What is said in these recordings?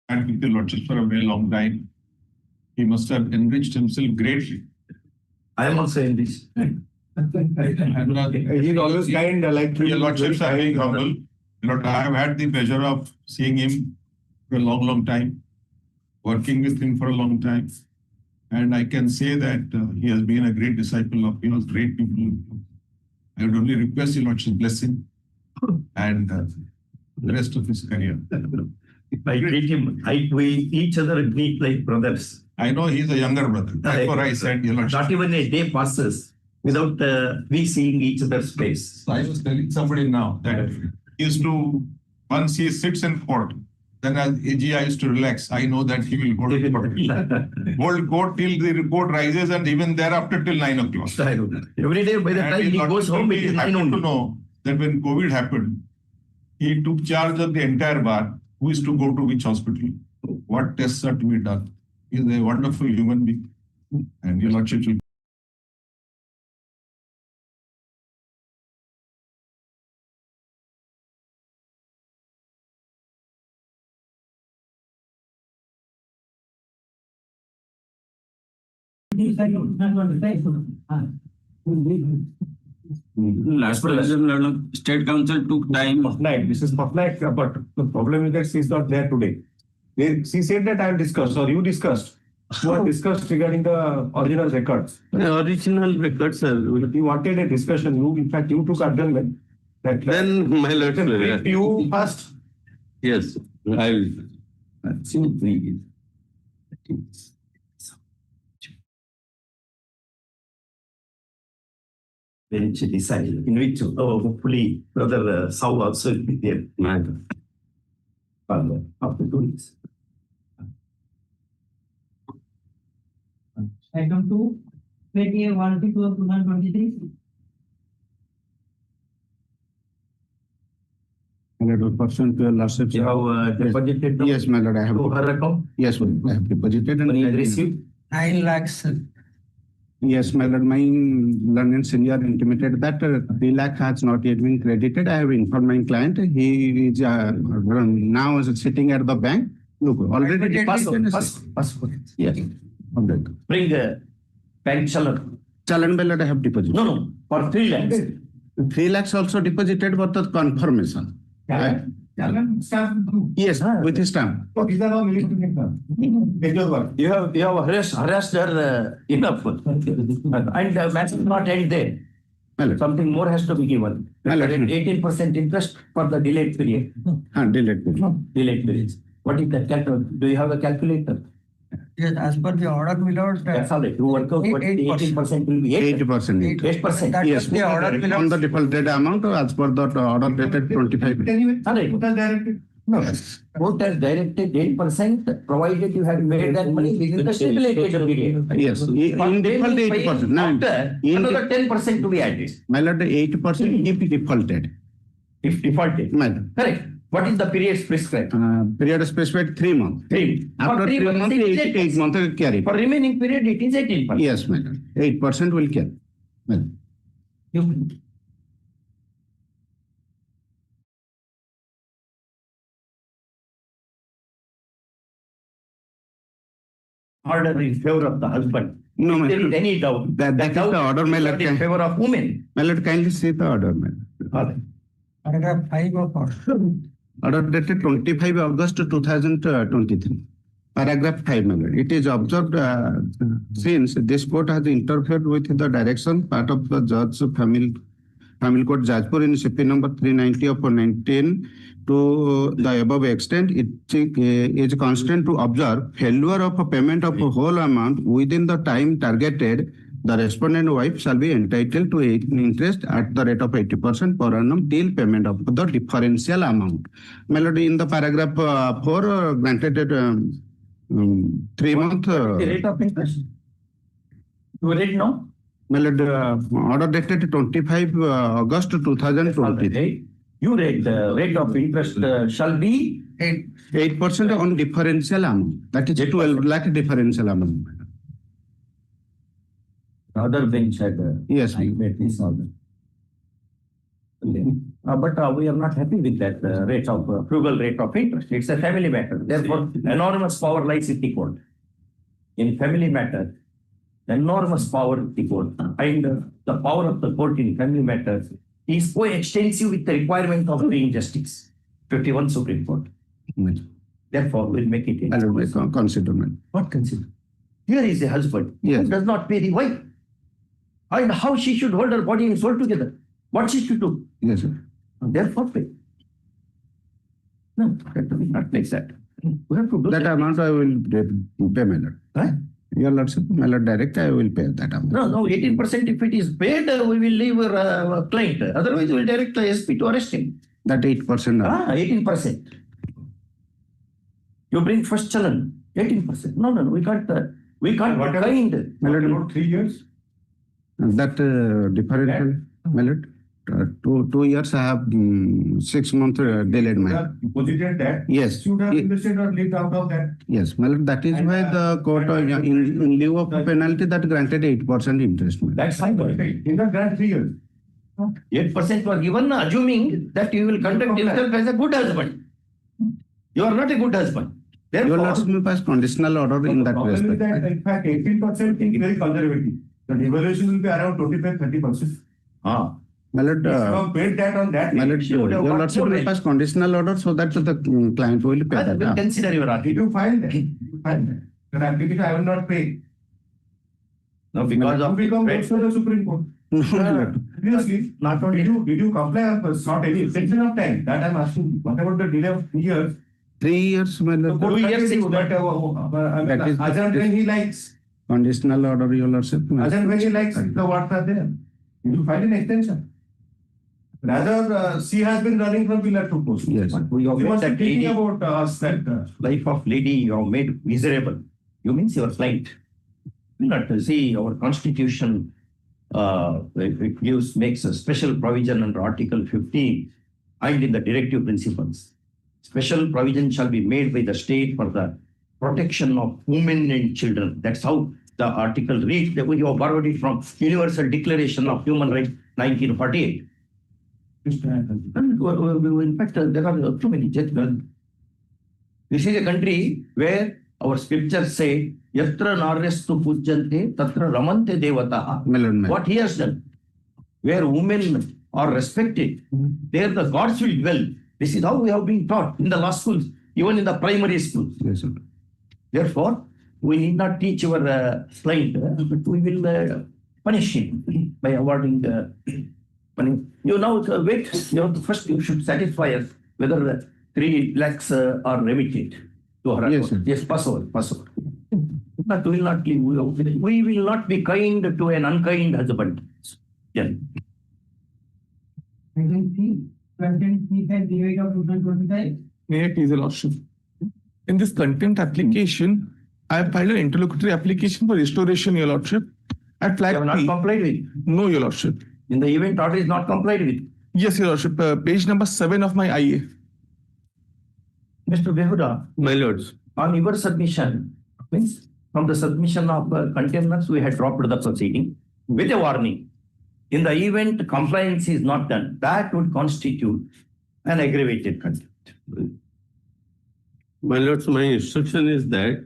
had with the Lordship for a very long time. He must have enriched himself greatly. I am also in this. He's always kind, like Your Lordships are being humble. Lord, I have had the pleasure of seeing him for a long, long time, working with him for a long time. And I can say that he has been a great disciple of great people. I would only request your Lordship bless him and the rest of his career. If I greet him, we each other greet like brothers. I know he's a younger brother. Therefore, I said, your Lordship. Not even a day passes without we seeing each other's face. I was telling somebody now that he used to, once he sits in court, then as AG I used to relax. I know that he will go to court. Hold court till the report rises and even thereafter till 9 o'clock. Every day by the time he goes home, it is 9 only. To know that when COVID happened, he took charge of the entire bar. Who is to go to which hospital? What tests are to be done? He is a wonderful human being. And your Lordship will. Last president, State Council took time. This is fortnight, but the problem is that she's not there today. She said that I will discuss, or you discussed. You have discussed regarding the original records. The original records, sir. You wanted a discussion. You, in fact, you took adjournment. Then, my lord, sir. You first. Yes, I will. Simply. Bench decided in which hopefully brother SAHOO also will be there. After 2 weeks. Item 2, PTA 152 of 2023. My lord, pursuant to your lordship. You have deposited. Yes, my lord, I have. To her account. Yes, I have deposited. Money is received. 9 lakhs. Yes, my lord, my learned senior intimated that 3 lakh has not yet been credited. I have informed my client. He is now sitting at the bank. Look, already deposited. Yes. Bring bank challan. Challan, my lord, I have deposited. No, for 3 lakhs. 3 lakhs also deposited for the confirmation. Yes, with his stamp. You have harassed her enough. And match is not end there. Something more has to be given. 18% interest for the delayed period. Delayed period. Delayed periods. What is that calculator? Do you have a calculator? Yes, as per the order, my lord. That's all right. You work out what 18% will be 8%. 8%. Yes, the order on the defaulted amount as per the order dated 25. No, court has directed 8% provided you have made that money within the stipulated period. Yes, in default 8%. No, Another 10% to be added. My lord, 8% if defaulted. If defaulted. My lord. Correct. What is the period prescribed? Period specified 3 months. 3. After 3 months, 8 months will carry. For remaining period, it is 18%. Yes, my lord. 8% will carry. Well. Order in favor of the husband. No, if my there lord. is any doubt. That is the order, my lord. In favor of women. My lord, kindly see the order, my lord. Paragraph 5 of order. Order dated 25 August 2023. Paragraph 5, my lord. It is observed since this court has interfered with the direction part of the Judge Family Court Jajpur in CP number 390 of 19 to the above extent, it is constant to observe failure of a payment of a whole amount within the time targeted. The respondent wife shall be entitled to interest at the rate of 80% per annum till payment of the differential amount. Melody in the paragraph 4 granted 3 months. The rate of interest? You read now? Melody order dated 25 August 2020. You read the rate of interest shall be 8% on differential amount. That is 12 lakh differential amount. The other bench had yes, I made this order. Okay. But we are not happy with that frugal rate of interest. It's a family matter. Therefore, enormous power lies with the court. In family matter, enormous power with the court. And the power of the court in family matters is coextensive with the requirement of doing justice. 51 Supreme Court. Therefore, we'll make it. I will make a considerment. What consider? Here is a husband Yes. who does not pay the wife. And how she should hold her body and soul together. What she should do. Yes, sir. And therefore pay. No, that will not like that. We have to do That amount I will pay, my lord. Huh? Your lordship, my lord, direct, I will pay that amount. No, 18% if it is paid, we will leave our client. Otherwise, we will direct the SP to arrest him. That 8%. 18%. You bring first challan, 18%. No, we can't What about- kind. My lord, About 3 years? that differential, my lord. 2 years I have 6 months delayed, my lord. You posited that. Yes. Should have invested or lived out of that. Yes, my lord, that is And, why the court, in lieu of the- penalty, that granted 8% interest, my lord. That's fine. In the grant 3 years. 8% was given, assuming that you will conduct yourself as a good husband. You are not a good husband. Your Therefore, lordship may pass conditional order in that The problem is respect. that, in fact, 18% is very conservative. The devaluation will be around 25-30%. My lord, If you have paid that on that, my lord, she would have your got lordship more may rate. pass conditional order so that the client will pay I that. will consider your did argument. you file that? You file that. That application I will not pay. No, because You of become rate. also the Supreme Court. No, my lord. Seriously, Not only did you comply or not any extension of time? That I'm asking. What about the delay of 3 years? 3 years, my The lord, court 2 years, granted you, 6 but I That mean, is- as and when he likes, conditional order, your lordship. my as lord. and when he likes, the words are there. You file an extension. Rather, she has been running from pillar to post. Yes. But we have You made must be that thinking lady, about us that. life of lady you have made miserable. You means your client. You not see our constitution makes a special provision under Article 15 and in the directive principles. Special provision shall be made by the state for the protection of women and children. That's how the article reads. That we have borrowed it from Universal Declaration of Human Rights, 1948. And in fact, there are too many judgments. This is a country where our scriptures say, Yatra naryastu pujjante, tatra ramante devataha. My lord, my lord. What he has done, where women are respected, there the gods will dwell. This is how we have been taught in the law schools, even in the primary schools. Yes, sir. Therefore, we need not teach our client, but we will punish him by awarding the money. You now wait. First, you should satisfy us whether 3 lakhs are remitted to her. Yes, account. sir. Yes, pass over. But we will not leave. We will not be kind to an unkind husband. Yeah. Content fee and date of 2025. May I please, Your Lordship? In this contempt application, I have filed an interlocutory application for restoration, Your Lordship. At You flag have not P. complied with. No, Your Lordship. In the event order is not complied with. Yes, Your Lordship. Page number 7 of my IA. Mr. Behuda, My lords, on your submission, means from the submission of contemnants, we had dropped the proceeding with a warning. In the event compliance is not done, that would constitute an aggravated contempt. my lords, my instruction is that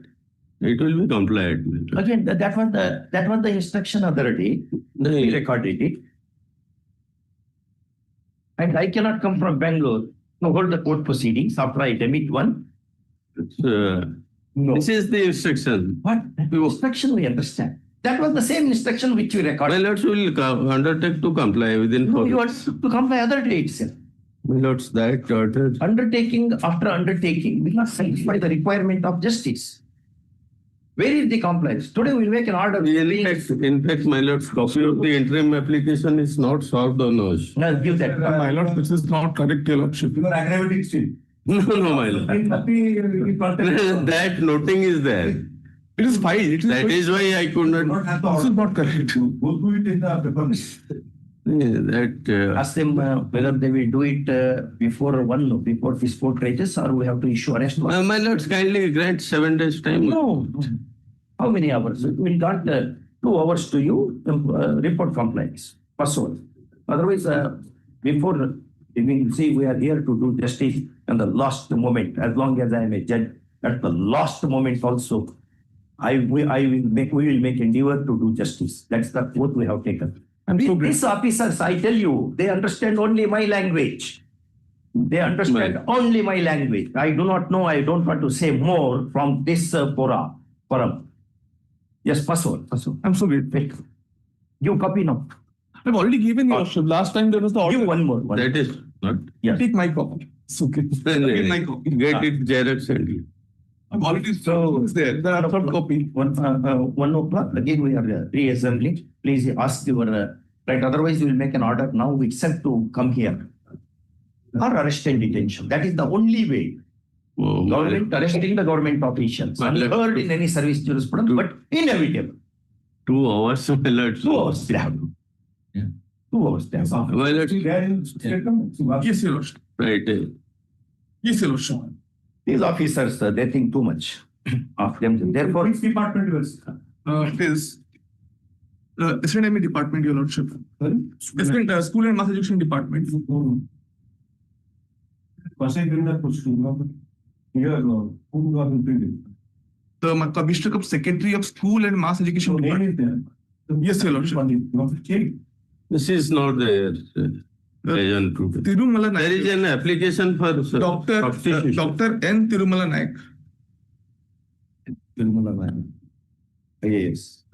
it will be complied with. Again, that was the instruction authority. We recorded it. And I cannot come from Bangalore to hold the court proceedings after I remit one. This is the instruction. What? Instruction we understand. That was the same instruction which we My recorded. lords will undertake to comply within No, 4 you weeks. want to comply other day itself. My lords, that order. Undertaking after undertaking will not satisfy the requirement of justice. Where is the compliance? Today we'll make an order. In fact, my lords, copy of the interim application is not solved on us. Now give that. My Lord, this is not correct, Your Lordship. You are aggravating still. No, my lord. That That noting is there. It is filed. It is That is why I could not not. have the This is order. not correct. Go through it in the paper. That Ask them whether they will do it before this court rages, or we have to issue arrest warrant. my lords kindly grant 7 days time. No. How many hours? We'll grant 2 hours to you, report compliance. First one. Otherwise, before You see, we are here to do justice in the last moment. As long as I am a judge, at the last moment also, we will make endeavor to do justice. That's the oath we have taken. These officers, I tell you, they understand only my language. They understand only my language. I do not know. I don't want to say more from this forum. Yes, Paswal. I'm so grateful. You copy now. I've already given your worship. Last time there was the order. Give one more. That is not. Yes. Take my copy. It's okay. Get my copy. it Xerox and I've already it's there. The third copy. 1 o'clock. Again, we are reassembling. Please ask your right. Otherwise, we will make an order now itself to come here. Or arrest and detention. That is the only way. Government arresting the government officials. Unheard in any service jurisprudence, but inevitable. 2 hours, my lord. 2 hours they have to. 2 hours they have to. My lord. Yes, your worship. Right. Yes, your worship. These officers, they think too much of them. Therefore, Which department you are? It is SNME department, your lordship. School and Mass Education department. Question criminal proceeding. Here, who was implemented? The Commissioner of Secretary of School and Mass Education Name department. is there. Yes, your lordship. This is not there. Agent to Tirumala There is Naik. an application for substitution. Dr. N. Tirumala Naik. yes.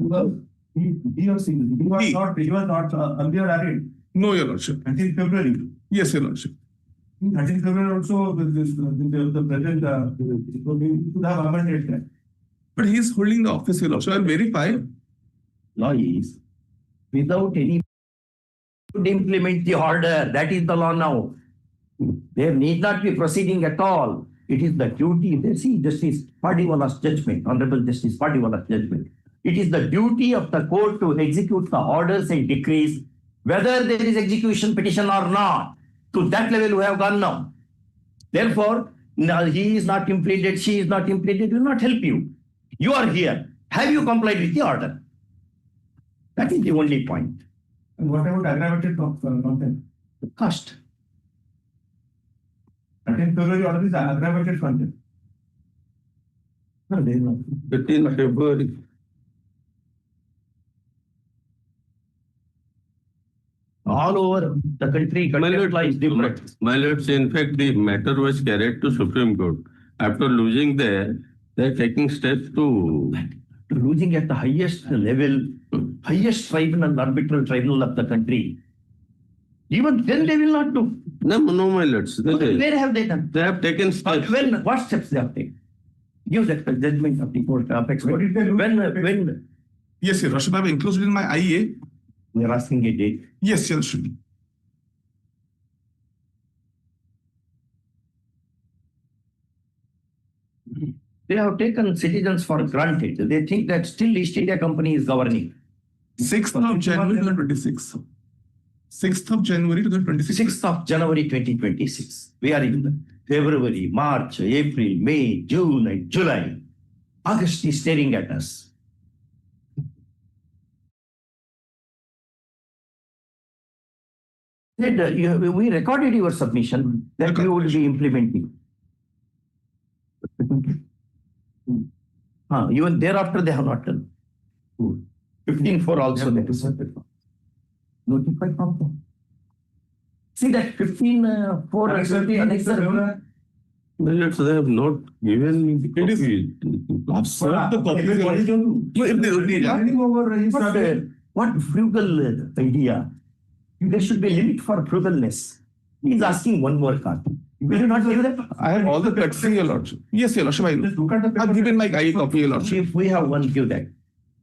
He or she, he was not earlier added No, your lordship. until February. Yes, your lordship. Until February also, the present, it could have amended that. But he is holding the office, your lordship. I'll verify. Law is without any to implement the order. That is the law now. There need not be proceeding at all. It is the duty. They see Justice Padiwala's judgment, Honorable Justice Padiwala's judgment. It is the duty of the court to execute the orders and decrees, whether there is execution petition or not. To that level we have gone now. Therefore, now he is not implemented, she is not implemented, will not help you. You are here. Have you complied with the order? That is the only point. And what about aggravated content? The cost. Until February order is aggravated content. No, there is not. 15 February. All over the country, content law is different. My lords, in fact, the matter was carried to Supreme Court. After losing there, they are taking steps to Losing at the highest level, highest tribunal, arbitral tribunal of the country. Even then they will not do. no, my lords. Where have they done? They have taken steps. When, what steps they have taken? Give that judgment of the court of expert. What did they do? When Yes, your lordship. I've included in my IEA. we are asking a date. Yes, your lordship. They have taken citizens for granted. They think that still East India Company is governing. 6th of January 2026. 6th of January 2026. 6th of January 2026. We are in February, March, April, May, June, and July. August is staring at us. Said, we recorded your submission that you would be implementing. Even thereafter they have not done. 15-4 also they notified from them. See that 15-4 My lords, they have not given me the copy. I've served the copy. No, if they What frugal idea. There should be a limit for frugalness. He is asking one more copy. Will you not give that? I have all the courtesy, your lordship. Yes, your lordship. I will. Just look at the paper. I've given my IE copy, your lordship. If we have one, give that.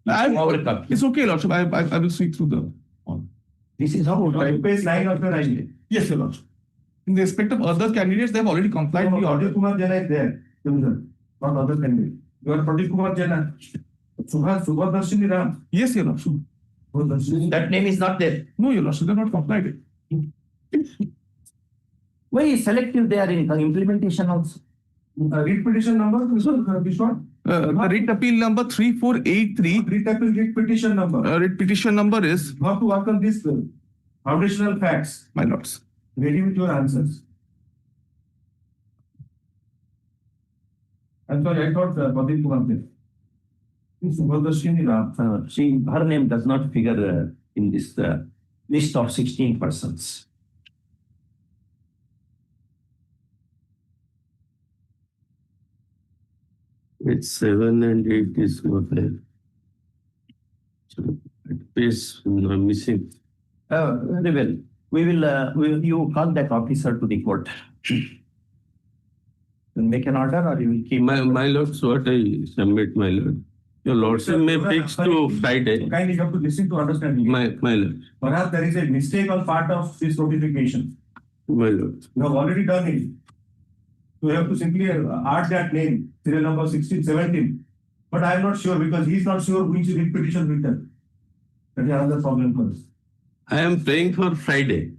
Our copy. It's okay, your lordship. I will see through the. This is how Page 9 of your idea. Yes, your lordship. In the respect of other candidates, they have already complied with the order. Pradeep Kumar Jena is there. Not other candidate. You are Pradeep Kumar Jena. Subhadarshini Ram. Yes, your lordship. that name is not there. No, your lordship, they have not complied it. Very selective they are in implementation also. Read petition number, this one? The writ appeal number 3483. Read petition number. Writ petition number is, You have to work on this foundational facts. my lords. ready with your answers. I'm sorry, I thought Pradeep was there. This was the Srinivas. Her name does not figure in this list of 16 persons. It's 7 and 8 is not there. So, page missing. Very well. You call that officer to the court. You'll make an order or you will keep. My lords, what I submit, my lord. Your lordship may fix to Friday. Kindly you have to listen to understand. My lord. Perhaps there is a mistake on part of this notification. My lord. You have already done it. So you have to simply add that name, serial number 16, 17. But I am not sure because he is not sure which petition written. That is another problem for us. I am praying for Friday.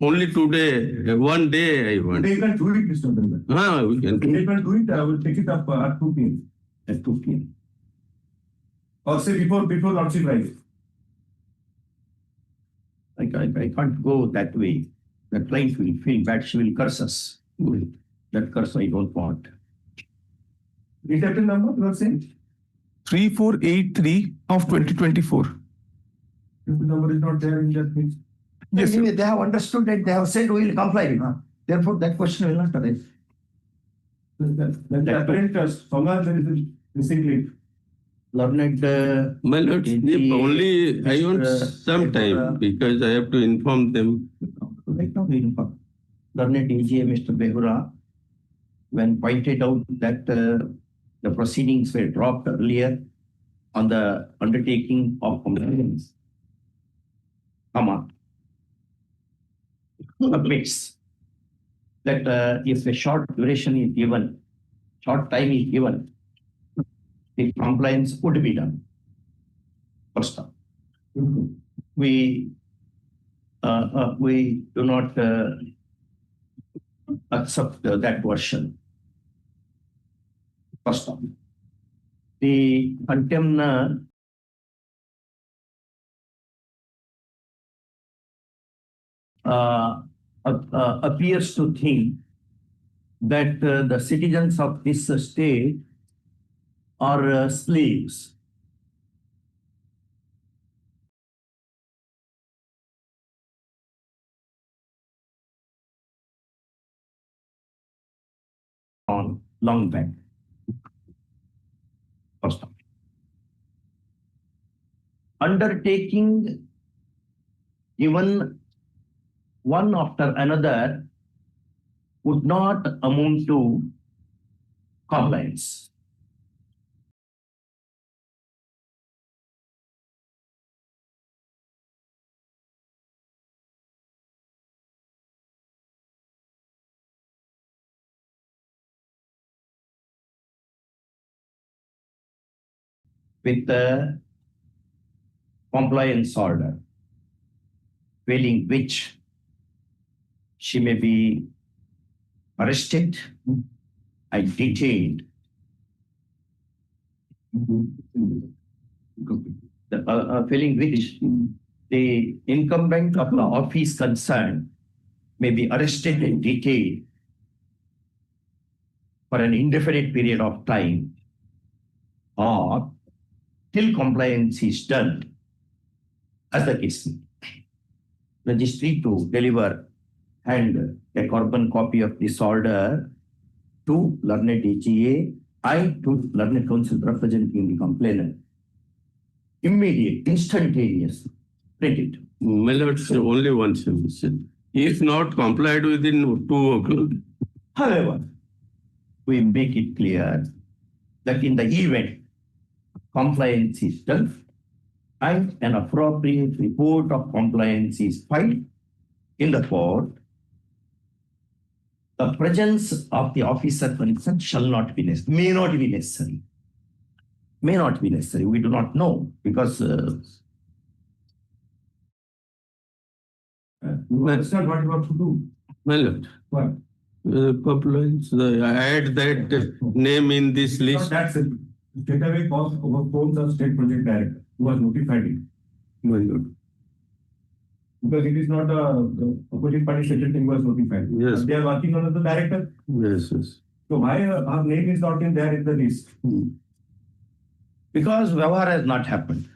Only today, one day I want. Today you can do it, Mr. Bender. We can. Today you can do it. I will take it up at 2 p.m. At 2 p.m. Or say before Lordship Rise. I can't go that way. The client will feel bad. She will curse us. That curse I don't want. Interception number you are saying? 3483 of 2024. If the number is not there in that page. Yes, Anyway, sir. they have understood that they have said we will comply. Therefore, that question will not arise. The apparent somewhere there is a missing link. Learned. My lord, if only I want some time because I have to inform them. Right now, we inform. Learned DGA, Mr. Behura, when pointed out that the proceedings were dropped earlier on the undertaking of compliance, admits that if a short duration is given, short time is given, the compliance would be done. First up, we do not accept that version. First up, the contemner appears to think that the citizens of this state are slaves. On long back. First up. Undertaking given one after another would not amount to compliance. With the compliance order, failing which she may be arrested and detained. Failing which the incumbent of the office concerned may be arrested and detained for an indefinite period of time or till compliance is done, as the case may be. Registry to deliver and a carbon copy of this order to learned DGA and to learned counsel representing the complainant. Immediate, instantaneous, print it. My lord, only one submission. If not complied within 2 o'clock. However, we make it clear that in the event compliance is done and an appropriate report of compliance is filed in the court, the presence of the officer concerned shall not be necessary, may not be necessary. May not be necessary. We do not know because That's not what you have to do. My lord, What? compliance, add that name in this Not list. that simple. Straight away calls over phone the state project director who has notified it. My lord. Because it is not the opposite party settled thing was notified. Yes. They are working under the director. Yes, yes. So why our name is not in there in the list? Because Vyavahar has not happened.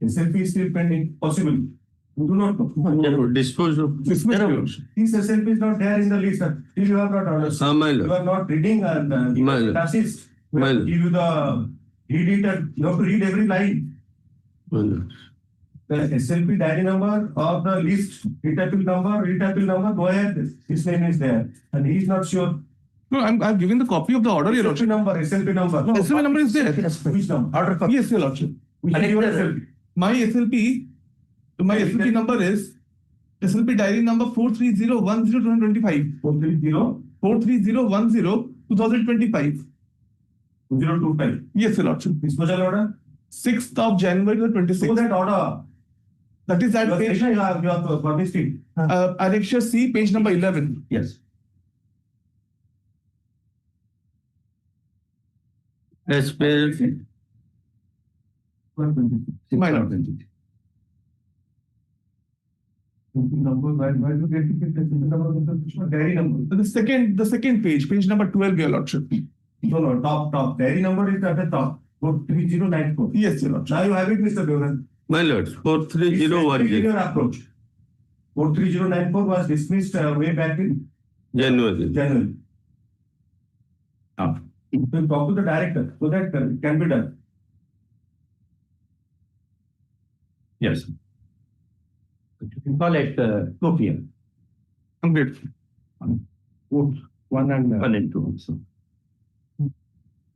SLP is still pending, possible. You do not know. Dispose of. Dismiss, Your Lordship. This SLP is not there in the list. Still you have not understood. My You lord. are not reading and My lord. assist. We My have to lord. give you the read it and you have to read every line. My lord. The SLP diary number or the list, read appeal number, go ahead. His name is there. And he is not sure. No, I've given the copy of the order, Your SLP Lordship. number. No, SLP number is there. Which number? Order copy. Yes, Your Lordship. Which is your SLP? My SLP number is SLP diary number 43010-2025. 430 43010-2025. 2025. Yes, Your Lordship. Disposal order? 6th of January So 26th. that order. That is that You page. have published it. Annexure C, page number 11. Yes. As per My lord. Number, why do you get the number of the diary number? The second page, page number 12, Your Lordship. No, top. Diary number is at the top. 43094. Yes, Your Lordship. Now you have it, Mr. Devan. my lord, 43010 Your approach. 43094 was dismissed way back in January. January. Ah. So talk to the director so that it can be done. Yes. Call at 2 p.m. I'm grateful. Vote 1 and 1 and 2 also.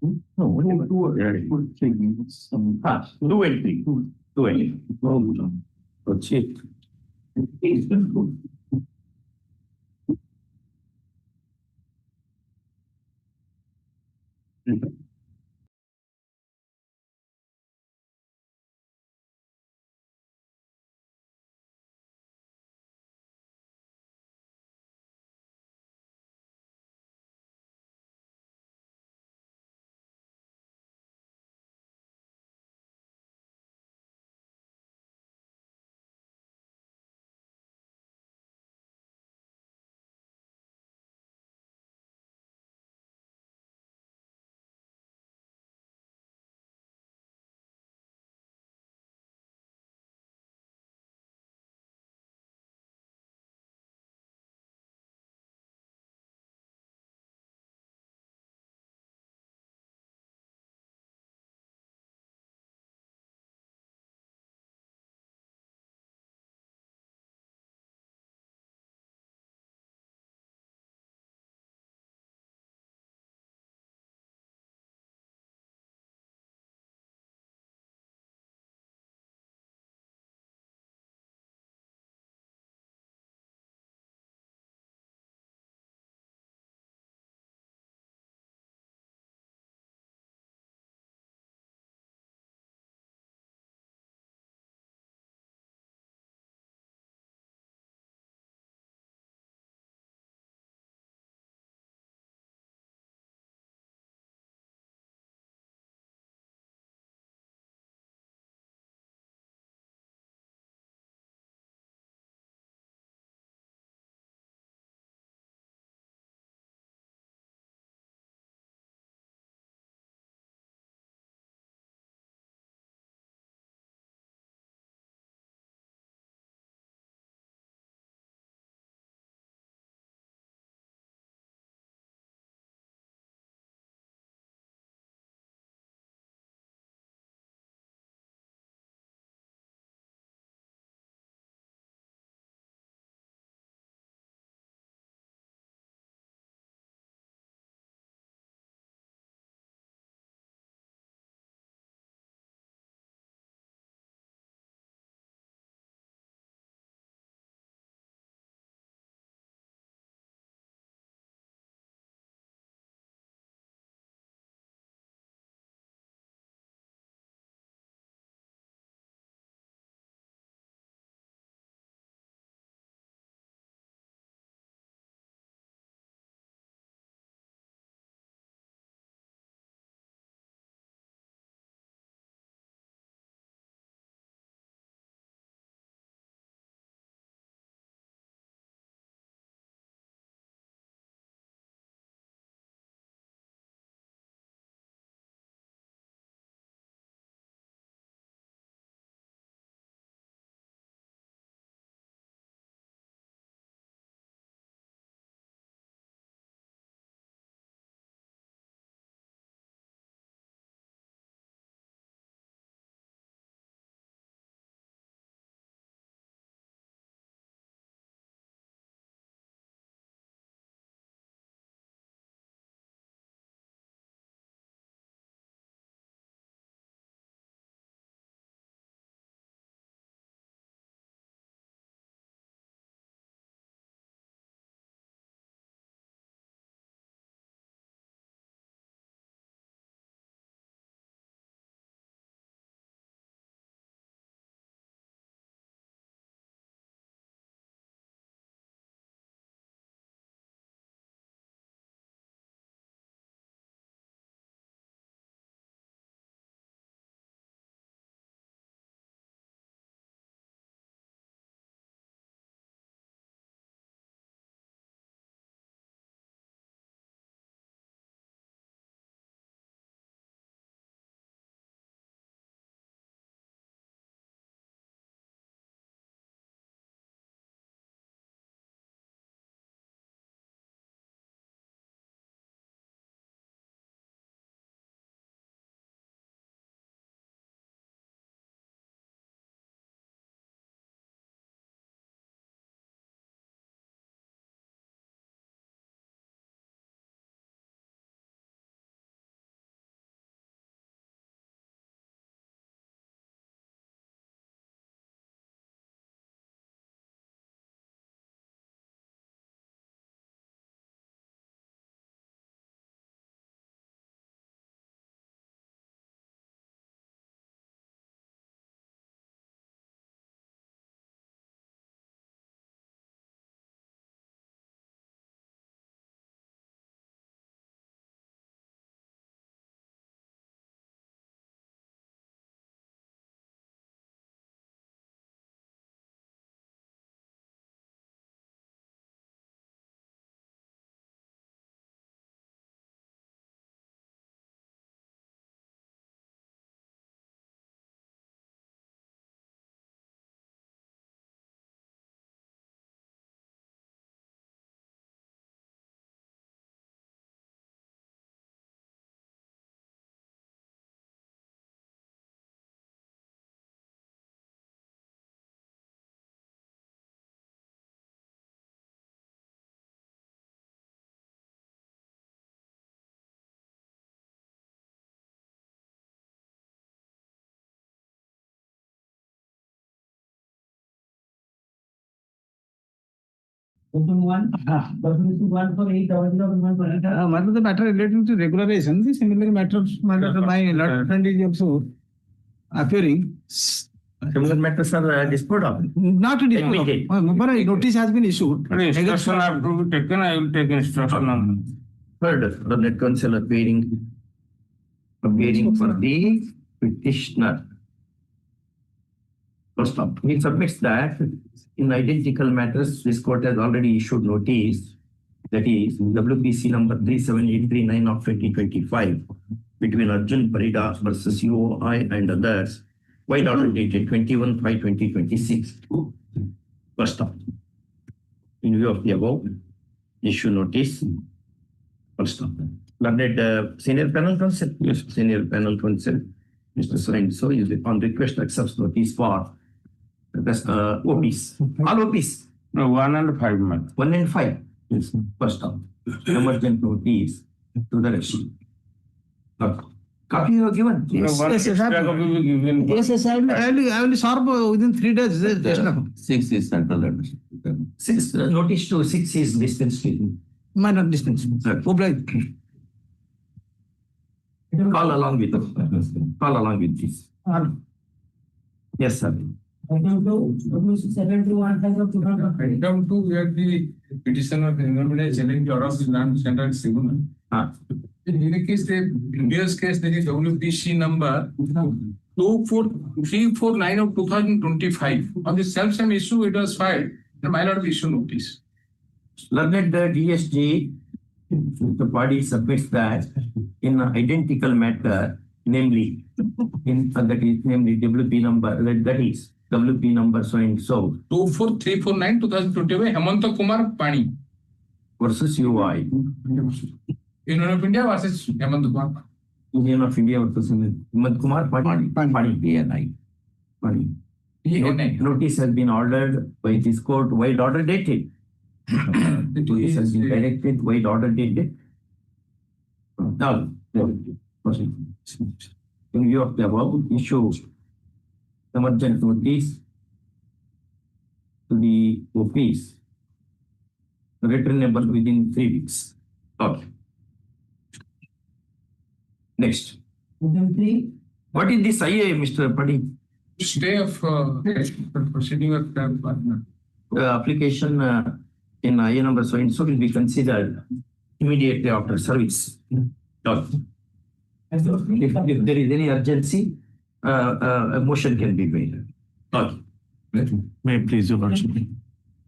no, only 2. Ah, 2 and 3. 2 and 3. Proceed. Item one, one for 8,000. One of the matter relating to regularization, the similar matters, my learned friend is also appearing. Similar matters are disposed of. Not to dispute, Admitted. but a notice has been issued. But instruction have to be taken, I will take instruction on. Third, the net counsel appearing for the petitioner. First up, he submits that in identical matters, this court has already issued notice, that is WPC number 37839 of 2025 between Arjun Parida versus UOI and others, while order dated 21/5/2026. First up, in view of the above, issue notice. First up, learned senior panel counsel. Yes, senior panel counsel, Mr. So is on request accepts notice for OPs. All OPs. No, 1 and 5 months. 1 and 5. Yes. First up, emergent notice to the rest. Copy you have given. Yes, one yes, extra I have- copy will be given. Yes, I will serve within 3 days. Just now. 6 is central address. 6, notice to 6 is dispensed with. Minor distance. Obliged. Call along with this. Yes, sir. Item two, WC 7215 Item 2, where the petitioner denominated challenge order of the land standard tribunal. In any case, the previous case, there is WPC number 24349 of 2025. On the same issue, it was filed, the minor issue notice. Learned the DSG, the party submits that in an identical matter, namely, namely WP number, that is WP number so and so 24349 2025, Hemanta Kumar Pani. versus UI. Union of India versus Hemant Kumar. Union of India versus Hemant Kumar Pani. PNI. Pani. Notice has been ordered by this court, while order dated. Notice has been directed, while order dated. Now, proceed. In view of the above, issue emergent notice to the office returnable within 3 weeks. Okay. Next. Item three, What is this IA, Mr. Padi? Stay of proceeding of the partner. The application in IA number so and so will be considered immediately after service. Okay. If there is any urgency, a motion can be made. Okay. May I please, Your Lordship?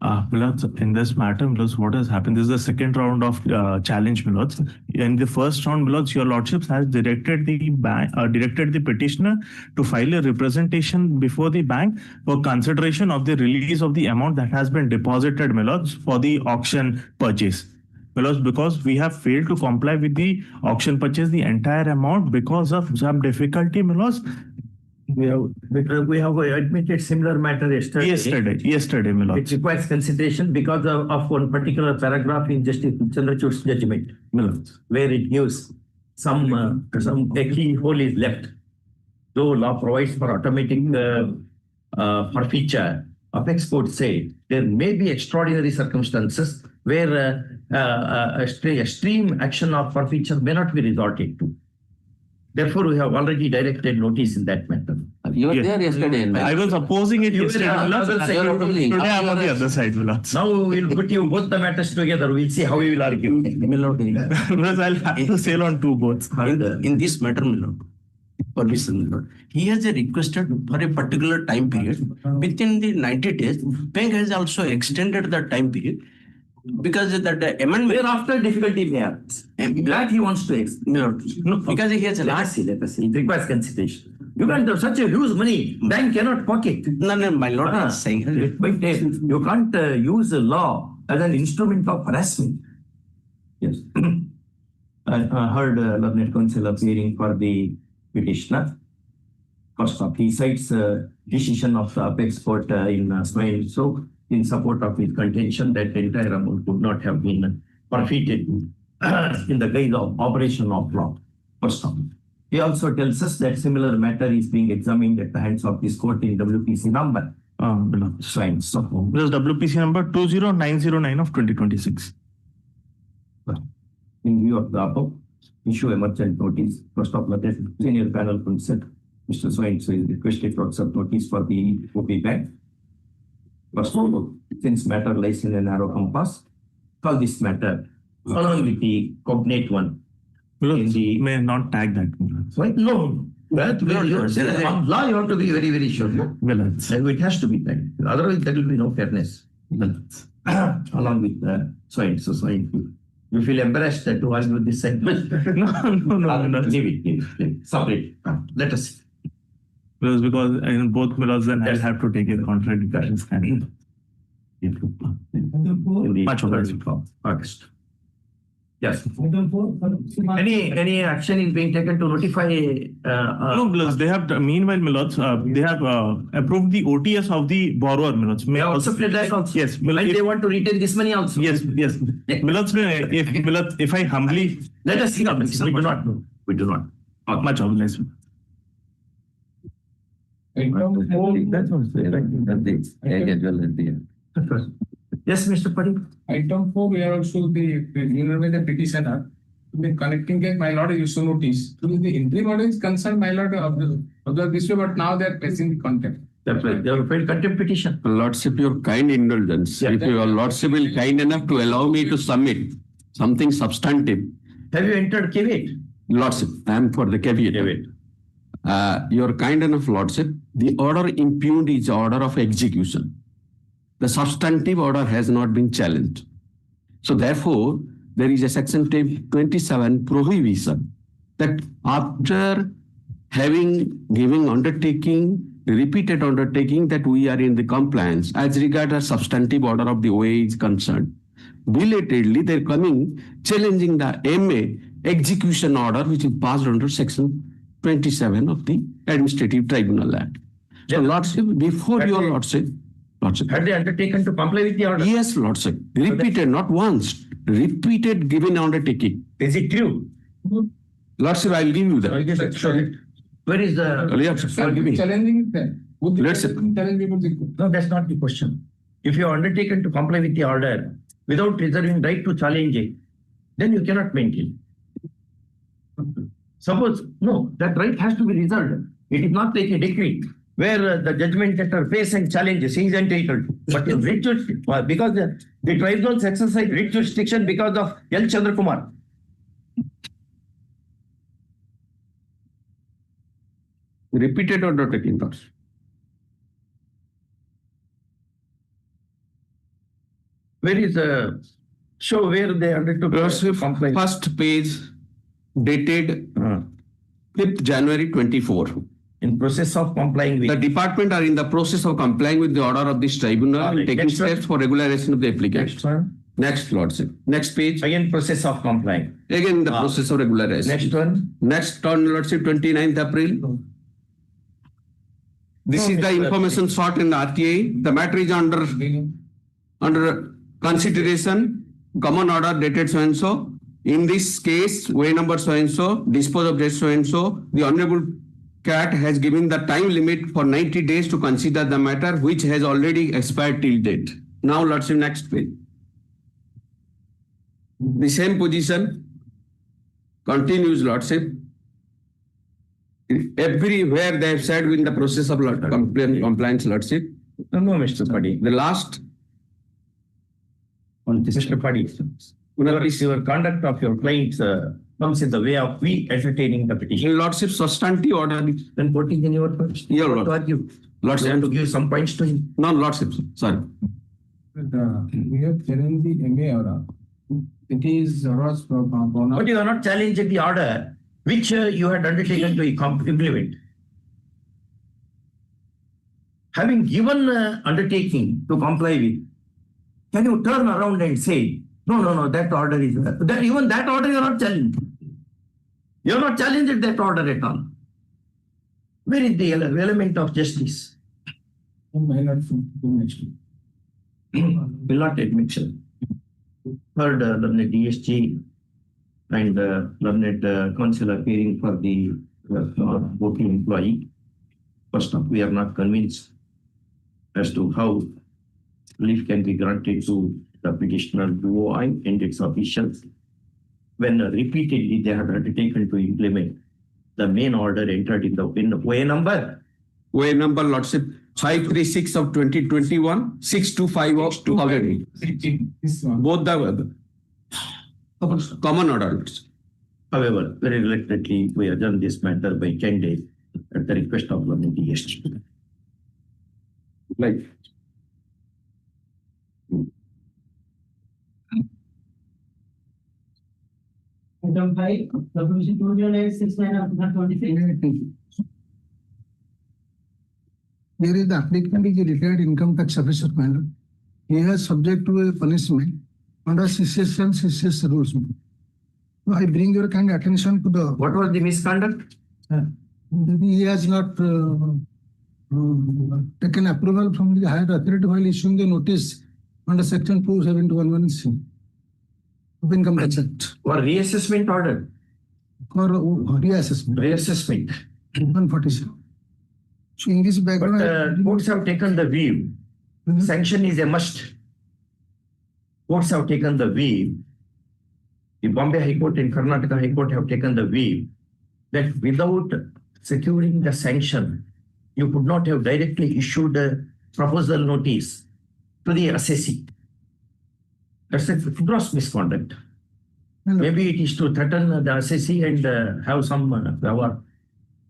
Milods, in this matter, Milods, what has happened? This is the second round of challenge, Milods. In the first round, Milods, Your Lordships has directed the petitioner to file a representation before the bank for consideration of the release of the amount that has been deposited, Milods, for the auction purchase. Milods, because we have failed to comply with the auction purchase, the entire amount because of some difficulty, Milods. We have admitted similar matter Yesterday, Milods. It requires consideration because of one particular paragraph in Justice Chandrachud's judgment, where it gives some a keyhole is left. Though law provides for automatic forfeiture, apex court say there may be extraordinary circumstances where extreme action of forfeiture may not be resorted to. Therefore, we have already directed notice in that matter. You were Yes. there yesterday. I was opposing it You were yesterday, on the Milods. other side. Today I'm on the other side, Milods. Now we'll put you both the matters together. We'll see how we will argue. Milods, I'll have to sail on 2 boats. In this matter, my lord, permission, my lord, he has requested for a particular time period. Within the 90 days, bank has also extended the time period because the amendment. Thereafter, difficulty may arise. That he wants to explain. No, because he has. Let us see. It requires consideration. You can't have such a huge money. Bank cannot pocket. No, my lord is saying. You can't use the law as an instrument of harassment. Yes. I heard learned counsel appearing for the petitioner. First off, he cites decision of the apex court in so in support of his contention that the entire amount could not have been forfeited in the guise of operation of law. First off. He also tells us that similar matter is being examined at the hands of this court in WPC number Below. Signed, SAHOO. This is WPC number 20909 of 2026. In view of the above, issue emergent notice. First of all, senior panel consent. Mr. So-and-so is requested to accept notice for the OP bank. First of all, since matter lies in a narrow compass, call this matter along with the cognate one. In the- May not tag that. Sorry? No. That law you have to be very, very sure. No? Villains. And it has to be tagged. Otherwise, there will be no fairness. Along with so-and-so, so-and-so. You feel embarrassed to argue with this segment? No. Leave it. Separate. Let us see. Because in both Millards, then I'll have to take a contradiction. Much of that. August. Yes. Item 4. Any action is being taken to notify? No, Millards, they have, meanwhile, Millards, they have approved the OTS of the borrower, Millards. May also play that also. Yes, And Millards. they want to retain this money also. Yes. Millards, if I humbly, Let us see. We do not know. We do not. much obliged. Item 4. Yes, Mr. Paddy. Item 4, we are also the petitioner. The connecting case, my lord, issue notice. The interim order is concerned, my lord, of the this way, but now they are placing the contempt. That's right. They have filed contempt petition. Lordship, your kind indulgence. Yeah. If your lordship will kind enough to allow me to submit something substantive, Have you entered caveat? lordship, I am for the caveat. Your kind enough lordship, the order impugned is order of execution. The substantive order has not been challenged. So therefore, there is a section 27 prohibition that after giving undertaking, repeated undertaking that we are in the compliance as regards the substantive order of the OA is concerned. Belatedly, they're coming challenging the MA execution order which is passed under section 27 of the Administrative Tribunal Act. So, Lordship, before your Lordship, Had they undertaken to comply with the order? yes, Lordship, repeated, not once, repeated given undertaking. Is it true? Lordship, I'll give you that. Where is the? Lordship, I'll give you. Challenging is there. Let's say- Challenge before the court. No, that's not the question. If you are undertaken to comply with the order without reserving right to challenge it, then you cannot maintain. Suppose, no, that right has to be reserved. It is not like a decree where the judgment debtor face and challenges, he is entitled. But in writ because the tribunals exercise writ jurisdiction because of L. Chandra Kumar. Repeated undertaking, Lordship. Where is show where they undertook Lordship, comply? first page dated 5th January 24. In process of complying with. The department are in the process of complying with the order of this tribunal and taking Next one. steps for regularization of the application. Next one. Next, Lordship. Next page. Again, process of complying. Again, the process of regularization. Next one. Next on Lordship, 29th April. This No, is the Mr. information sought in the RTA. The matter is under consideration. Common order dated so and so. In this case, way number so and so, dispose of date so and so. The Honorable CAT has given the time limit for 90 days to consider the matter, which has already expired till date. Now, Lordship, next page. The same position continues, Lordship. Everywhere they have said in the process of compliance, Lordship. No, Mr. Paddy. The last, Mr. Paddy. Your conduct of your clients comes in the way of we entertaining the petition. Lordship, substantive order. Then put it in your first. Your What to Lord. argue? Lordship. You want to give some points to him. No, Lordship, sorry. We have challenged the MA order. It is was But you are not challenging the order which you had undertaken to implement. Having given undertaking to comply with, can you turn around and say, no, that order is that even that order you are not challenging. You are not challenging that order at all. Where is the element of justice? may not do next. Will not admission. Third, learned DSG and learned counsel appearing for the voting employee. First off, we are not convinced as to how relief can be granted to the petitioner UOI and its officials when repeatedly they have undertaken to implement the main order entered in the OA number. OA number, Lordship, 536 of 2021, 625 of 2008. This one. Both the common orders. However, very reluctantly, we adjourn this matter by 10 days at the request of the DSG. Like, Item 5, resolution 2008-69 of 2026. There is the applicant is a retired income tax officer manner. He is subject to a punishment under CCS and CCS rules. So I bring your kind attention to the, What was the misconduct? he has not taken approval from the higher authority while issuing the notice under section 2711C of Income Tax Act Or reassessment order? for reassessment, Reassessment. 147. So in this But background, courts have taken the view, sanction is a must. Courts have taken the view, the Bombay High Court and Karnataka High Court have taken the view that without securing the sanction, you could not have directly issued a proposal notice to the assessee. That's a gross misconduct. Maybe it is to threaten the assessee and have some power.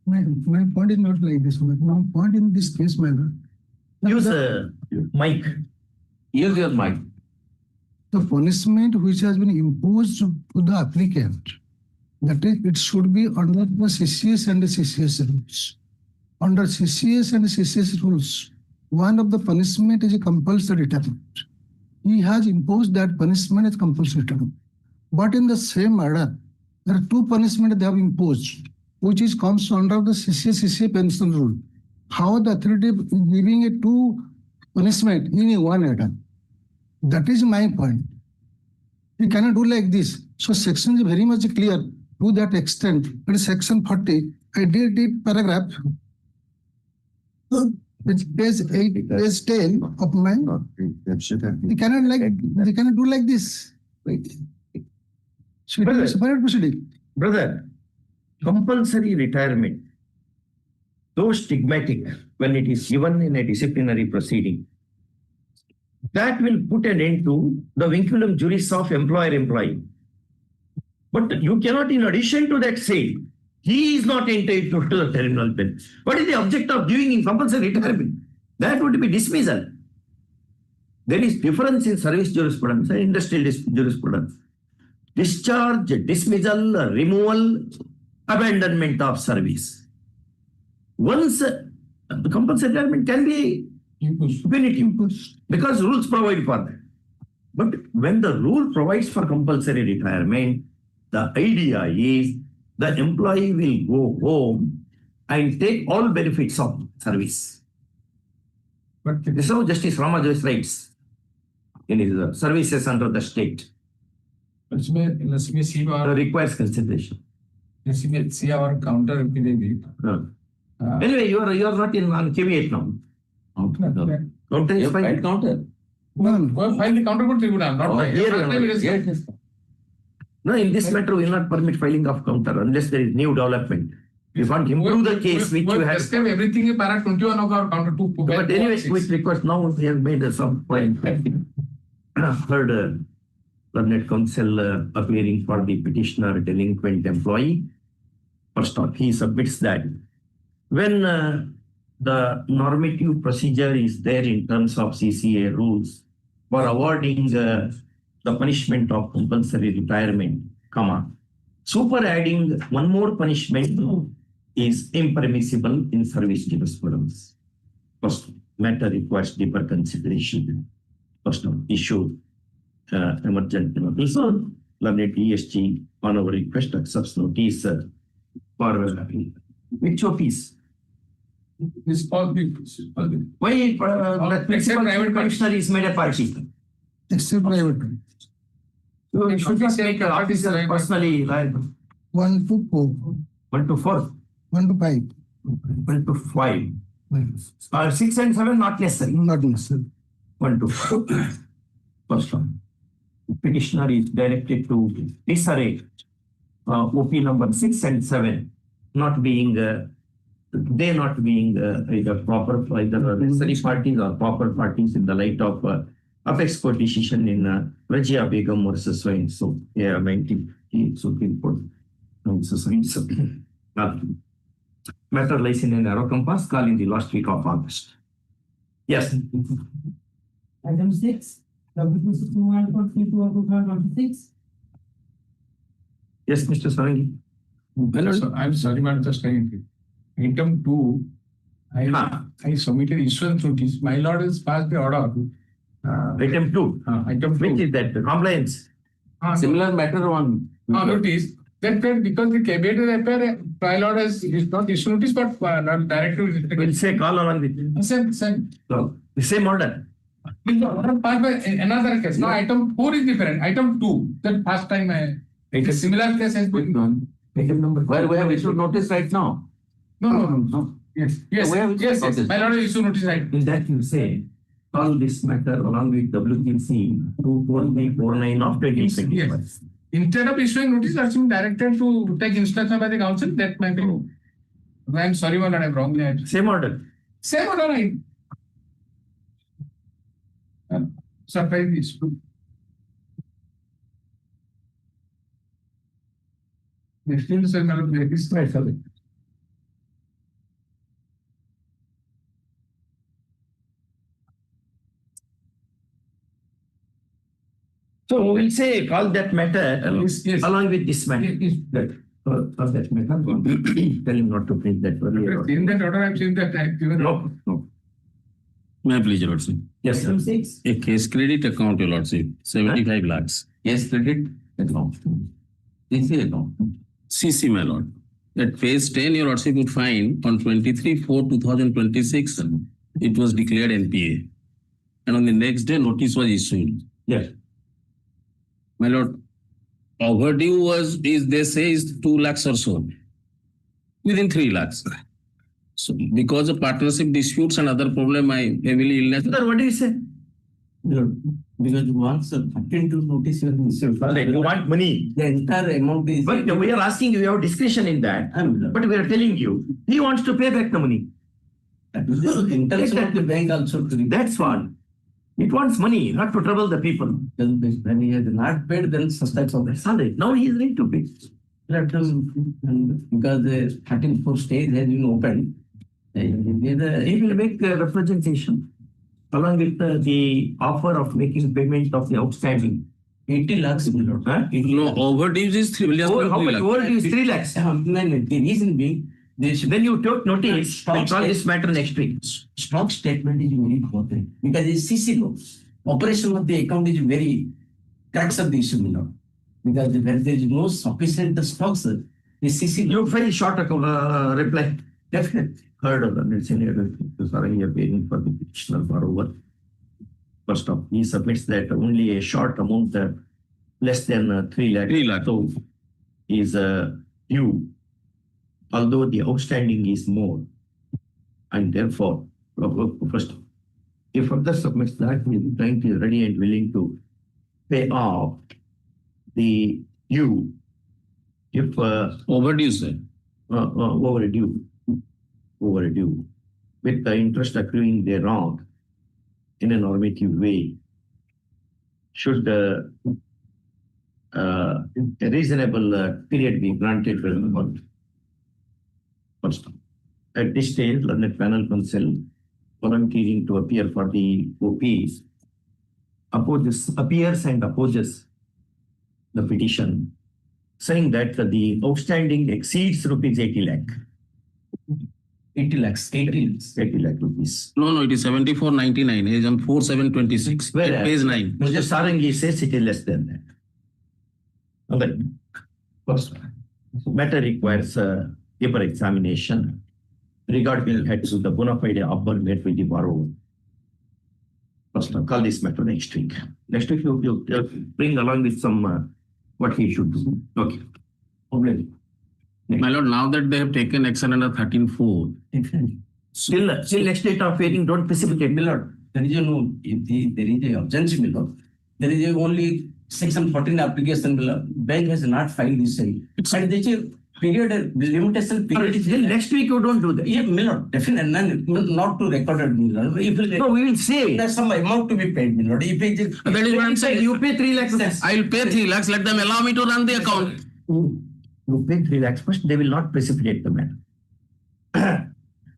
my point is not like this. My point in this case, manner, Use mic. use your mic. the punishment which has been imposed to the applicant, that is, it should be under the CCS and the CCS rules. Under CCS and CCS rules, one of the punishment is a compulsory retirement. He has imposed that punishment as compulsory retirement. But in the same order, there are two punishments they have imposed, which is comes under the CCS CCA pension rule. How the authority is giving a two punishment in a one order? That is my point. You cannot do like this. So section is very much clear to that extent. It is section 40. I did the paragraph. It's page 8, page 10 of mine. You cannot do like this. So it is a separate proceeding. Brother, compulsory retirement, though stigmatic when it is given in a disciplinary proceeding, that will put an end to the vinculum juris of employer-employee. But you cannot, in addition to that, say he is not entitled to the terminal benefit. What is the object of giving him compulsory retirement? That would be dismissal. There is difference in service jurisprudence and industrial jurisprudence. Discharge, dismissal, removal, abandonment of service. Once the compulsory retirement can be punitive because rules provide for that. But when the rule provides for compulsory retirement, the idea is the employee will go home and take all benefits of service. But this is how Justice Ramajoy's writes in his services under the state. Let me see Requires consideration. see our counter affidavit. Anyway, you are not in on caveat now. Counter is fine. Counter. File the counter for tribunal, not my. Here. No, in this matter, we will not permit filing of counter unless there is new development. We want to improve the case which you have. Describe everything in para 21 of our counter 2. But anyway, quick request now we have made some point. Heard learned counsel appearing for the petitioner delinquent employee. First off, he submits that when the normative procedure is there in terms of CCA rules for awarding the punishment of compulsory retirement, super adding one more punishment is impermissible in service jurisprudence. First matter requires deeper consideration. First issue emergent notice. Learned ESG on our request accepts notice for which office? This all the Why the principal private commissioner is made a party? Except private. So it should be make an officer personally liable. 1 to 4. 1 to 4. 1 to 5. 1 to 5. 6 and 7 not necessary. Not necessary. 1, 2. First one. Petitioner is directed to disarray OP number 6 and 7, not being they not being either proper, either necessary parties or proper parties in the light of apex court decision in Rajia Begum versus so and so. Yeah, 19 Supreme Court. So matter lies in a narrow compass, call in the last week of August. Yes. Item 6, W261 for 2026. Yes, Mr. Sarangi. So I'm sorry, but just saying. Item 2, I submitted issuance notice. My lord has passed the order. Item 2. Item 2. Which is that? Compliance. Similar matter on. Notice that because the caveat is appear, my lord has not issued notice, but not directly. We'll say call along with Same. so, the same order. Passed by another case. Now item 4 is different. Item 2, that past time a similar case has been done. Item number Where we have issued notice right now. No. Yes. Where we Yes. notice? My lord has issued notice right. In that you say call this matter along with WTC 24349 of 2025. Yes. Instead of issuing notice, that's been directed to take instruction by the council. That might be. I'm sorry, my lord, I'm wrongly. Same order. Same order, right? Surprise is true. Still, sir, my lord, this is right, sir. So we'll say call that matter Yes. along with this matter. Yes. Call that matter. Tell him not to print that one. In that order, I'm saying that I've given. No. May I please, Your Lordship? Yes, sir. Item 6. A case credit account, Your Lordship, 75 lakhs. Yes, credit account. CC account. CC, my lord. At page 10, Your Lordship would find on 23/4/2026, it was declared NPA. And on the next day, notice was issued. Yes. My lord, overdue they say is 2 lakhs or so. Within 3 lakhs. So because of partnership disputes and other problem, I heavily illness. Sir, what do you say? Because once attend to notice your You want money. the entire amount is. But we are asking you, you have discretion in that. But we are telling you, he wants to pay back the money. Intention of the bank also to That's what. It wants money, not to trouble the people. when he has not paid, then suspects of That's all right. Now he is ready to pay. let them, because the 34 stage has been opened. He will make a representation along with the offer of making payment of the outstanding. 80 lakhs. Huh? No, overdue is 3 lakhs. How much overdue is 3 lakhs? The reason being, Then you took notice. We'll call this matter next week. stock statement is very important because it's CC law. Operation of the account is very cracks of the issue, because when there is no sufficient stocks, the CC law. You very short reply. Definitely. Heard of the senior Sarangi appearing for the petitioner for over. First off, he submits that only a short amount, less than 3 lakhs. 3 lakhs. So is due, although the outstanding is more, and therefore, first, if further submits that the client is ready and willing to pay off the due, if Overdue, sir. overdue, with the interest accruing thereon in a normative way, should a reasonable period be granted for the court. First, at this stage, learned panel counsel volunteering to appear for the OPs appears and opposes the petition, saying that the outstanding exceeds rupees 80 lakh. 80 lakhs. 80 lakh rupees. No, it is 7499. It is on 4726. Where? At page 9. Mr. Sarangi says it is less than that. Okay. First, matter requires paper examination. Regard will head to the bona fide offer made by the borrower. First, call this matter next week. Next week, you bring along with some what he should do. Okay. My lord, now that they have taken action under 13.4, Till next date of hearing, don't precipitate, my lord. There is no, if there is a urgency, my lord. There is only section 14 application, my lord. Bank has not filed this side. And there is a period, limitation period. Till next week you don't do that. Yeah, my lord, definitely, not to record it, my lord. No, we will say there's some amount to be paid, my lord. If it is, That is what I'm saying. you pay 3 lakhs. Yes. I will pay 3 lakhs, let them allow me to run the account. You pay 3 lakhs first, they will not precipitate the matter.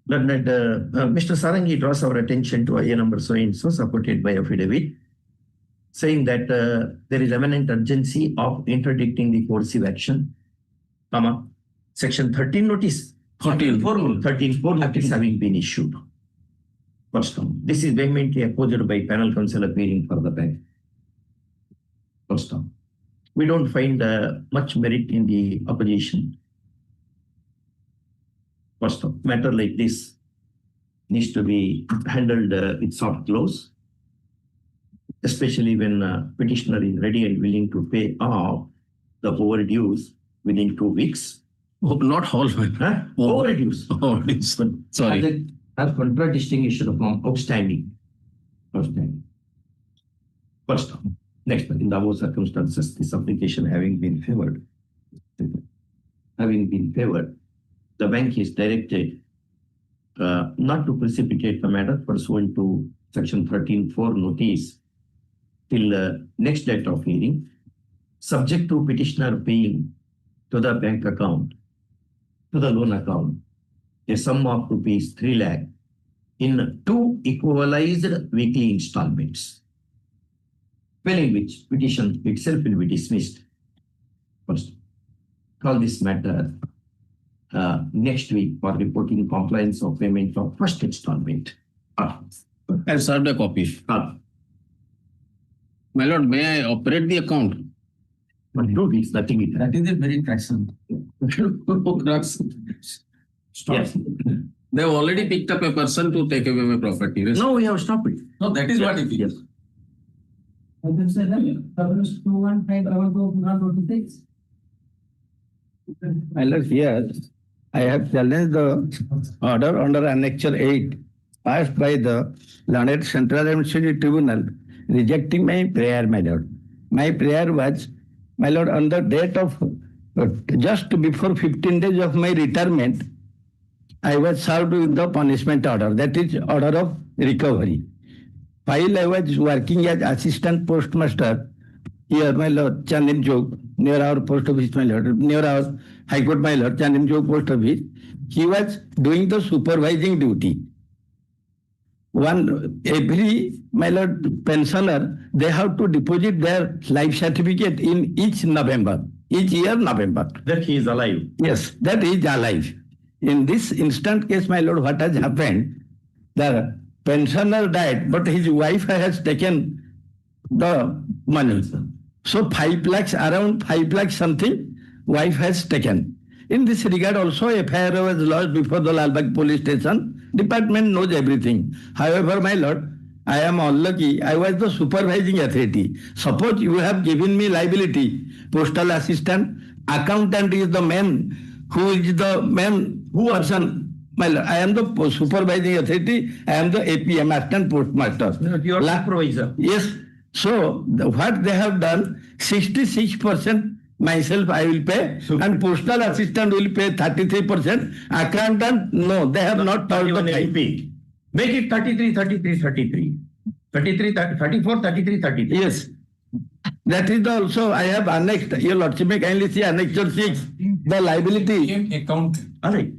But Mr. Sarangi draws our attention to IA number so and so, supported by affidavit, saying that there is eminent urgency of interdicting the coercive action, section 13 notice, 13.4 notice having been issued. First term. This is vehemently opposed by panel counsel appearing for the bank. First term. We don't find much merit in the opposition. First of matter like this needs to be handled with soft close, especially when petitioner is ready and willing to pay off the overdues within 2 weeks. Oh, not whole. Huh? Overdues. Sorry. As contradistinguished from outstanding. Outstanding. First of. Next, in the above circumstances, this application having been favored, the bank is directed not to precipitate the matter pursuant to section 13.4 notice till next date of hearing, subject to petitioner paying to the bank account, to the loan account, a sum of rupees 3 lakh in 2 equalized weekly installments, failing which petition itself will be dismissed. First, call this matter next week for reporting compliance of payment of first installment. I served a copy. My lord, may I operate the account? But 2 weeks, nothing is that. That is a very taxable. Yes. They have already picked up a person to take away my property. No, we have stopped it. No, that is what it Yes. is. I can say that, published 215/2026. My lord, here I have challenged the order under Annexure 8 passed by the learned Central Administrative Tribunal rejecting my prayer, my lord. My prayer was, my lord, on the date of just before 15 days of my retirement, I was served with the punishment order, that is order of recovery. While I was working as assistant postmaster here, my lord, Chandin Chowk, near our post office, my lord, near our High Court, my lord, Chandin Chowk post office, he was doing the supervising duty. Every, my lord, pensioner, they have to deposit their life certificate in each year November. That he is alive. Yes, that is alive. In this instant case, my lord, what has happened? The pensioner died, but his wife has taken the money. So 5 lakhs, around 5 lakhs something, wife has taken. In this regard also, FIR was lodged before the Lalbagh police station. Department knows everything. However, my lord, I am unlucky. I was the supervising authority. Suppose you have given me liability, postal assistant, accountant is the man who is the man who person. My lord, I am the supervising authority. I am the APM, assistant postmaster. You are supervisor. Yes. So what they have done, 66% myself I will pay, and postal assistant will pay 33%. Accountant, no, they have not told the LP. Make it 33, 33, 33. 33, 34, 33, 33. Yes. That is also, I have annexed, your lordship may kindly see Annexure 6, the liability. Accountant. All right.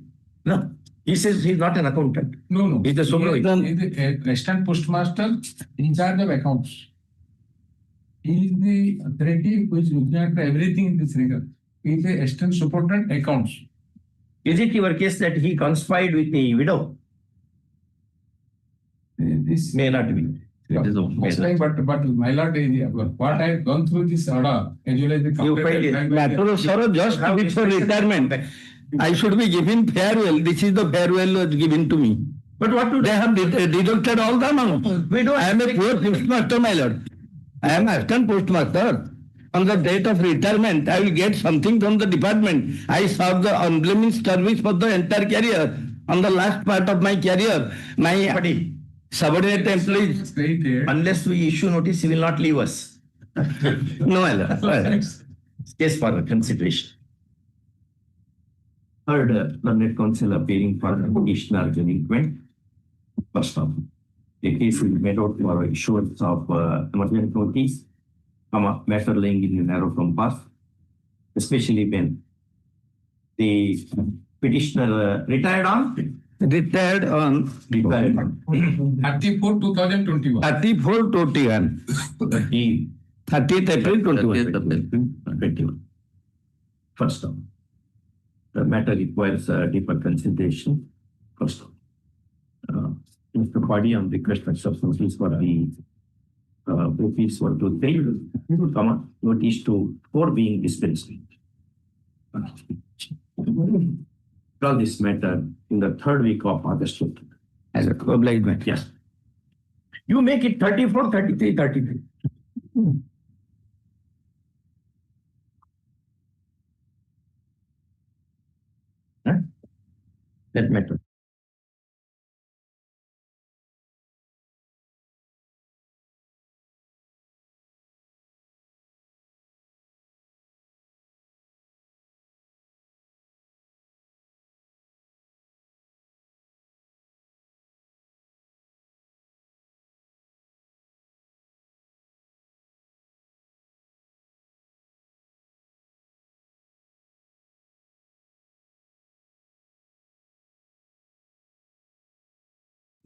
No, he says he's not an accountant. No. He's the supervisor. He is the assistant postmaster in charge of accounts. He is the authority who is looking at everything in this regard. He is the assistant superintendent accounts. Is it your case that he conspired with the widow? This May not be. It is most like, but my lord, what I have gone through this order, as well as the You find it Matter of sorrow, just before retirement, I should be given farewell. This is the farewell was given to me. But what to They have deducted all the amount. We don't I am a expect- poor postmaster, my lord. I am assistant postmaster. On the date of retirement, I will get something from the department. I serve the unlimited service for the entire career. On the last part of my career, my subordinate employees, Stated. unless we issue notice, he will not leave us. No, my lord. Case for consideration. Third, learned counsel appearing for petitioner delinquent. First of all, the case is made out for issuance of emergent notice, matter lying in a narrow compass, especially when the petitioner retired on 34, 2021. 30th April 21. First of all, the matter requires deeper consideration. First of all, Mr. Body on request of substances for the OPs 1 to 3, notice to 4 being dispensed. Call this matter in the 3rd week of August. As a obliged matter. Yes. You make it 34, 33, 33. Huh? That matter.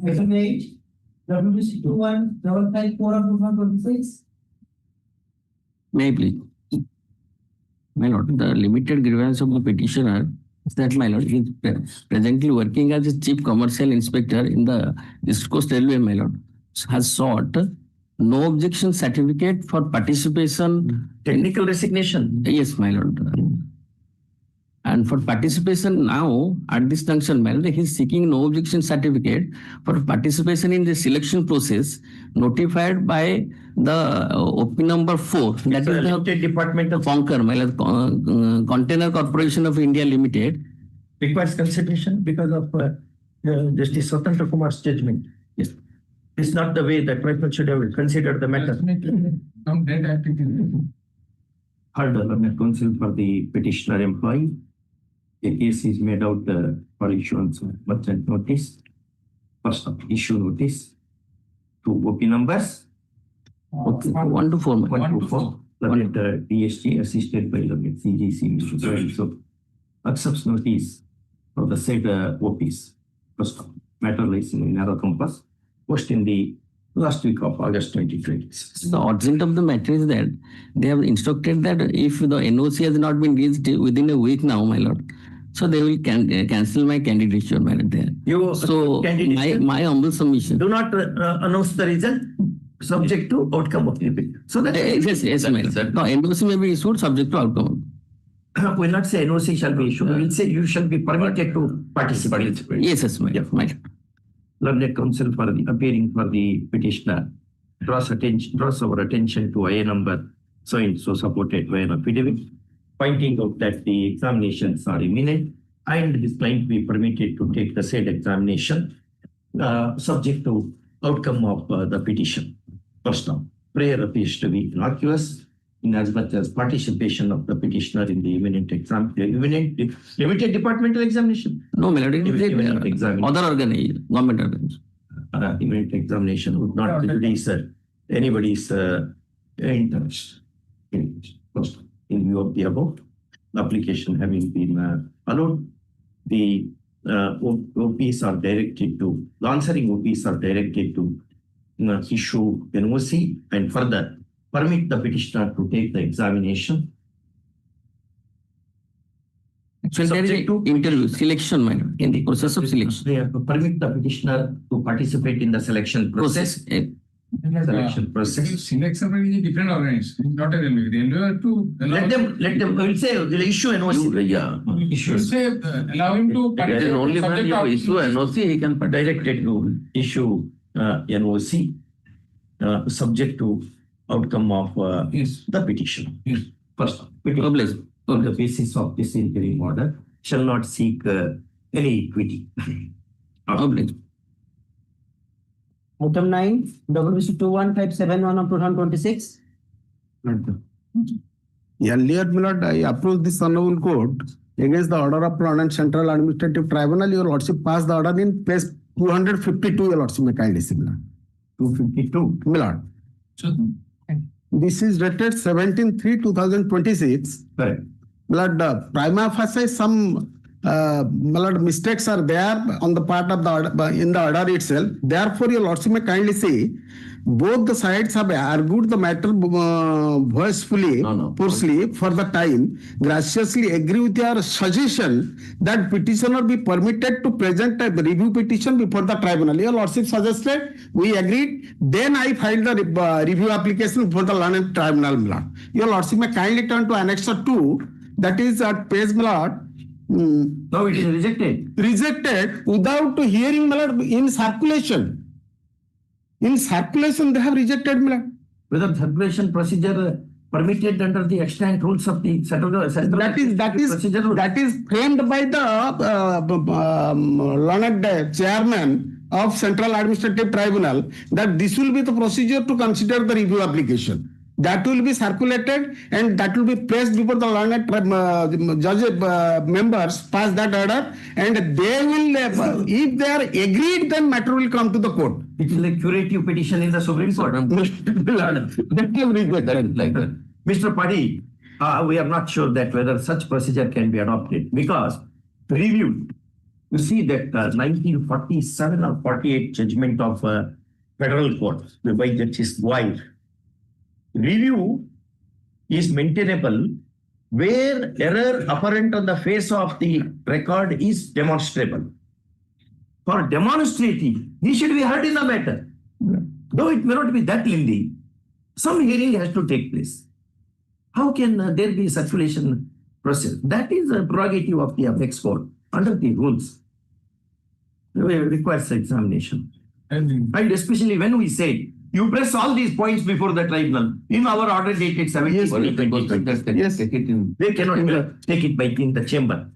Estimate WBC 2155 CORAM 2026. May I please? My lord, the limited grievance of the petitioner is that my lord is presently working as a chief commercial inspector in the East Coast Railway, my lord, has sought no objection certificate for participation. Technical resignation. Yes, my lord. And for participation now, at this junction, my lord, he is seeking no objection certificate for participation in the selection process notified by the OP number 4. That is the limited department of Conquer, my lord, Container Corporation of India Limited. requires consideration because of Justice Swatantra Kumar's judgment. Yes. It's not the way the tribunal should have considered the matter. Some dead activity. Heard the learned counsel for the petitioner employee. The case is made out for issuance of merchant notice. First of issue notice. 2 OP numbers. 1 to 4. 1 to 4. Learned DSG assisted by learned CGC. Mr. So accepts notice for the said OPs. First of matter lies in narrow compass. Post in the last week of August 2026. The urgent of the matter is that they have instructed that if the NOC has not been reached within a week now, my lord, so they will cancel my candidature, my lord. There. So my humble submission. Do not announce the result subject to outcome of the appeal. So that yes, my lord. No, NOC may be issued subject to outcome. We will not say NOC shall be issued. We will say you shall be permitted to participate. Yes, my lord. My lord. Learned counsel for the appearing for the petitioner draws our attention to IA number so and so supported by an affidavit, pointing out that the examinations are imminent and this client be permitted to take the said examination subject to outcome of the petition. First now, prayer appears to be innocuous in as much as participation of the petitioner in the imminent limited departmental examination. No, my lord, it is other organization, government organization. Imminent examination would not prejudice anybody's interest. First, in view of the above, the application having been allowed, the OPs are directed to, the answering OPs are directed to issue NOC and further permit the petitioner to take the examination. So there is an interview, selection, my lord, in the process of selection. They have to permit the petitioner to participate in the selection process. Selection process. Selection is a different organization, not a railway. The railway to Let them, we will say, they'll issue NOC. you say allow him to It is only when subject you of- issue NOC, he can be directed to issue NOC subject to outcome of Yes. the petition. Yes. First, Obliged. on the basis of this interim order, shall not seek any equity. Obliged. Item 9, WBC 21571 of 2026. Earlier, my lord, I approached this honorable court against the order of London Central Administrative Tribunal. Your lordship passed the order in page 252. Your lordship may kindly see, my lord. 252. My lord. This is dated 17/3/2026. Correct. My lord, prima facie some my lord, mistakes are there on the part of the order, in the order itself. Therefore, your lordship may kindly see, both the sides have argued the matter voicefully, forcefully for the time. Graciously agree with your suggestion that petitioner be permitted to present a review petition before the tribunal. Your lordship suggested, we agreed. Then I filed the review application before the learned tribunal. My lord. Your lordship may kindly turn to Annexure 2. That is at page, my lord. No, it is rejected. Rejected without hearing, my lord, in circulation. In circulation, they have rejected, my lord. Whether circulation procedure permitted under the extant rules of the That is framed by the learned chairman of Central Administrative Tribunal, that this will be the procedure to consider the review application. That will be circulated and that will be placed before the learned judge members pass that order, and they will, if they are agreed, then matter will come to the court. It is like curative petition in the Supreme Court. Mr. Paddy, we are not sure that whether such procedure can be adopted, because review, you see that 1947 or 48 judgment of federal court by Justice White, review is maintainable where error apparent on the face of the record is demonstrable. For demonstrating, he should be heard in the matter. Though it may not be that lengthy, some hearing has to take place. How can there be circulation process? That is a prerogative of the apex court under the rules. It requires examination. And especially when we say, you press all these points before the tribunal. In our order dated 17/20, yes, they cannot take it by in the chamber.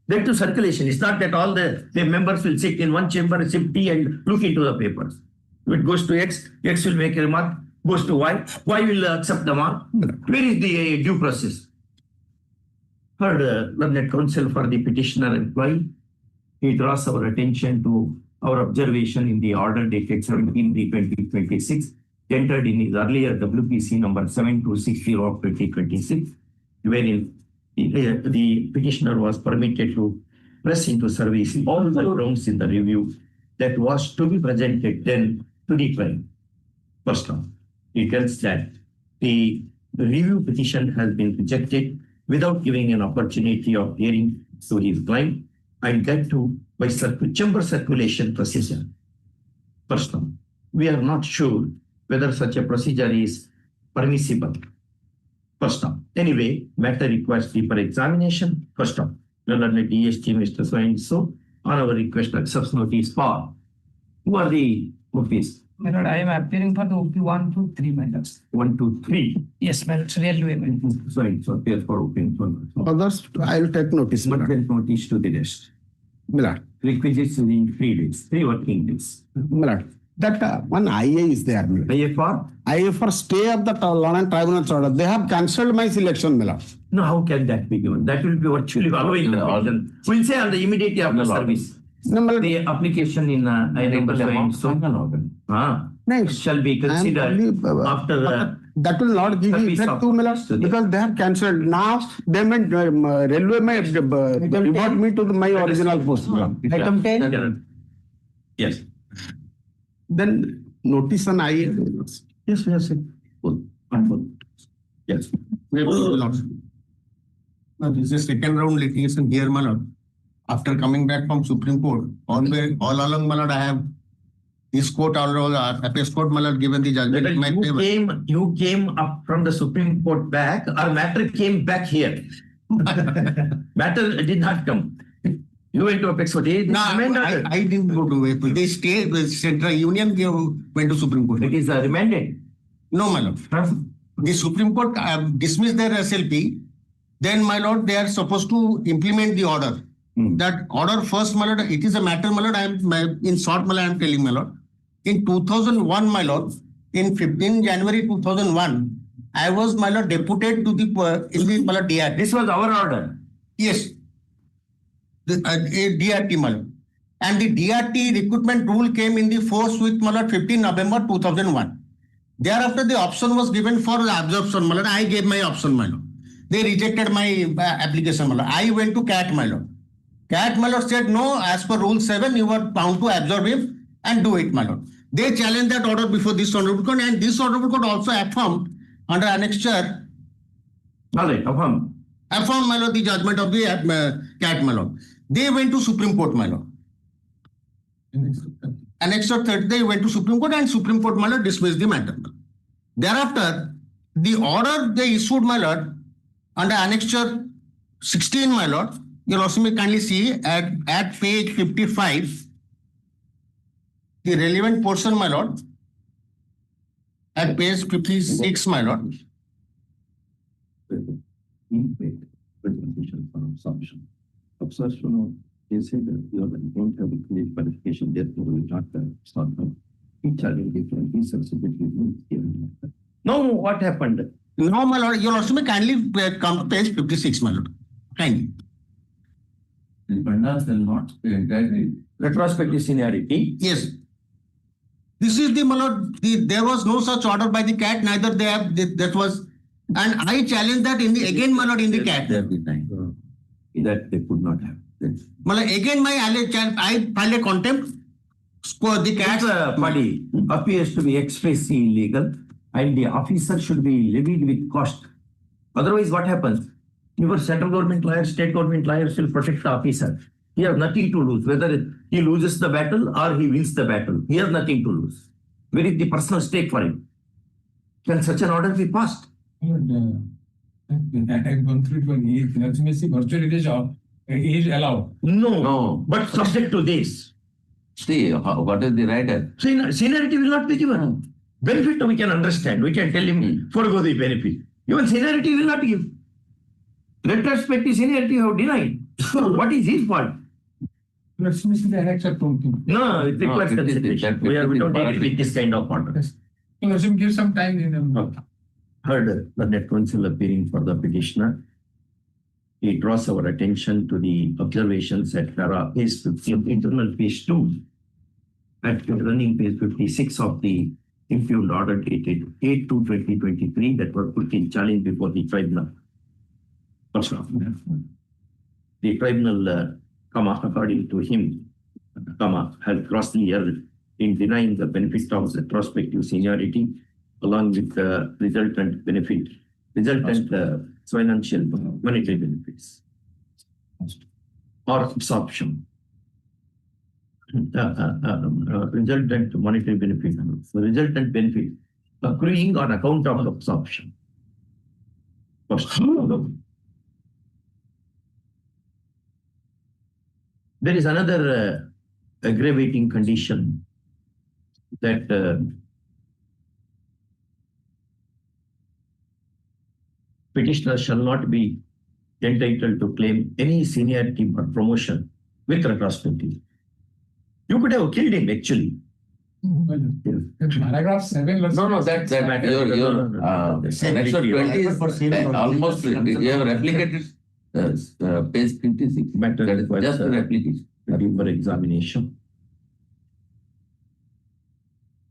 That to circulation. It's not that all the members will sit in one chamber, sip tea and look into the papers. If it goes to X, X will make a remark, goes to Y will accept the mark. Where is the due process? Heard learned counsel for the petitioner employee. He draws our attention to our observation in the order dated 17/2026, entered in his earlier WPC number 7260 of 2026, wherein the petitioner was permitted to press into service all the grounds in the review that was to be presented then to the client. First off, he tells that the review petition has been rejected without giving an opportunity of hearing to his client, and that too by chamber circulation procedure. First off, we are not sure whether such a procedure is permissible. First off, anyway, matter requires deeper examination. First off, the DST Mr. So and so on our request accepts notice for. Who are the OPs? My lord, I am appearing for the OP 1, 2, 3, my lord. 1, 2, 3. Yes, my lord, it's real way. So and so appears for OP. Others, I will take notice. But then notice to the rest. Milord. Requisites in 3 days, 3 working days. Milord. That one IA is there. IA for? IA for stay of the London Tribunal's order. They have cancelled my selection, Milord. No, how can that be given? That will be virtually following the order. We'll say on the immediate after service. No, the application in shall be considered after that will not give effect to Milord, because they have cancelled. Now they may railway may revert me to my original post. Item 10. Yes. Then notice on IA. Yes. Yes. Now, this is second round litigation here, my lord. After coming back from Supreme Court, all along, my lord, I have this court all apex court, my lord, given the judgment in my favor. You came up from the Supreme Court back, or matter came back here. Matter did not come. You went to apex court. No, I didn't go to apex. They stayed with Central Union, went to Supreme Court. It is remanded. No, my lord. The Supreme Court dismissed their SLP. Then, my lord, they are supposed to implement the order. That order first, my lord, it is a matter, my lord, in short, my lord, I am telling, my lord. In 2001, my lord, in 15 January 2001, I was, my lord, deputed to the, my lord, DRT. This was our order. Yes. The DRT, my lord. And the DRT recruitment rule came in the force with, my lord, 15 November 2001. Thereafter, the option was given for the absorption, my lord. I gave my option, my lord. They rejected my application, my lord. I went to CAT, my lord. CAT, my lord, said, no, as per Rule 7, you are bound to absorb him and do it, my lord. They challenged that order before this Honorable Court, and this Honorable Court also affirmed under annexure. Affirm, my lord, the judgment of the CAT, my lord. They went to Supreme Court, my lord. Annexure 30, they went to Supreme Court, and Supreme Court, my lord, dismissed the matter. Thereafter, the order they issued, my lord, under annexure 16, my lord, you'll also may kindly see at page 55, the relevant portion, my lord, at page 56, my lord. Absorption they say that you don't have a clear qualification, therefore we not start now. Each are different, each are subjectively given. Now what happened? No, my lord, you'll also may kindly come to page 56, my lord. Kindly. Retrospective seniority. Yes. This is the, my lord, there was no such order by the CAT, neither they have, that was, and I challenge that in the, again, my lord, in the CAT. That they could not have. My lord, again, I filed a contempt. The CAT body appears to be expressly illegal and the officer should be levied with cost. Otherwise, what happens? Your central government lawyer, state government lawyers will protect the officer. He has nothing to lose, whether he loses the battle or he wins the battle. He has nothing to lose. Where is the personal stake for him? Can such an order be passed? I have gone through it when he is virtually it is allowed. No, but subject to this. See, what is the writer? Seniority will not be given. Benefit we can understand. We can tell him forego the benefit. Even seniority will not give. Retrospective seniority you have denied. So what is his fault? Let's miss the annexure 20. No, it requires consideration. We don't agree with this kind of order. Let him give some time in them. Heard the net counsel appearing for the petitioner. He draws our attention to the observations at page 50 of internal page 2 at running page 56 of the impugned order dated 8/2/2023 that were put in challenge before the tribunal. First off, the tribunal, according to him, has grossly erred in denying the benefit of the prospective seniority along with the resultant financial monetary benefits or absorption. Resultant monetary benefit, the resultant benefit accruing on account of absorption. There is another aggravating condition that petitioner shall not be entitled to claim any seniority or promotion with retrospective. You could have killed him actually. Paragraph 7. No, that your section 20 is almost, you have replicated page 56. Matter That is requires just an application. deeper examination.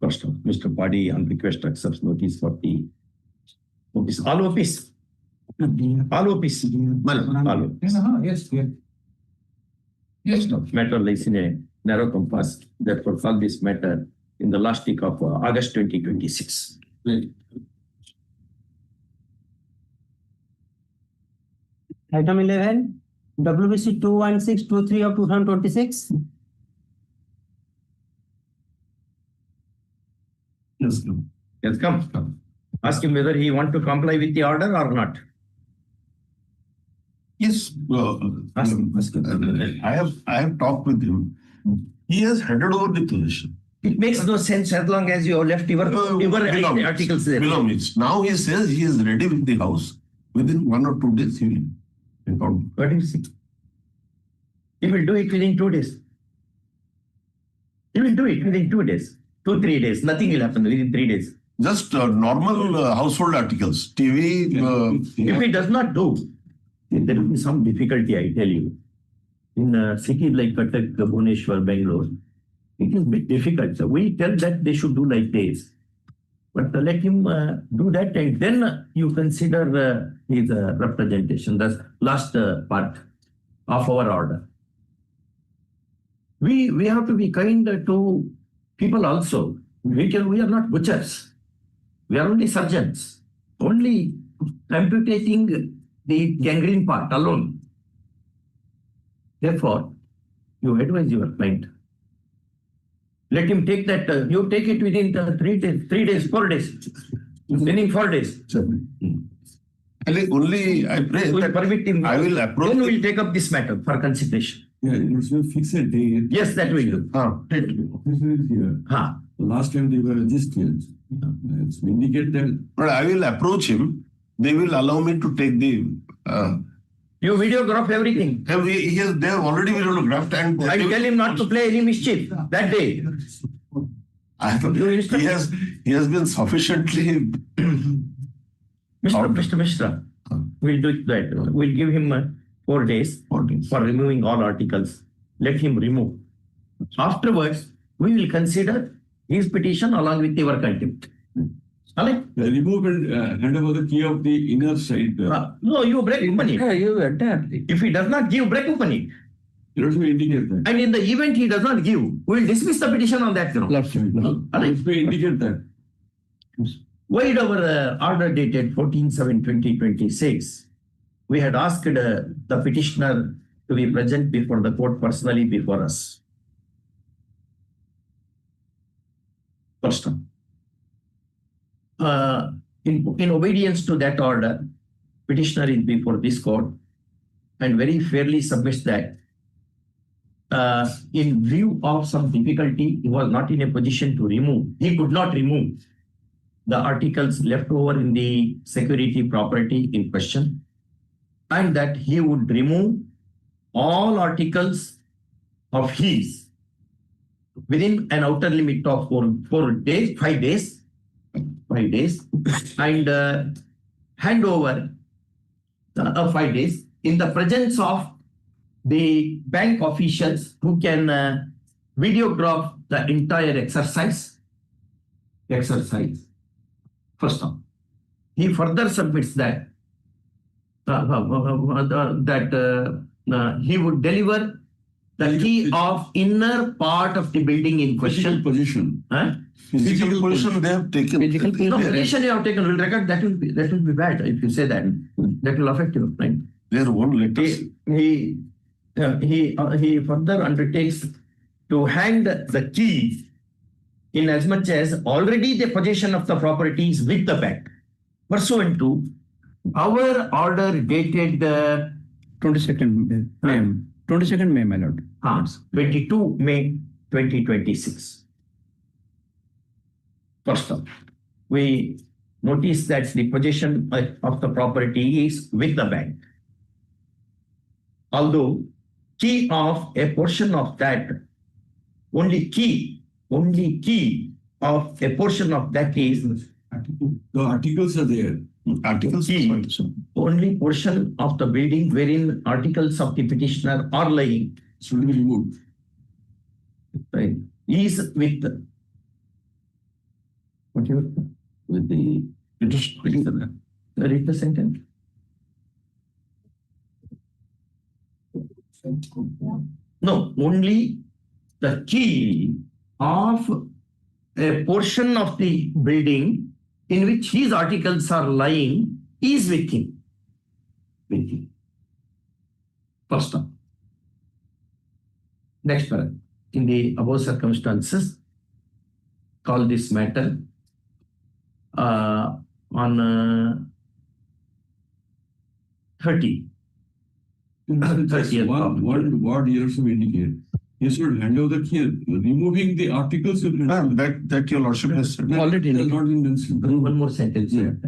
First of Mr. Padi on request accepts notice for the notice. All office. All office. Yes, yes. Yes, no. Matter lies in a narrow compass. Therefore, call this matter in the last week of August 2026. Item 11, WBC 21623 of 2026. Yes, come. Ask him whether he want to comply with the order or not. Yes, Ask him. I have talked with him. He has handed over the position. It makes no sense as long as you have left your articles there. Belongings. Now he says he is ready with the house. Within 1 or 2 days, he will. What do you see? He will do it within 2 days. He will do it within 2 days, 2-3 days. Nothing will happen within 3 days. Just normal household articles, TV. If he does not do, there will be some difficulty, I tell you. In cities like Cuttack, Bhubaneswar, Bangalore, it is a bit difficult. So we tell that they should do like this. But let him do that, and then you consider his representation. That's last part of our order. We have to be kind to people also. We are not butchers. We are only surgeons, only amputating the gangrene part alone. Therefore, you advise your client. Let him take that, you take it within 3 days, 4 days, meaning 4 days. Only I pray We'll that permit him. I will approach. Then we'll take up this matter for consideration. Yeah, it's a fixed date. Yes, that will do. Officer is here. Last time they were registered. It's indicate that. But I will approach him. They will allow me to take the. You videograph everything. They have already videographed, and I tell him not to play any mischief that day. He has been sufficiently. Mr. Mishra, we'll do that. We'll give him 4 days for removing all articles. Let him remove. Afterwards, we will consider his petition along with your contempt. Remove and hand over the key of the inner side. No, you break open it. If he does not give, break open it. You also indicate that. And in the event he does not give, we will dismiss the petition on that ground. Indicate that. Wide our order dated 14/7/2026, we had asked the petitioner to be present before the court personally before us. First time. In obedience to that order, petitioner is before this court and very fairly submits that in view of some difficulty, he was not in a position to remove. He could not remove the articles left over in the security property in question, and that he would remove all articles of his within an outer limit of 5 days, and hand over 5 days in the presence of the bank officials who can videograph the entire exercise. First off, he further submits that he would deliver the key of inner part of the building in question. Physical position they have taken. Position you have taken will record. That will be bad if you say that. That will affect your client. Their own letters. He further undertakes to hand the key in as much as already the possession of the property is with the bank, pursuant to our order dated 22nd May, my lord. 22 May 2026. First off, we notice that the possession of the property is with the bank. Although key of a portion of that, only key of a portion of that is the articles are there. Articles key, only portion of the building wherein articles of the petitioner are lying should be removed. Right. Is with with the read the sentence. No, only the key of a portion of the building in which his articles are lying is with him. First up. Next paragraph. In the above circumstances, call this matter on 30. One word here should indicate. You should hand over the key, removing the articles. That your lordship has said. Already. One more sentence here.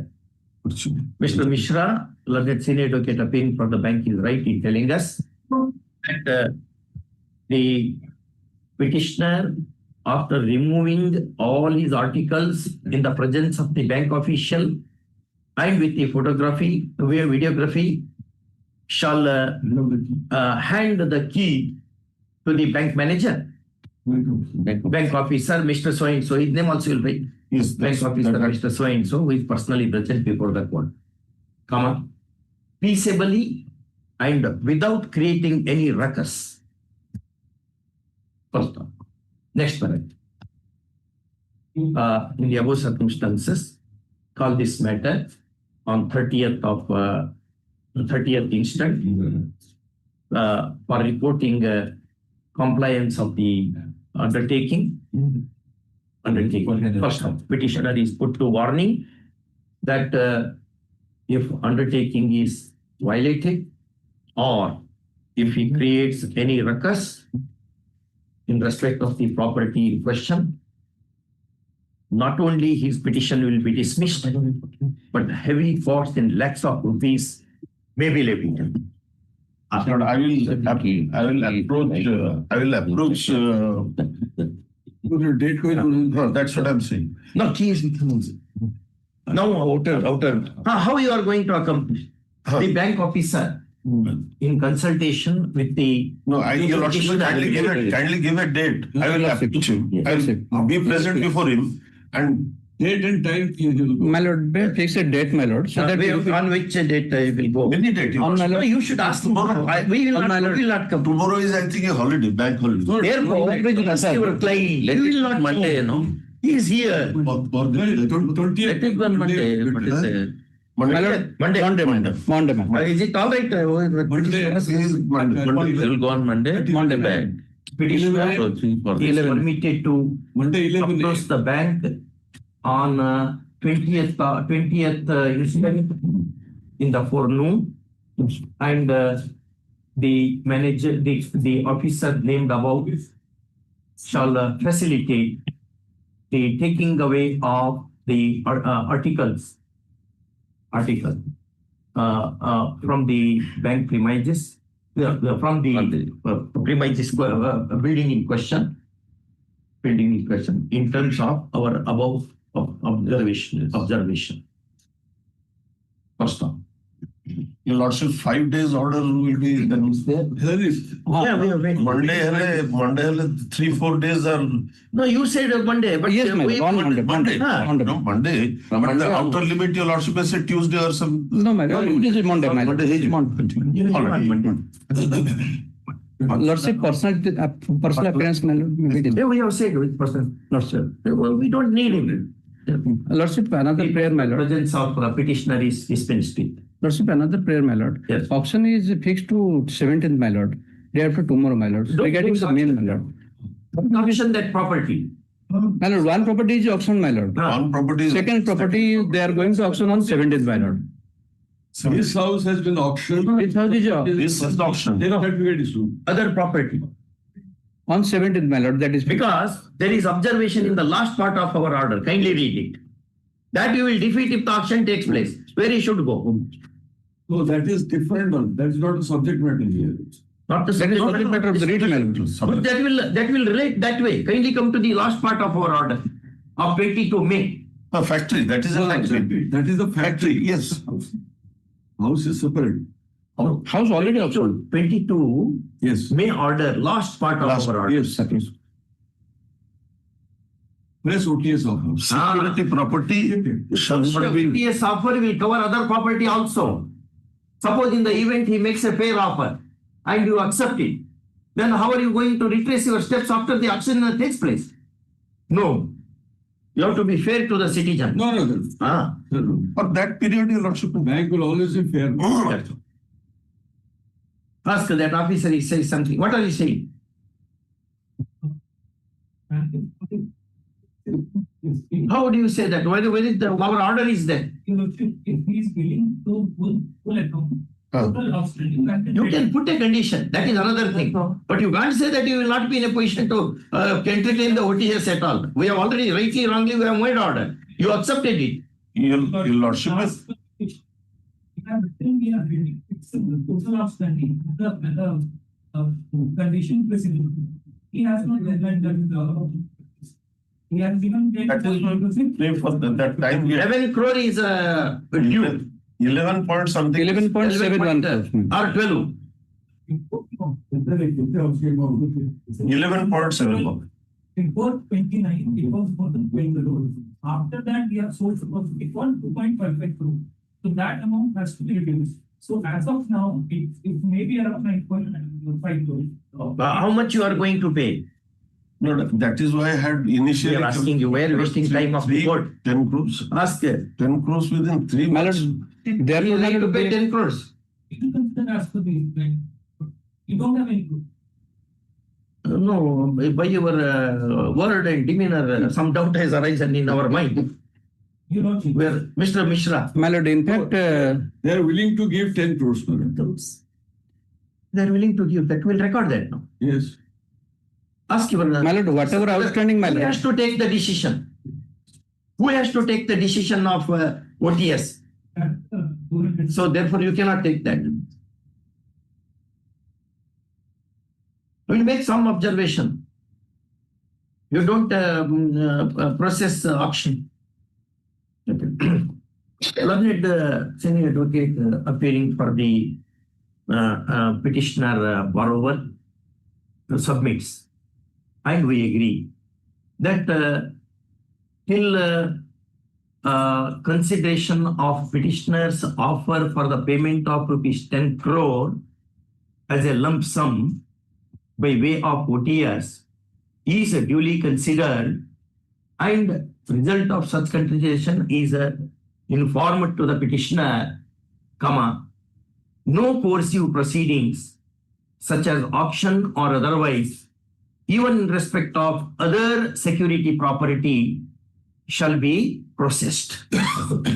Mr. Mishra, learned senior advocate appearing for the bank, is right in telling us that the petitioner, after removing all his articles in the presence of the bank official and with the photography, videography, shall hand the key to the bank manager, bank officer, Mr. So and so. His name also will be bank officer, Mr. So and so, who is personally present before the court. Peaceably and without creating any ruckus. First off. Next paragraph. In the above circumstances, call this matter on 30th instant for reporting compliance of the undertaking. First off, petitioner is put to warning that if undertaking is violated or if he creates any ruckus in respect of the property in question, not only his petition will be dismissed, but heavy costs in lakhs of rupees may be levied. I will approach. Date No, that's what I'm saying. No, key is with him. Now, outer. How you are going to accomplish? The bank officer, in consultation with the... No, your lordship, kindly give a date. I will approach him. I will be present before him and date and time. My lord, fix a date, my lord. So that on which date I will go? Any date. On my lord. You should ask tomorrow. We will not come. Tomorrow is, I think, a holiday, bank holiday. Therefore, your client, you will not Monday, no? He is here. 20th. Let it go on Monday. What is it? Monday. Is it all right? Monday. Will go on Monday. Monday. Back. Petitioner is permitted to approach the bank on 20th incident in the forenoon, and the manager, the officer named above shall facilitate the taking away of the articles from the bank premises, from the premises building in question, in terms of our above observation. First off. Your lordship, 5 days order will be there. Yeah, we are waiting. Monday, 3-4 days are. No, you said Monday, but Yes, we on Monday. No, Monday. But the outer limit, your lordship has said Tuesday or some. No, my lord, it is Monday, my lord. Lordship, personal appearance, my lord. Yeah, we have said with person. Lordship. We don't need him. Lordship, another prayer, my lord. Presence of petitioner is dispensed with. Lordship, another prayer, my lord. Yes. Auction is fixed to 17th, my lord. Day after tomorrow, my lord. Regarding the main, my lord. Auction that property. My lord, one property is auction, my lord. One property. Second property, they are going to auction on 17th, my lord. This house has been auctioned. This house is This is the auction. Certificate issued. Other property. on 17th, my lord. That is because there is observation in the last part of our order. Kindly read it. That you will defeat if the auction takes place. Where he should go. So that is different. That is not the subject matter here. Not the subject matter of the written element. But that will relate that way. Kindly come to the last part of our order of 22 May. A factory. That is a factory. That is the factory. Yes. House is separate. House already auctioned. 22 Yes. May order, last part of our order. Yes. Press OTS offer. Security property shall not be. OTS offer will cover other property also. Suppose in the event he makes a fair offer and you accept it, then how are you going to retrace your steps after the auction takes place? No. You have to be fair to the citizen. No. For that period, your lordship. Bank will always be fair. Ask that officer, he says something. What are you saying? How do you say that? Where is our order is there? If he is willing to pull account, total outstanding. You can put a condition. That is another thing. But you can't say that you will not be in a position to entertain the OTS at all. We have already, rightly, wrongly, we have made order. You accepted it. Your lordship is. We are reading. It's total outstanding. condition precedent. He has not given that. He has given That is not pay for that time. 11 crore is due. 11 point something. 11.71. Or 12. 11.7. Before 29, it was for the 12 crore. After that, we have sold it was 2.55 crore. So that amount has to be reduced. So as of now, it may be around 9.5 crore. How much you are going to pay? No, that is why I had initially. We are asking you, why are you wasting time of the court? 10 crores. Ask her. 10 crores within 3 months. They are You not need to allowed to pay pay. 10 crores. You consider as per the you don't have any proof. No, by your word and demeanor, some doubt has arisen in our mind. You don't. Where Mr. Mishra. My lord, in fact, They are willing to give 10 crores, my lord. They are willing to give that. We'll record that now. Yes. Ask your. my lord, whatever outstanding, my Who lord. has to take the decision? Who has to take the decision of OTS? So therefore you cannot take that. We'll make some observation. You don't process auction. Learned senior advocate appearing for the petitioner borrower submits, and we agree that till consideration of petitioner's offer for the payment of rupees 10 crore as a lump sum by way of OTS is duly considered, and result of such consideration is informed to the petitioner, no coercive proceedings such as auction or otherwise, even in respect of other security property, shall be processed.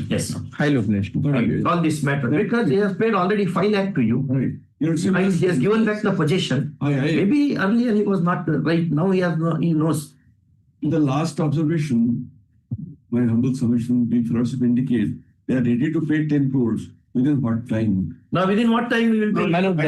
Yes. High location. All this matter, because he has paid already 5 lakh to you. Right. Your And he has given back the possession. Maybe earlier he was not right. Now he knows. The last observation, my humble submission, the philosophy indicate they are ready to pay 10 crores. Within what time? Now within what time we will pay? My lord,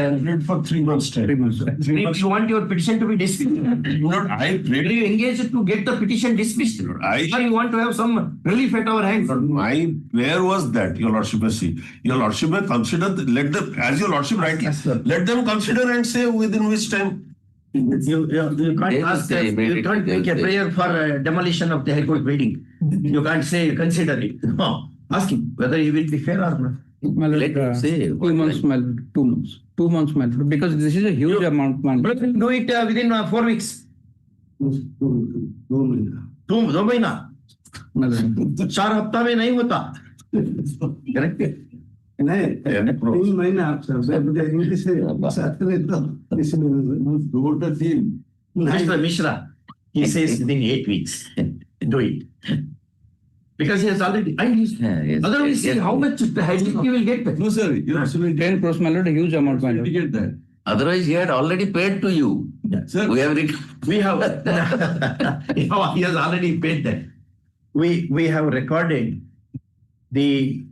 For 3 months time. 3 months. If you want your petition to be dismissed, Not I will prayed. you engage to get the petition dismissed? Or you want to have some relief at our hands? My prayer was that, Your Lordship may see. Your Lordship may consider, let them, as Your Lordship rightly, Yes, sir. let them consider and say within which time. You can't ask, you can't make a prayer for demolition of the High Court building. You can't say, consider it. No, ask him whether he will be fair or not. My lord, Let him say 2 what months, my lord, 2 months. 2 months, my lord, because this is a huge amount, man. But do it within 4 weeks. 2 महीना. My lord. 4 हफ्ता में नहीं होता. Correct? तीन महीना Mr. Mishra, he says within 8 weeks. Do it. Because he has already, and he's, yes, otherwise, yes, see how much he will get. No, sir. You are 10 crores, my lord, a huge amount, my lord. indicate that. Otherwise, he had already paid to you. Sir, We have We have, he has already paid that. We have recorded the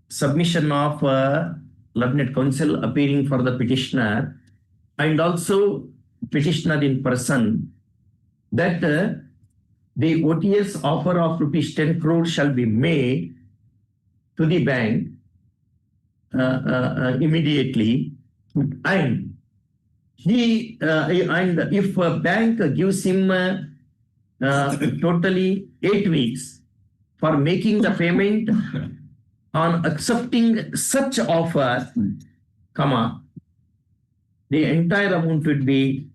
submission of learned counsel appearing for the petitioner and also petitioner in person that the OTS offer of rupees 10 crore shall be made to the bank immediately, and and if a bank gives him totally 8 weeks for making the payment on accepting such offer, the entire amount would be,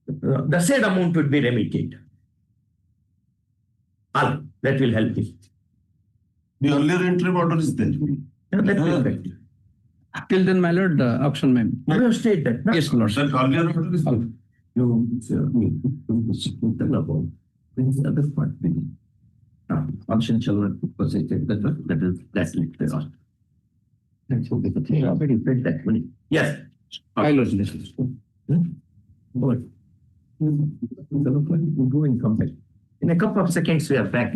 the said amount would be remitted. All that will help him. The earlier interim order is there. That will help. Till then, my lord, auction, ma'am. You have stated that. no? Yes, lord. That earlier order is there. The other part. Auction shall not be proceeded. That's it. That's okay. But he already paid that money. Yes. High lord. Good. Go and come back. In a couple of seconds, we are back.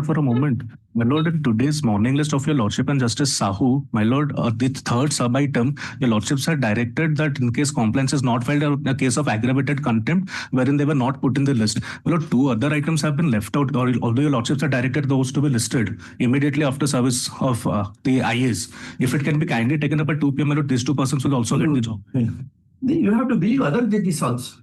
for a moment. My lord, in today's morning list of your lordship and Justice SAHOO, my lord, the third sub-item, your lordships had directed that in case compliance is not filed, a case of aggravated contempt, wherein they were not put in the list. My lord, two other items have been left out, although your lordships had directed those to be listed immediately after service of the IAs. If it can be kindly taken up at 2 p.m., my lord, these two persons will also get the job. You have to believe other judges also.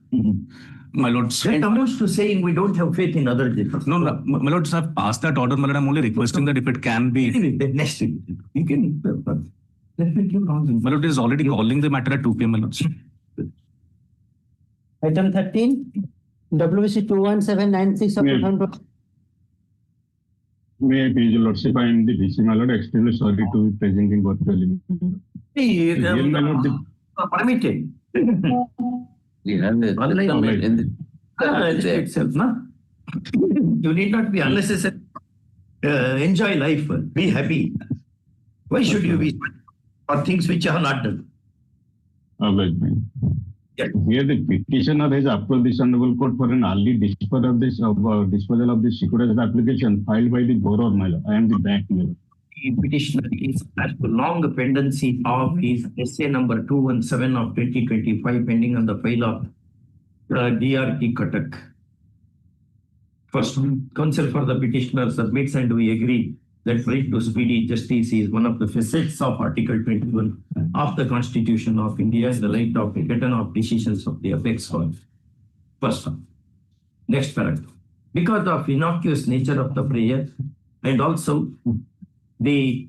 My lord, That amounts to saying we don't have faith in other judges. no, my lord, I've passed that order, my lord. I'm only requesting that if it can be. Anyway, the next week, you can. My lord is already calling the matter at 2 p.m. My lord. Item 13, WC 21796 of Yes. 2020. May I please, your lordship, I am the VC, my lord, extremely sorry to be present in virtually. Again, my lord, Permitted. Itself, no? You need not be unnecessary. Enjoy life. Be happy. Why should you be for things which are not done? Alright, ma'am. Here the petitioner has approached this Hon'Ble Court for an early disposal of the securitized application filed by the borrower, my lord. I am the bank, my lord. The petitioner is as to long pendency of his essay number 217 of 2025 pending on the file of DRT Cuttack. First, counsel for the petitioner submits and we agree that right to speedy justice is one of the facets of Article 21 of the Constitution of India in the light of the pattern of decisions of the apex court. First one. Next paragraph. Because of innocuous nature of the prayer and also the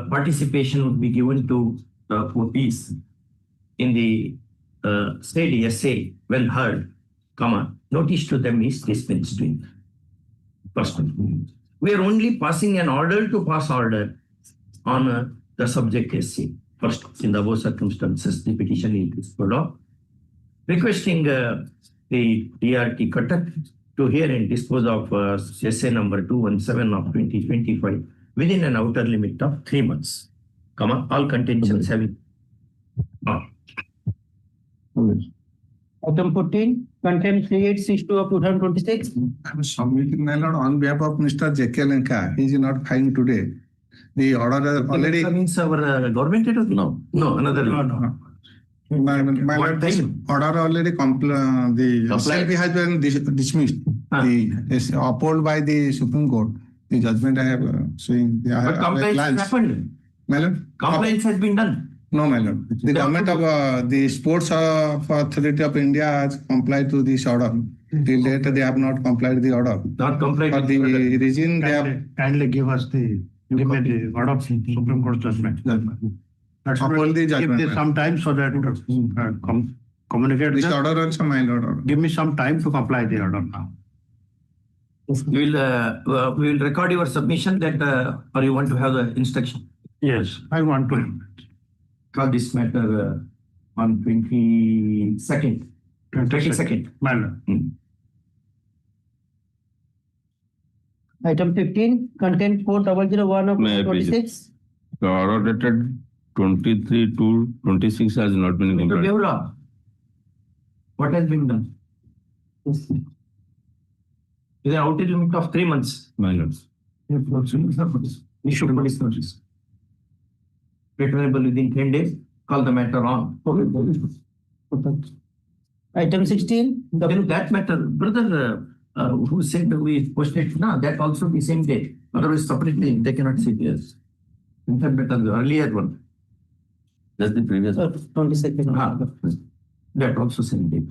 participation would be given to parties in the said essay when heard, notice to them is dispensed with. First one. We are only passing an order to pass order on the subject essay. First, in the above circumstances, the petition is put up, requesting the DRT Cuttack to hear and dispose of essay number 217 of 2025 within an outer limit of 3 months, all contentions having. Item 14, contempt 3862 of 2026. I'm submitting, my lord, on behalf of Mr. J.K. Lenka. He is not fine today. The order already. That means our government head? No, another. No. My lord, this order already the SLP has been dismissed. Is upheld by the Supreme Court. The judgment I have showing. But compliance has happened. My lord? Compliance has been done. No, my lord. The government of the Sports Authority of India has complied to this order. Till date, they have not complied the order. Not complied. For the reason they have Kindly give us the order of Supreme Court judgment. uphold the Give judgment. this some time so that communicate. This with us. order also, my lord. Give me some time to comply the order now. We will record your submission that, or you want to have the instruction? Yes, I want to. Call this matter on 22nd. 22nd. Madam. Item 15, contempt 4001 of May I please? 2026. The order dated 23 to 26 has not been Mr. complied. Devla, what has been done? With an outer limit of 3 months. My lords. Issue police notice. Returnable within 10 days, call the matter on. Item 16, Then that matter, brother, who said we posted, no, that also the same day. Otherwise, separately, they cannot see this. In fact, better the earlier one. That's the previous. 22nd. That also same day.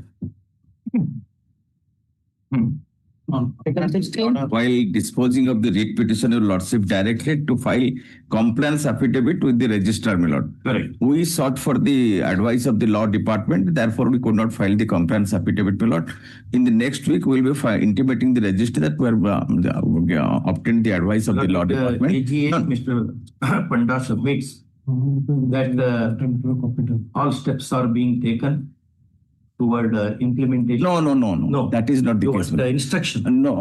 Item 16, While disposing of the writ petition, your lordship directed to file compliance affidavit with the registrar, my lord. Correct. We sought for the advice of the law department, therefore we could not file the compliance affidavit, my lord. In the next week, we will be intimating the registrar that we have obtained the advice of the law department. AGA, Mr. Panda submits that all steps are being taken toward implementation. No. That is not the Towards case. the instruction. No,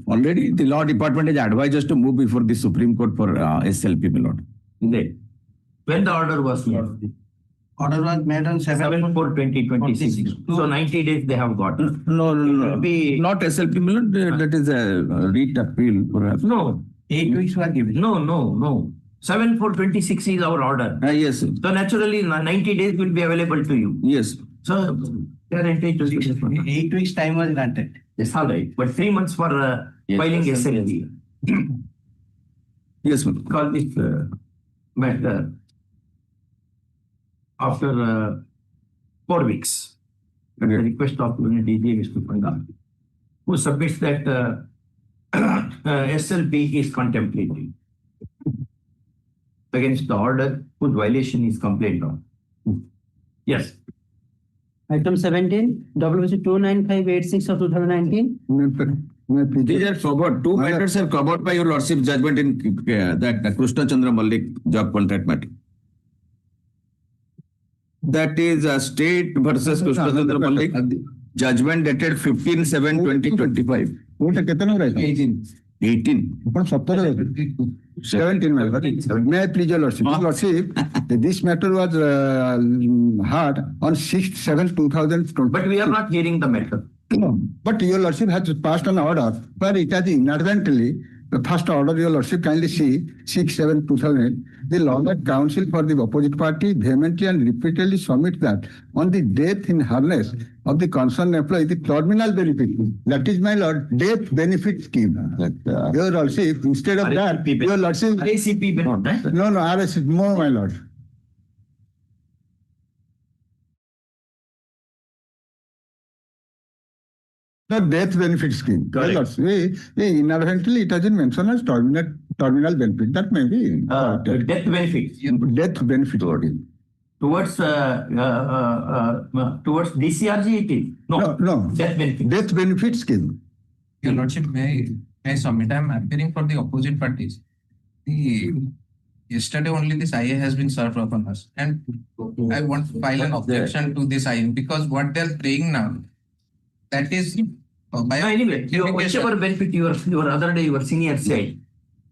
already the law department has advised us to move before the Supreme Court for SLP, my lord. When the order was made. Order was made on 7/4/2026. So 90 days they have got. No, not SLP, my lord. That is a writ appeal, perhaps. No, 8 weeks were given. no. 7/4/26 is our order. Yes, sir. So naturally, 90 days will be available to you. Yes. So they are entitled to this one. 8 weeks time was granted. It's all right, but 3 months for filing SLP. Yes, ma'am. Call this matter after 4 weeks. At the request of DG Mr. Panda, who submits that SLP is contemplated against the order whose violation is complained of. Yes. Item 17, WC 29586 of 2019. These are covered. Two matters are covered by your lordship judgment in that Krishna Chandra Malik job contract matter. That is a state versus Krishna Chandra Malik judgment dated 15/7/2025. 18. 17, my lord. May I please your lordship? Lordship, this matter was heard on 6/7/2020. But we are not hearing the matter. But your lordship has passed an order where it has inadvertently, the first order, your lordship kindly see 6/7/2008, the Lord Council for the opposite party vehemently and repeatedly submit that on the death in harness of the concerned employee, the terminal benefit, that is, my lord, death benefit scheme. Your lordship, instead of that, your lordship. RACP benefit. No, RSP, more, my lord. The death benefit scheme. Correct. Inadvertently, it has been mentioned as terminal benefit. That may be Death benefit. death benefit. Towards DCRG it is. No. Death benefit. Death benefit scheme. Your Lordship, may I submit? I am appearing for the opposite parties. Yesterday only this IA has been served upon us, and I want to file an objection to this IA because what they are praying now, that is by Anyway, whichever benefit your other day your senior said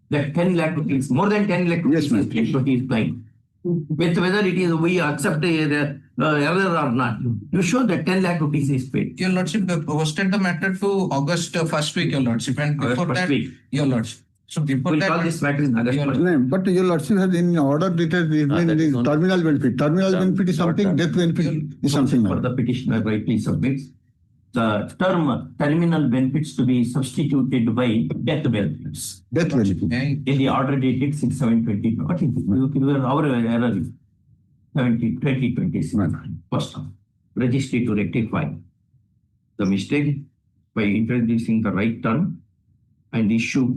that 10 lakh rupees, more than 10 lakh rupees is claimed. With whether it is we accept error or not, you show that 10 lakh rupees is paid. Your Lordship posted the matter to August first week, Your Lordship, and before that, Your Lordship. So before We'll that, call this matter in August. No, but your lordship has in order it has been the terminal benefit. Terminal benefit is something, death benefit is something. For the petitioner rightly submits the term terminal benefits to be substituted by death benefits. Death benefit. In the order dated 6/7/2020. What is it? Our error is 2026. First term. Registry to rectify the mistake by introducing the right term and issue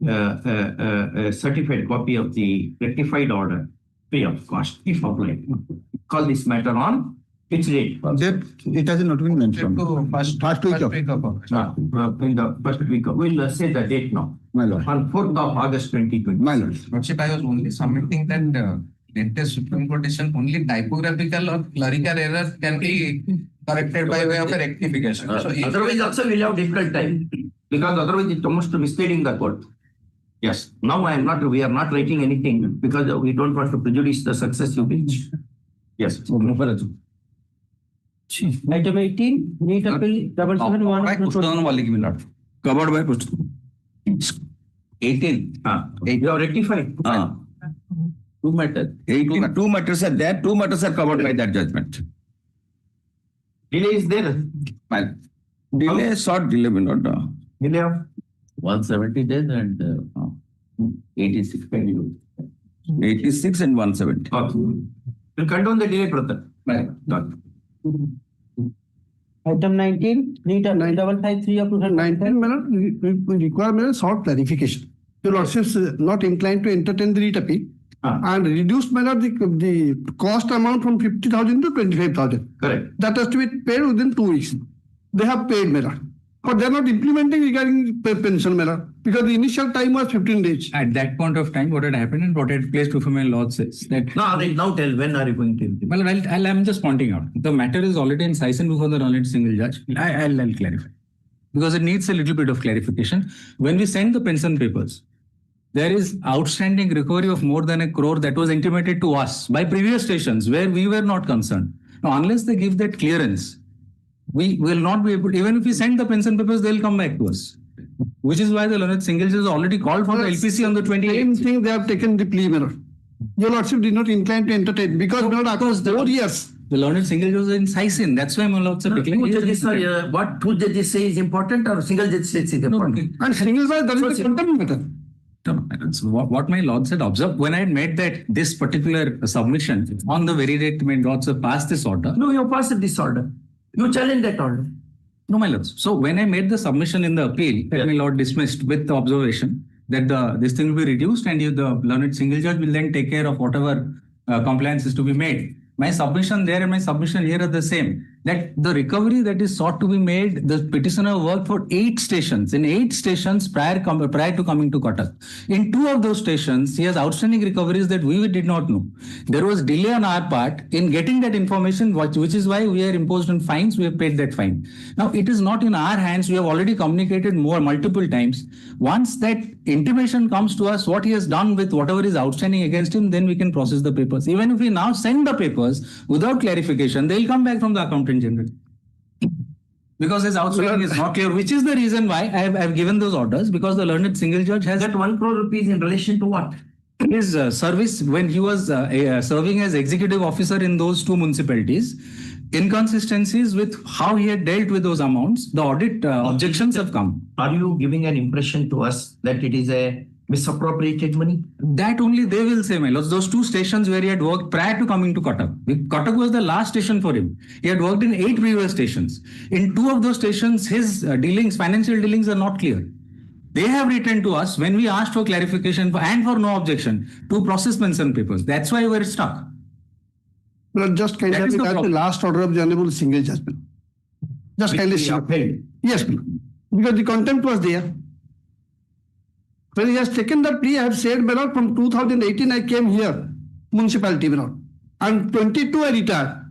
a certified copy of the rectified order free of cost if applied. Call this matter on which date? It has not been mentioned. first week of In the first week. We'll say the date now. My lord. On 4th of August 2020. My lord. Lordship, I was only submitting that latest Supreme Court decision, only typographical or clerical error can be corrected by way of a rectification. So Otherwise also we'll have difficult time because otherwise it's almost misleading the court. Yes. Now we are not writing anything because we don't want to prejudice the successive bench. Yes. Item 18, NEET appeal 771. Covered by Krishna. 18. You have rectified. Two matters. 18. Two matters are there. Two matters are covered by that judgment. Delay is there. Well, delay, short delay, may not. Delay of 170 days and 86 pending. 86 and 170. Okay. We'll condone the delay, brother. Done. Item 19, NEET 9553 of 2019. We require a short clarification. Your lordship is not inclined to entertain the writ appeal and reduce the cost amount from 50,000 to 25,000. Correct. That has to be paid within 2 weeks. They have paid matter. But they are not implementing regarding pension matter because the initial time was 15 days. At that point of time, what had happened and what had placed before my law says that. Now tell when are you going to implement? Well, I'm just pointing out. The matter is already in session before the knowledge single judge. I'll clarify because it needs a little bit of clarification. When we send the pension papers, there is outstanding recovery of more than 1 crore that was intimated to us by previous stations where we were not concerned. Now, unless they give that clearance, we will not be able to, even if we send the pension papers, they'll come back to us. Which is why the learned single judge has already called for the LPC on the 28th. Same thing they have taken the plea, my lord. Your lordship did not incline to entertain because my lord, across 4 years. The learned single judge is in Saisin. That's why my lordship declared. What two judges say is important or single judge says is important? And single judge, that is the contempt matter. So what my lord said, observe, when I had made that this particular submission on the very date my lords have passed this order. No, you passed this order. You challenged that order. No, my lords. So when I made the submission in the appeal, that my lord dismissed with the observation that this thing will be reduced and the learned single judge will then take care of whatever compliance is to be made. My submission there and my submission here are the same. That the recovery that is sought to be made, the petitioner worked for 8 stations. In 8 stations prior to coming to Cuttack. In 2 of those stations, he has outstanding recoveries that we did not know. There was delay on our part in getting that information, which is why we are imposed on fines. We have paid that fine. Now, it is not in our hands. We have already communicated multiple times. Once that intimation comes to us, what he has done with whatever is outstanding against him, then we can process the papers. Even if we now send the papers without clarification, they'll come back from the accountant general. Because his outstanding is not clear, which is the reason why I have given those orders, because the learned single judge has That 1 crore rupees in relation to what? his service when he was serving as executive officer in those 2 municipalities. Inconsistencies with how he had dealt with those amounts, the audit objections have come. Are you giving an impression to us that it is a misappropriated money? That only they will say, my lords. Those 2 stations where he had worked prior to coming to Cuttack. Cuttack was the last station for him. He had worked in 8 previous stations. In 2 of those stations, his financial dealings are not clear. They have written to us when we asked for clarification and for no objection to process pension papers. That's why we're stuck. But just kindly That is the that's the problem. last order of the honorable single judgment. Just kindly see. Yes, because the contempt was there. When he has taken the plea, I have said, my lord, from 2018 I came here, municipality, my lord. And 22 I retired.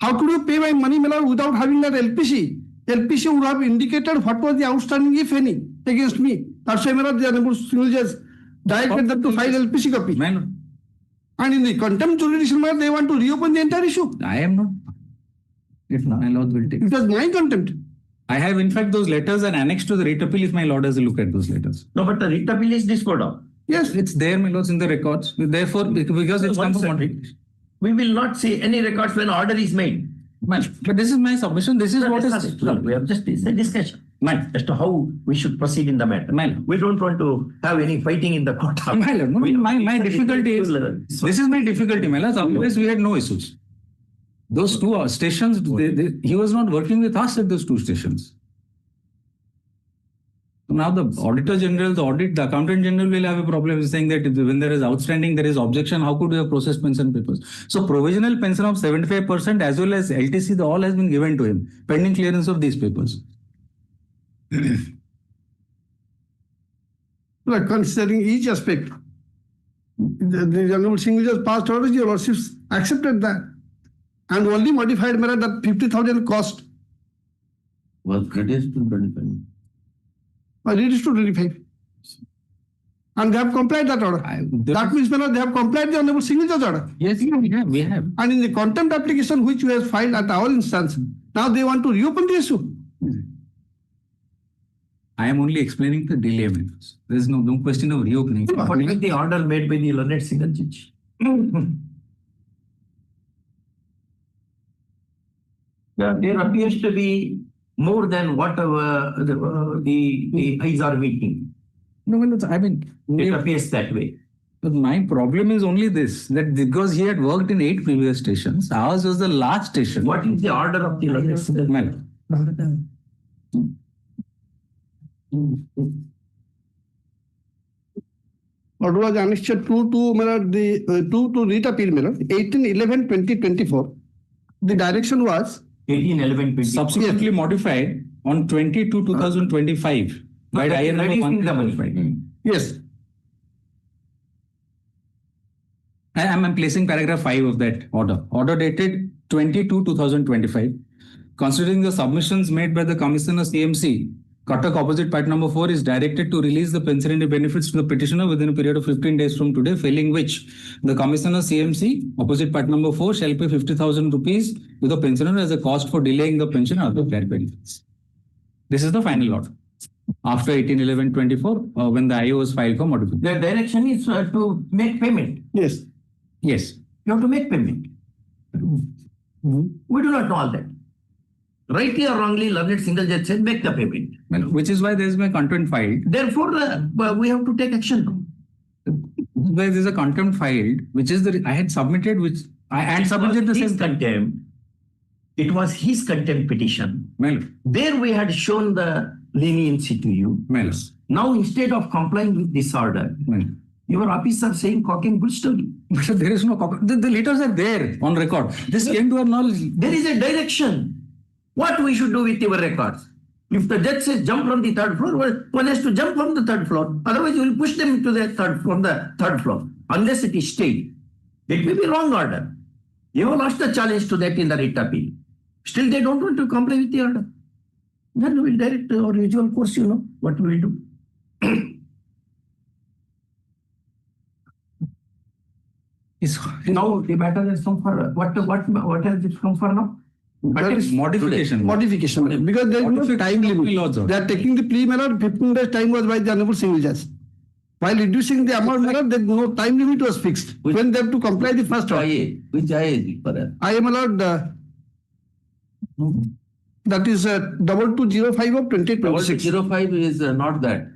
How could you pay my money, my lord, without having that LPC? LPC would have indicated what was the outstanding, if any, against me. That's why, my lord, the honorable single judge directed them to file LPC copy. My lord. And in the contempt jurisdiction matter, they want to reopen the entire issue. I am not. If my lord will take. It was my contempt. I have in fact those letters and annexed to the writ appeal if my lord has a look at those letters. No, but the writ appeal is disposed of. Yes. It's there, my lords, in the records. Therefore, because it's come from We will not see any records when order is made. But this is my submission. This is what is. No, we have just it's a discussion as to how we should proceed in the matter. We don't want to have any fighting in the court. My lord, my difficulty is this is my difficulty, my lord. Otherwise, we had no issues. Those 2 stations, he was not working with us at those 2 stations. Now the auditor general, the accountant general will have a problem saying that when there is outstanding, there is objection. How could we have processed pension papers? So provisional pension of 75% as well as LTC, all has been given to him, pending clearance of these papers. Like considering each aspect, the honorable single judge passed orders, your lordships accepted that. And only modified matter that 50,000 cost. Was reduced to 25. Reduced to 25. And they have complied that order. That means, they have complied the honorable single judge order. Yes, we have. And in the contempt application which we have filed at our instance, now they want to reopen the issue. I am only explaining the delay. There is no question of reopening. What is the order made by the learned single judge? There appears to be more than whatever the eyes are meeting. No, I mean, it appears that way. But my problem is only this, that because he had worked in 8 previous stations, ours was the last station. What is the order of the learned single judge? Order was annexed to writ appeal, 18/11/2024. The direction was 18/11/2024. Subsequently modified on 22/2025 by IN. Yes. I'm placing paragraph 5 of that order. Order dated 22/2025. Considering the submissions made by the Commissioner CMC Cutter opposite part number 4 is directed to release the pensionary benefits to the petitioner within a period of 15 days from today, failing which the Commissioner CMC opposite part number 4 shall pay 50,000 rupees to the pensioner as a cost for delaying the pension or other benefits. This is the final order. After 18/11/24, when the IO was filed for modification. The direction is to make payment. Yes. Yes. You have to make payment. We do not know all that. Rightly or wrongly, learned single judge said make the payment. Which is why there is my contempt filed. Therefore, we have to take action. There is a contempt filed, which is the I had submitted, which I had submitted the same contempt. It was his contempt petition. Well, there we had shown the leniency to you. Well, now instead of complying with this order, your officer saying cock and bull story. But there is no cock. The letters are there on record. This came to our knowledge. There is a direction. What we should do with your records? If the judge says jump from the third floor, well, one has to jump from the third floor. Otherwise, you will push them into the third floor, unless it is stayed. It may be wrong order. You have lost the challenge to that in the writ appeal. Still, they don't want to comply with the order. Then we will direct our usual course, you know, what we will do. Now the matter has come for what has it come for now? But it's modification. Modification. Because there is no time limit. They are taking the plea matter, 15 days time was by the Honorable Single Judge. While reducing the amount matter, there no time limit was fixed. When they have to comply the first order. Which IA is it for that? I am allowed, that is 2205 of 2026. 2205 is not that.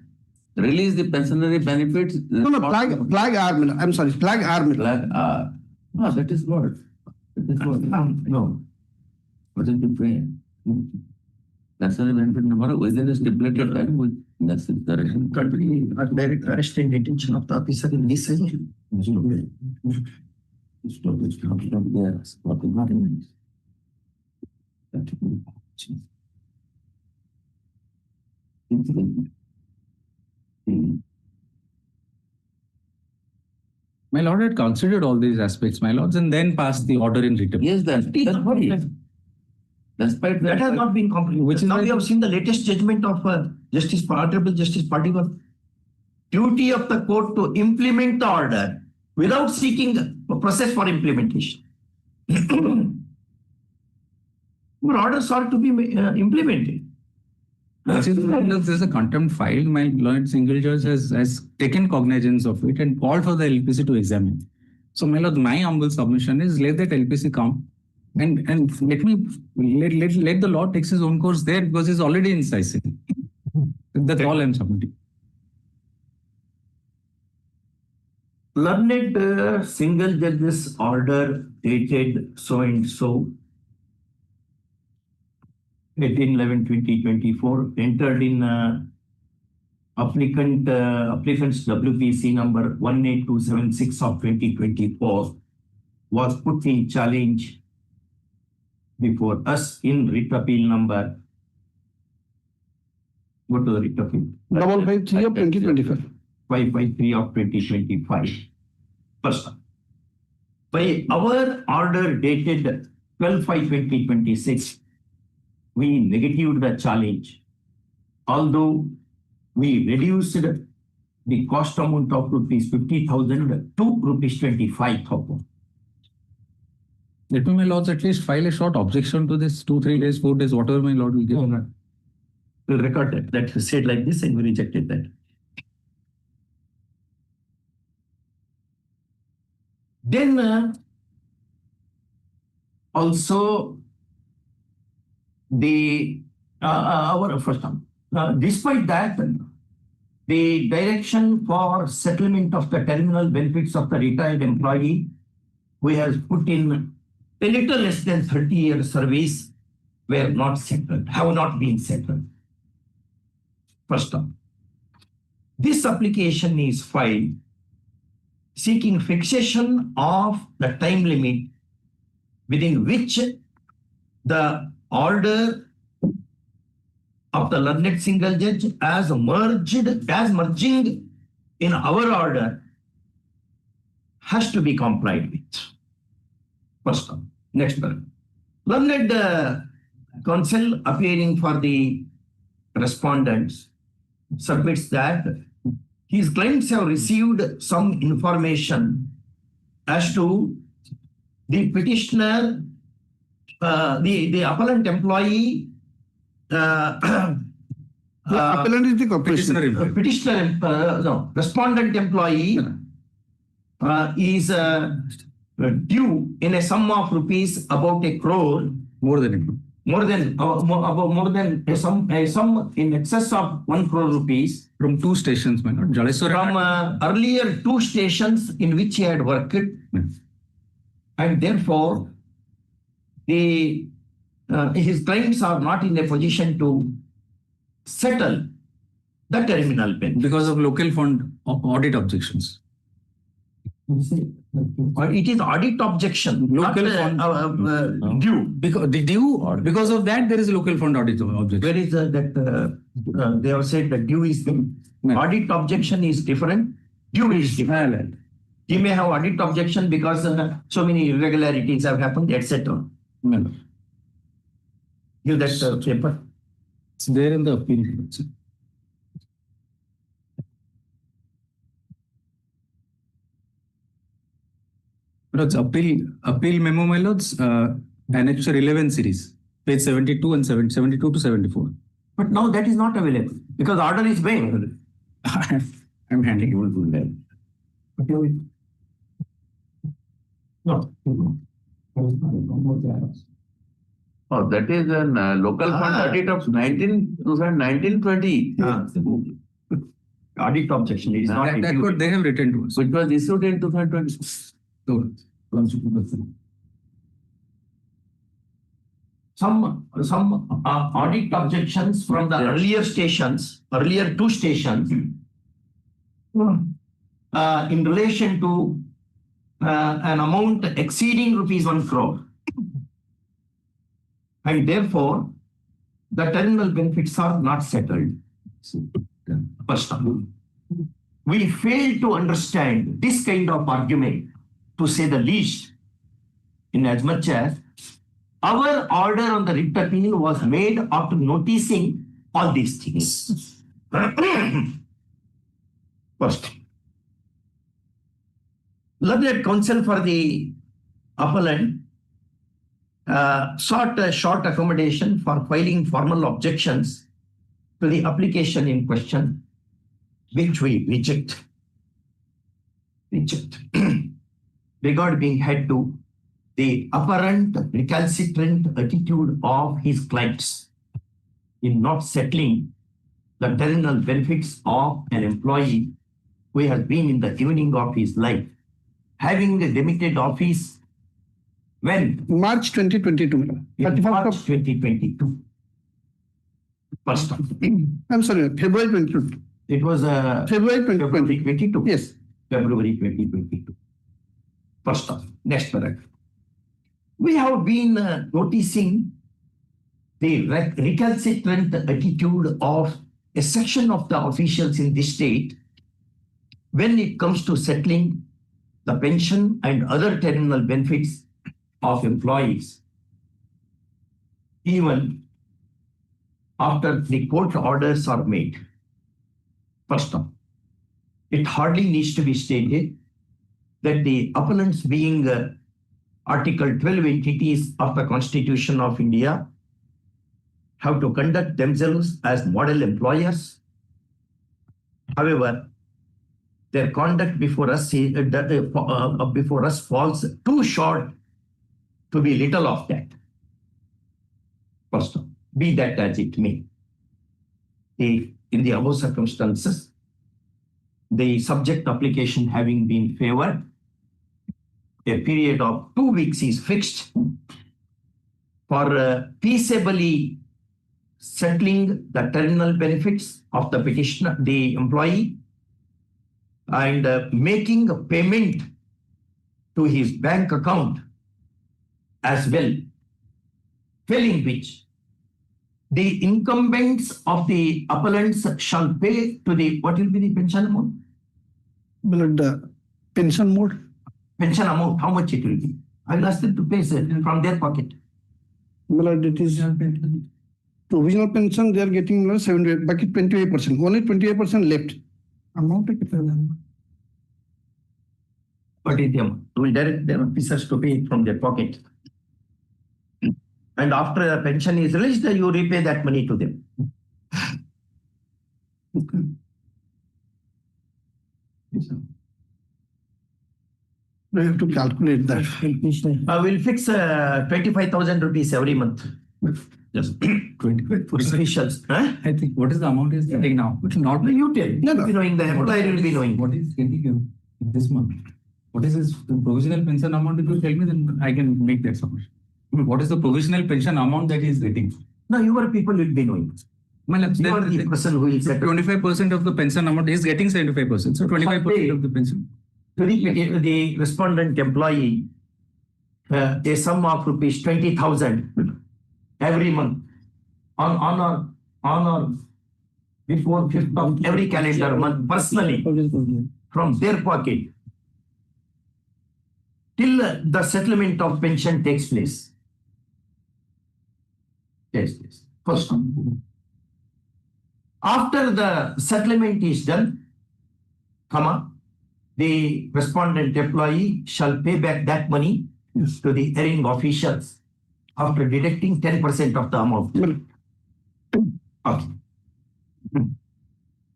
Release the pensionary benefits. No, flag R. I'm sorry, flag R. Flag R. No, that is what? That is what? No. What is the frame? Pensionary benefit number within the stipulated time with that's the direction. Country direct arrest and detention of the officer in this section. Stop. Yes. What is happening? My lord had considered all these aspects, my lords, and then passed the order in written. Yes, that's what it is. Despite that has not been completed. Which is now why we have seen the latest judgment of Honorable Justice Partivar. Duty of the court to implement the order without seeking a process for implementation. But orders are to be implemented. There's a contempt filed. My Lord Single Judge has taken cognizance of it and called for the LPC to examine. So, my lord, my humble submission is let that LPC come and let the law takes his own course there because he's already incisive. That's all I'm submitting. Learned single judge's order dated so and so 18/11/2024 entered in applicant's WPC number 18276 of 2024 was put in challenge before us in writ appeal number. Go to the writ appeal. 553 of 2025. 553 of 2025. First, by our order dated 12/5/2026, we negatived the challenge, although we reduced the cost amount of rupees 50,000 to rupees 25,000. Let me, my lords, at least file a short objection to this 2, 3 days, 4 days, whatever my lord will give. We'll record that. That was said like this and we rejected that. Then also our first time. Despite that, the direction for settlement of the terminal benefits of the retired employee who has put in a little less than 30 years service were not settled, have not been settled. First time. This application is filed seeking fixation of the time limit within which the order of the learned single judge as merging in our order has to be complied with. First one. Next one. Learned counsel appearing for the respondents submits that his clients have received some information as to the petitioner, the appellant employee, appellant is the corporation. Respondent employee is due in a sum of rupees about 1 crore, More than a sum in excess of 1 crore rupees from 2 stations, my lord. Jaleswar from earlier 2 stations in which he had worked, and therefore his clients are not in a position to settle the terminal benefit because of local fund audit objections. It is audit objection, Local not fund due. Because of that, there is a local fund audit objection. Where is that they have said that due is audit objection is different, due is different. He may have audit objection because so many irregularities have happened, etc. Give that paper. It's there in the appeal. Lords, appeal memo, my lords, annexure 11 series, page 72 and 72 to 74. But now that is not available because order is made. I'm handing you to them. No. Oh, that is an local fund audit of 2019-20. Audit objection is not. That's what they have written to us. Which was issued in 2020. Some audit objections from the earlier stations, earlier 2 stations, in relation to an amount exceeding rupees 1 crore. And therefore, the terminal benefits are not settled. First of all, we fail to understand this kind of argument, to say the least, in as much as our order on the writ appeal was made after noticing all these things. First, learned counsel for the appellant sought a short accommodation for filing formal objections to the application in question, which we reject. Regard being had to the apparent recalcitrant attitude of his clients in not settling the terminal benefits of an employee who has been in the evening of his life, having demitted office when? March 2022. March 2022. First. I'm sorry, February 22. It was February 2022. Yes. February 2022. First off, next paragraph. We have been noticing the recalcitrant attitude of a section of the officials in this state when it comes to settling the pension and other terminal benefits of employees, even after the court orders are made. First off, it hardly needs to be stated that the appellants, being Article 12 entities of the Constitution of India, have to conduct themselves as model employers. However, their conduct before us falls too short to be little of that. First, be that as it may, in the above circumstances, the subject application having been favored, a period of 2 weeks is fixed for peaceably settling the terminal benefits of the petitioner, the employee, and making a payment to his bank account as well, failing which the incumbents of the appellants shall pay to the, what will be the pension amount? The pension mode? Pension amount, how much it will be? I will ask them to pay from their pocket. Well, it is provisional pension, they are getting 70, but 28%. Only 28% left. Amount What is the amount? We direct their officers to pay it from their pocket. And after the pension is released, you repay that money to them. We have to calculate that. We'll fix 25,000 rupees every month. Just 25 for officials. Huh? I think what is the amount is getting now? It will not be You tell. No, no. You'll be knowing, the employer will be knowing. What is getting you this month? What is his provisional pension amount? If you tell me, then I can make that submission. What is the provisional pension amount that he is getting? No, your people will be knowing. You are the person who will settle. 25% of the pension amount is getting 75%. So 25% of the pension. To the respondent employee, a sum of rupees 20,000 every month on or before 5th of every calendar month personally from their pocket till the settlement of pension takes place. Yes. First one. After the settlement is done, the respondent employee shall pay back that money to the erring officials after deducting 10% of the amount. Okay.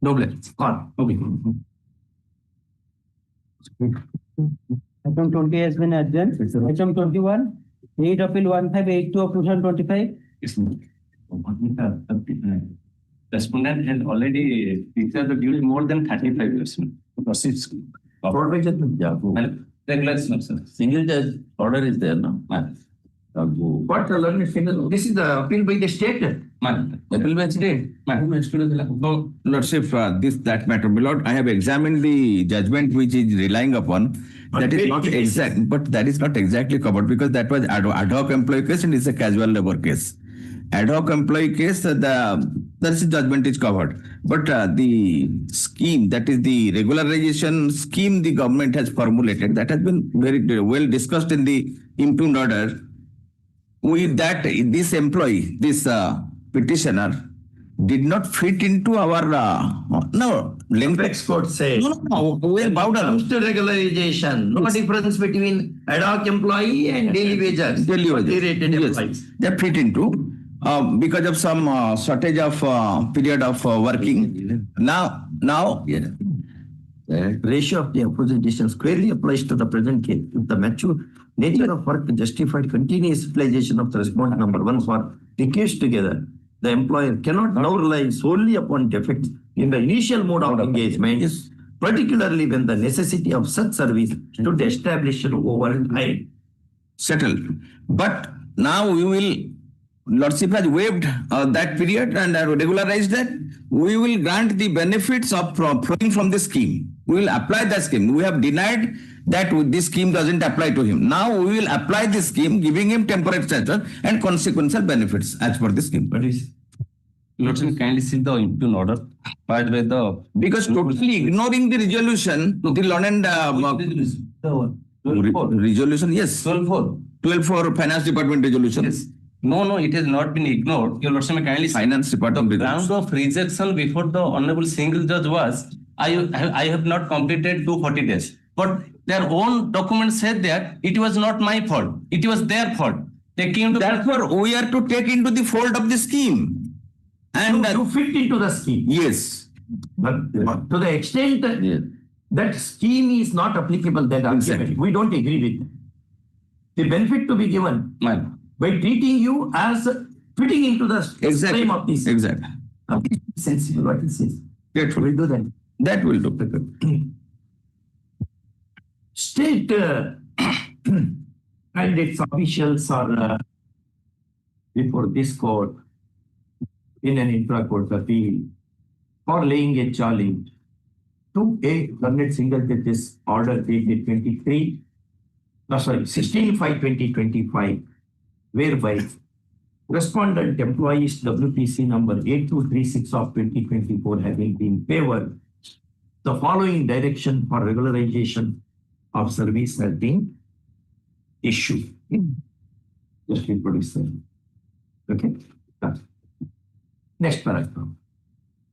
Noble. On. Okay. Item 20 has been adjourned. Item 21, read appeal 1582 of 2025. Respondent has already declared the duty more than 35 years. Regulation, sir. Single judge order is there now. What this is the appeal by the state. Appeal by state. So, Lordship, that matter, my lord, I have examined the judgment which is relying upon. That is not exact, but that is not exactly covered because that was ad hoc employee case and it's a casual labor case. Ad hoc employee case, the judgment is covered. But the scheme, that is the regularization scheme the government has formulated, that has been very well discussed in the impugned order. With that, this employee, this petitioner, did not fit into our Apex court says we bowed down. Comes to regularization, no difference between ad hoc employee and daily wages. Rated employees. They fit into because of some shortage of period of working. Now, the ratio of the opposite decisions clearly applies to the present case. If the mature nature of work justified continuous utilization of the respondent number one for decades together, the employer cannot now rely solely upon defects in the initial mode of engagement, particularly when the necessity of such service should be established over time. Settled. But now we will, Lordship has waived that period and regularized that. We will grant the benefits of flowing from the scheme. We will apply that scheme. We have denied that this scheme doesn't apply to him. Now we will apply this scheme, giving him temporary status and consequential benefits as per the scheme. Lordship, kindly see the impugned order. By the because totally ignoring the resolution, the law and resolution, yes. 12-4 Finance Department resolution. Yes. No, it has not been ignored. Your Lordship, kindly Finance Department. The ground of rejection before the Honorable Single Judge was, I have not completed 240 days. But their own document said that it was not my fault. It was their fault. They came to. Therefore, we are to take into the fold of the scheme. And to fit into the scheme. Yes. But to the extent that scheme is not applicable, that exactly. We don't agree with it. The benefit to be given by treating you as fitting into the frame of this. Exactly. Sensible what it says. That will do that. That will do. State and its officials are before this court in an intra-court appeal for laying a challenge to a learned single judge's order dated 16/5/2025, whereby respondent employees WPC number 8236 of 2024 having been favored, the following direction for regularization of service has been issued. Just reproduce that. Okay. Next paragraph.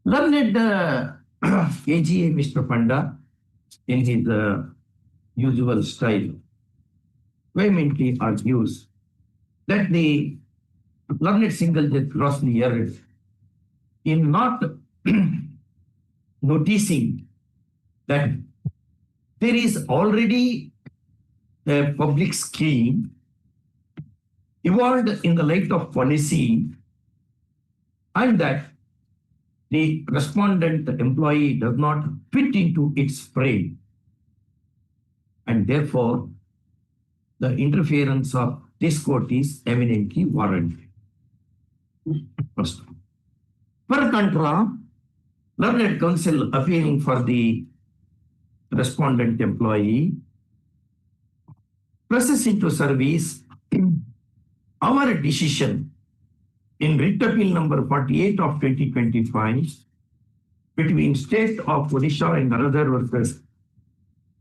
Learned AGA Mr. Panda, in his usual style, vehemently argues that the learned single judge grossly erred in not noticing that there is already a public scheme evolved in the light of policy, and that the respondent employee does not fit into its frame, and therefore the interference of this court is eminently warranted. First. Per contra, learned counsel appearing for the respondent employee presses into service our decision in writ appeal number 48 of 2025 between State of Odisha and another versus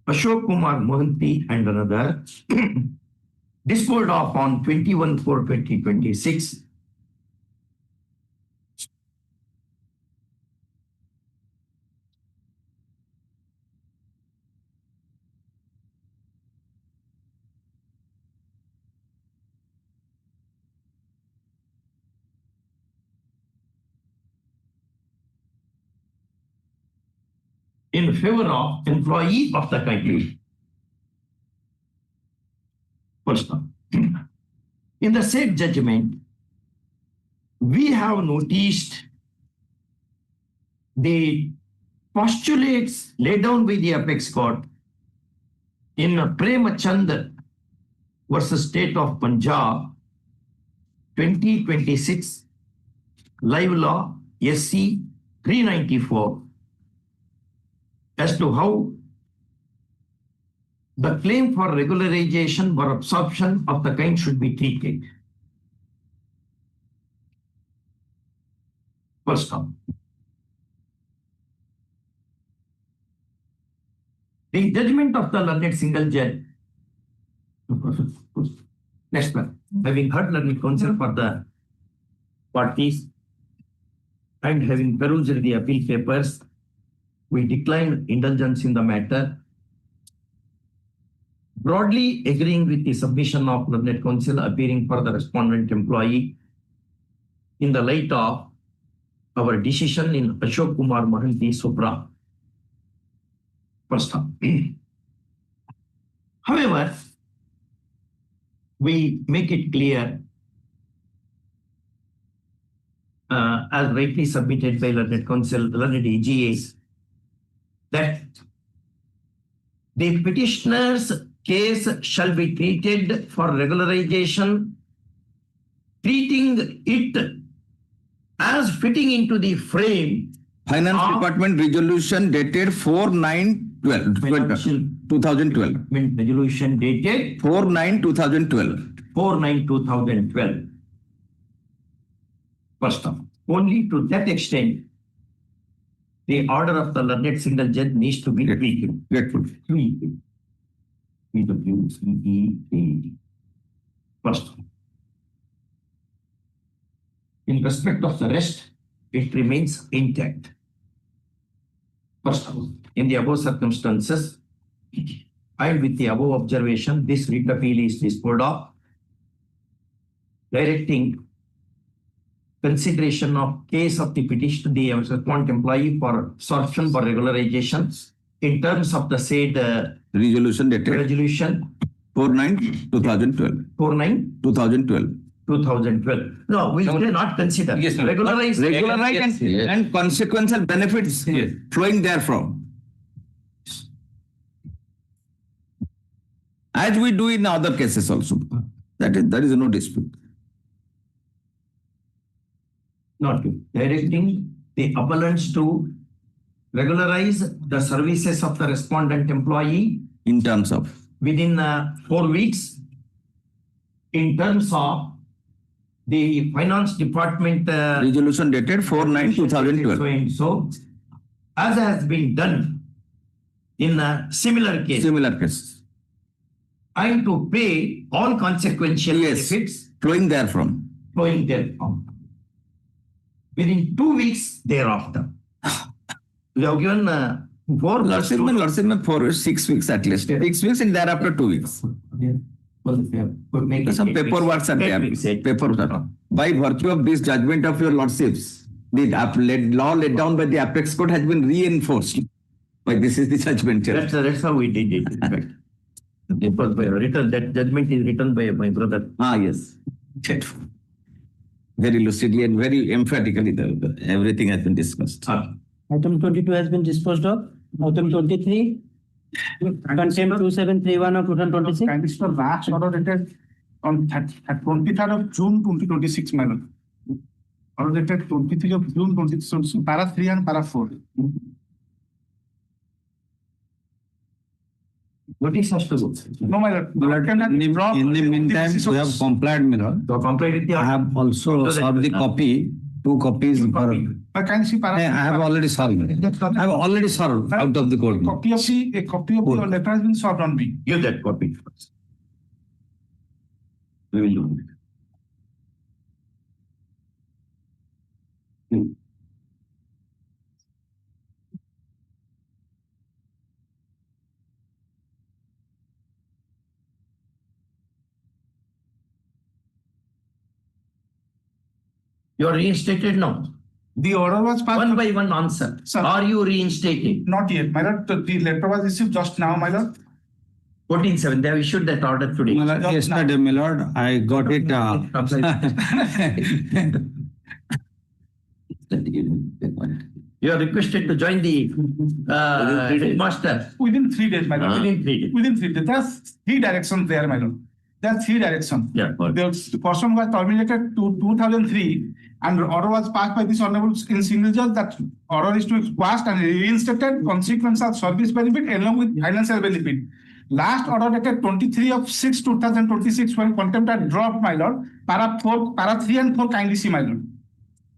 Ashok Kumar Mohanty and another, disposed of on 21/4/2026. In favor of employee of the country. First one. In the said judgment, we have noticed the postulates laid down by the apex court in Premchand versus State of Punjab 2026 Live Law SC 394 as to how the claim for regularization or absorption of the kind should be treated. First one. The judgment of the learned single judge. Next one. Having heard learned counsel for the parties and having perused the appeal papers, we decline indulgence in the matter, broadly agreeing with the submission of learned counsel appearing for the respondent employee in the light of our decision in Ashok Kumar Mohanty Supra. First one. However, we make it clear, as rightly submitted by learned counsel, learned AGAs, that the petitioner's case shall be treated for regularization, treating it as fitting into the frame. Finance Department resolution dated 4/9/2012. Resolution dated 4/9/2012. 4/9/2012. First of all, only to that extent, the order of the learned single judge needs to be tweaked. First, in respect of the rest, it remains intact. First, in the above circumstances, and with the above observation, this writ appeal is disposed of, directing consideration of case of the petition, the respondent employee for absorption for regularization in terms of the said resolution dated resolution 4/9/2012. 4/9/2012. 2012. No, we will not consider. Yes, sir. Regularize And consequential benefits flowing therefrom. As we do in other cases also. There is no dispute. Not to. Directing the appellants to regularize the services of the respondent employee in terms of within 4 weeks, in terms of the finance department resolution dated 4/9/2012. So, as has been done in a similar case. Similar cases. And to pay all consequential benefits flowing therefrom. Flowing therefrom. Within 2 weeks thereafter. We have given 4 Lordship, not 4 weeks, 6 weeks at least. 6 weeks and thereafter 2 weeks. Some paperwork are there. Paperwork. By virtue of this judgment of your lordships, the law laid down by the apex court has been reinforced. But this is the judgment. That's how we did it. In fact. It was by written, that judgment is written by my brother. Ah, yes. Very lucidly and very emphatically, everything has been discussed. Item 22 has been disposed of. Item 23, contempt 2731 of 2026. And this was last order dated on 23rd of June 2026, my lord. Order dated 23rd of June 2026, para 3 and para 4. What is has to go? No, my lord. In the meantime, we have complied, my lord. So complied with the I have also served the copy, 2 copies. I can see para. I have already served. I have already served out of the court. A copy of your letter has been served on me. Give that copy first. We will do it. You are reinstated now. The order was passed. One by one answer. Sir. Are you reinstated? Not yet, my lord. The letter was received just now, my lord. 14/7. They have issued that order today. My lord, yesterday, my lord, I got it. You are requested to join the headmaster. Within 3 days, my lord. Within 3 days. Within 3 days. There's 3 directions there, my lord. There are 3 directions. Yeah. The person was terminated to 2003 and the order was passed by this honorable in single judge that order is to be quashed and reinstated consequence of service benefit along with financial benefit. Last order dated 23/6/2026 when contempt had dropped, my lord. Para 3 and 4 kindly see, my lord.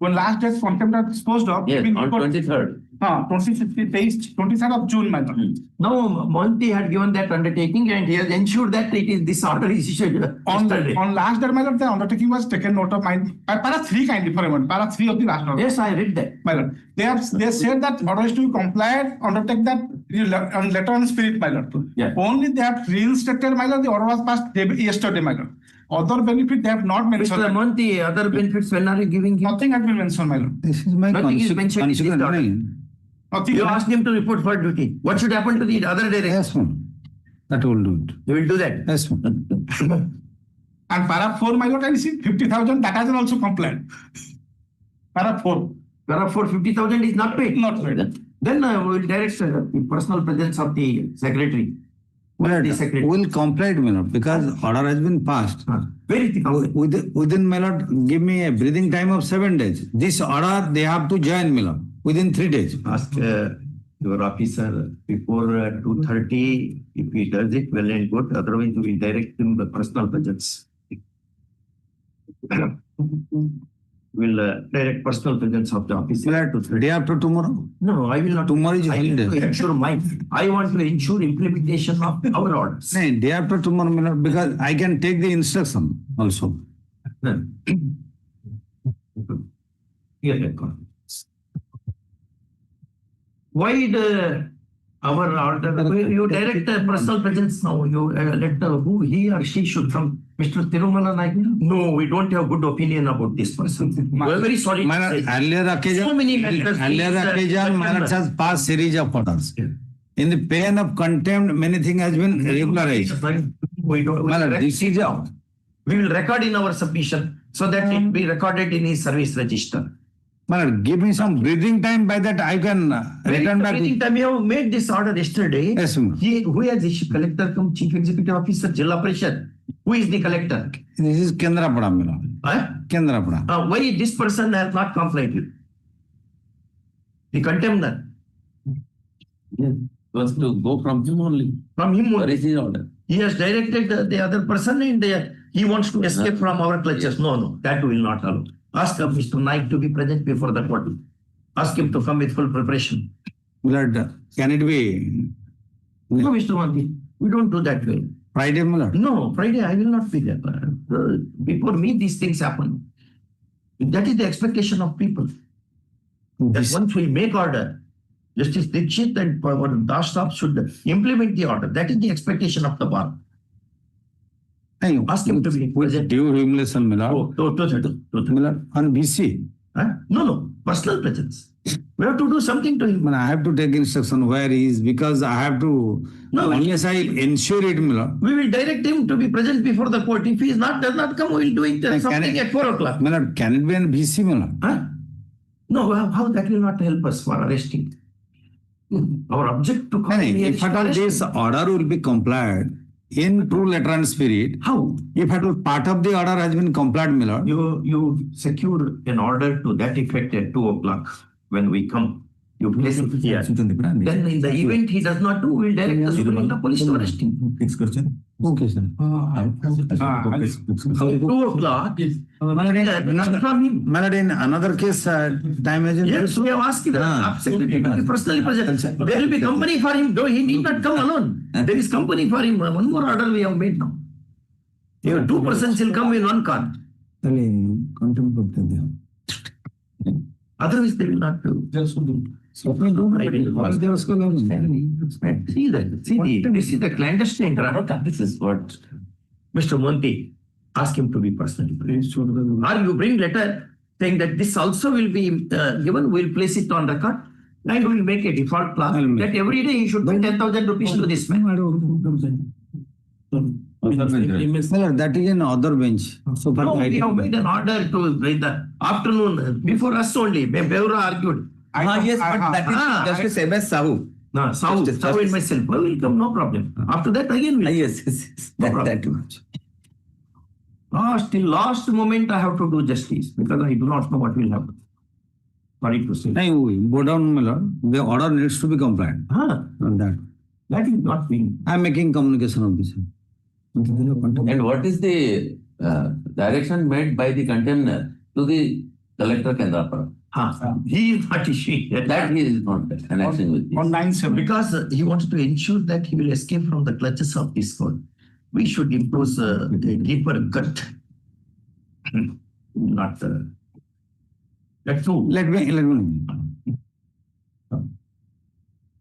When last date contempt had disposed of. Yes, on 23rd. 23rd of June, my lord. Now, Monty had given that undertaking and he has ensured that it is this order is issued yesterday. On last day, my lord, the undertaking was taken note of mine. Para 3 kindly for a moment. Para 3 of the last order. Yes, I read that. My lord. They said that order is to be complied, undertake that on letter and spirit, my lord. Yeah. Only they have reinstated, my lord. The order was passed yesterday, my lord. Other benefit they have not mentioned. Mr. Monty, other benefits, when are you giving him? Nothing has been mentioned, my lord. This is my Nothing is mentioned in this order. Nothing. You asked him to report for duty. What should happen to the other director? Yes, ma'am. That will do it. You will do that. Yes, ma'am. And para 4, my lord, I see 50,000. That has also complied. Para 4. Para 4, 50,000 is not paid. Not paid. Then we will direct the personal presence of the secretary. Will comply, my lord, because order has been passed. Very thick. Within, my lord, give me a breathing time of 7 days. This order they have to join, my lord, within 3 days. Ask your officer before 2:30 if he does it well and good. Otherwise, we will direct him the personal presence. Will direct personal presence of the officer. Day after tomorrow? No, I will not. Tomorrow is I want holiday. to ensure I want to ensure implementation of our orders. No, day after tomorrow, my lord, because I can take the instruction also. Why our order? You direct personal presence now. You let who he or she should come. Mr. Tirumala Naik. No, we don't have good opinion about this person. We are very sorry. Earlier occasion, So many matters. my lord has passed series of orders. In the pain of contempt, many things has been regularized. We don't. My lord, this is out. We will record in our submission so that it be recorded in his service register. My lord, give me some breathing time. By that I can return back. Breathing time. You have made this order yesterday. Yes, ma'am. Who has issued? Collector come Chief Executive Officer, Jilla Parishad. Who is the collector? This is Kendrapada, my lord. Kendrapada. Why this person has not complied with? The contemner. Was to go from him only. From him Where only. is his order? He has directed the other person and he wants to escape from our clutches. No, that will not allow. Ask Mr. Naik to be present before the court. Ask him to come with full preparation. Lord, can it be No, Mr. Mandi, we don't do that way. Friday, my lord? No, Friday I will not be there. Before me, these things happen. That is the expectation of people. That once we make order, Justice Dixit and Dashtap should implement the order. That is the expectation of the bar. Ask him to be present. Due humiliation, my lord. My lord, on BC. No, personal presence. We have to do something to him. I have to take instruction where he is because I have to. No, unless I ensure it, my lord. We will direct him to be present before the court. If he does not come, we will do it something at 4 o'clock. My lord, can it be on BC, my lord? No, how that will not help us for arresting. Our object to come. If at all this order will be complied in true letter and spirit. How? If at all part of the order has been complied, my lord. You secure an order to that effect at 2 o'clock when we come. You place it here. Then in the event he does not do, we will direct the Superintendent of Police to arrest him. Next question. Okay, sir. 2 o'clock. From him. My lord, in another case, time has been. Yes, we have asked the secretary to be personally present. There will be company for him, though he need not come alone. There is company for him. One more order we have made now. Your 2 persons will come in one car. Otherwise, they will not do. See that. This is the clandestine draft. This is what Mr. Monti ask him to be personally. Or you bring letter saying that this also will be given. We'll place it on record and we'll make a default clause that every day you should pay 10,000 rupees to this man. That is an other bench. So no, we have made an order to in the afternoon before us only. Beura argued. Yes, but that is just the same as SAHOO. No, SAHOO and myself. Well, we'll come, no problem. After that, again, we'll Yes, that much. Till last moment, I have to do justice because I do not know what will happen. Sorry to say. Go down, my lord. The order needs to be complied. On that. That is not being. I am making communication of this. And what is the direction made by the contemner to the collector Kendrapara? He is not issuing that he is not annexing with this. On 9/7. Because he wanted to ensure that he will escape from the clutches of this court. We should impose a deeper gut. Not that's all. Let me.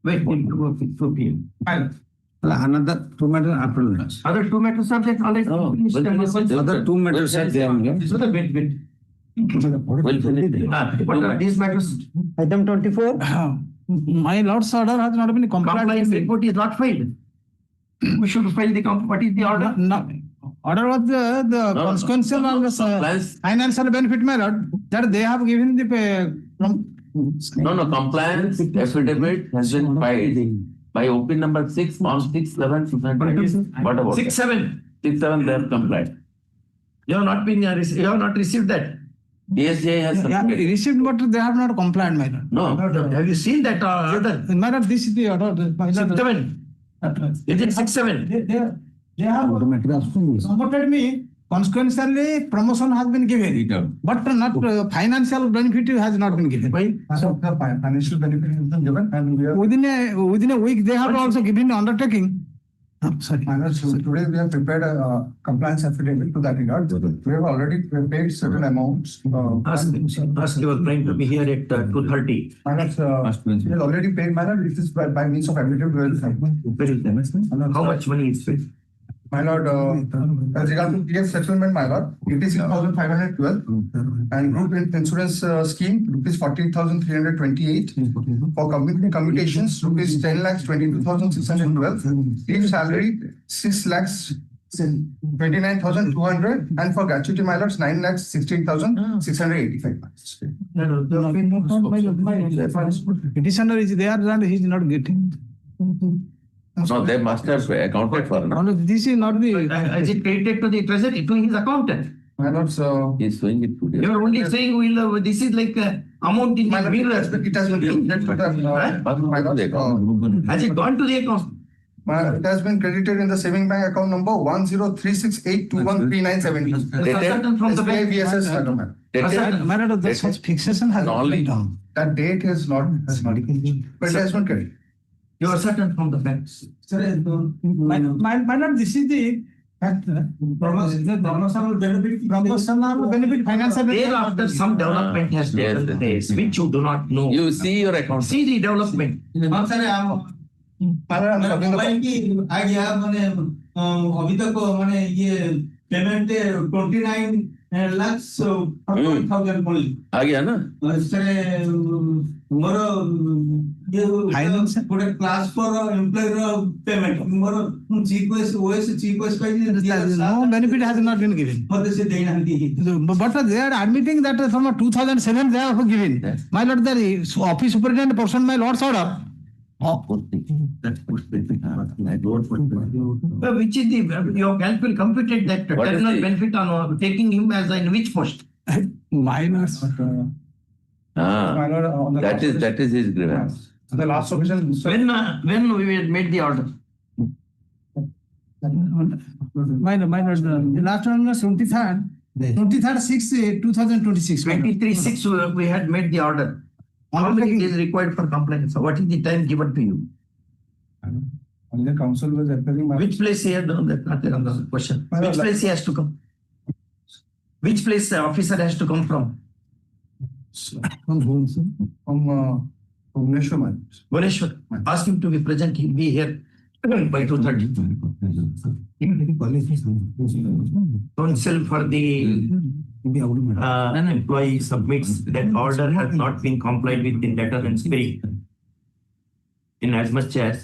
Wait, we'll go 4 p.m. Another 2 matters after lunch. Other 2 matters are there. Other 2 matters are there. Wait. What are these matters? Item 24. My lord's order has not been complied. Compliance report is not filed. We should file the what is the order? No. Order was the consequential of the financial benefit, my lord, that they have given the Compliance affidavit has been filed by OP number 6 on 6/11/2020. What about 6/7? 6/7 they have complied. You have not received that. DSJ has received, but they have not complied, my lord. No. Have you seen that order? My lord, this is the order. 6/7. Is it 6/7? They have promoted me. Consequently, promotion has been given, but not financial benefit has not been given. Why? So the financial benefit has been given, and we are within a week they have also given the undertaking. Sorry. So today we have prepared a compliance affidavit to that regard. We have already paid certain amounts. Ask you are trying to be here at 2:30. We have already paid, madam. It is by means of affidavit. How much money is paid? My lord, as regards to PF settlement, my lord, 86,512, and group insurance scheme, rupees 40,328. For commutations, rupees 10,22,612. Each salary, 6,29,200, and for gratuity, my lords, 9,16,685. Petitioner is there and he is not getting. No, they must have accounted for it. This is not the. Is it credited to the treasury, to his accountant? My lord, so. He's showing it today. You are only saying this is like amount in the mirror. It has been credited to the. Has it gone to the account? It has been credited in the saving bank account number 1036821397. From the bank. Madam, the such fixation has not been done. That date has not been, but it has been credited. You are certain from the banks. My lord, this is the Promotional benefit, financial benefit. Thereafter, some development has taken place, which you do not know. You see your account. See the development. Mobile की आ गया मैंने अभी तक मैंने ये payment 29 lakh 40,000 बोली आ गया ना? सरे मोर ये फाइनेंस पूरे class for employer payment more chief OS पे no benefit has not been given for this day but they are admitting that from 2007 they have given my lord the office superintendent person my lord's order. Which is the your calculation computed that terminal benefit on taking him as in which post? Minus. That is his grievance. The last solution. When we had made the order. Minor. The last one was 23rd 6 2026. 23/6 we had made the order. How many days required for compliance? What is the time given to you? The council was appearing. Which place he had done that? Not the question. Which place he has to come? Which place the officer has to come from? From whom, sir? From Bhubaneswar. Bhubaneswar. Ask him to be present. He'll be here by 2:30. Council for the employee submits that order has not been complied with in letter and spirit. In as much as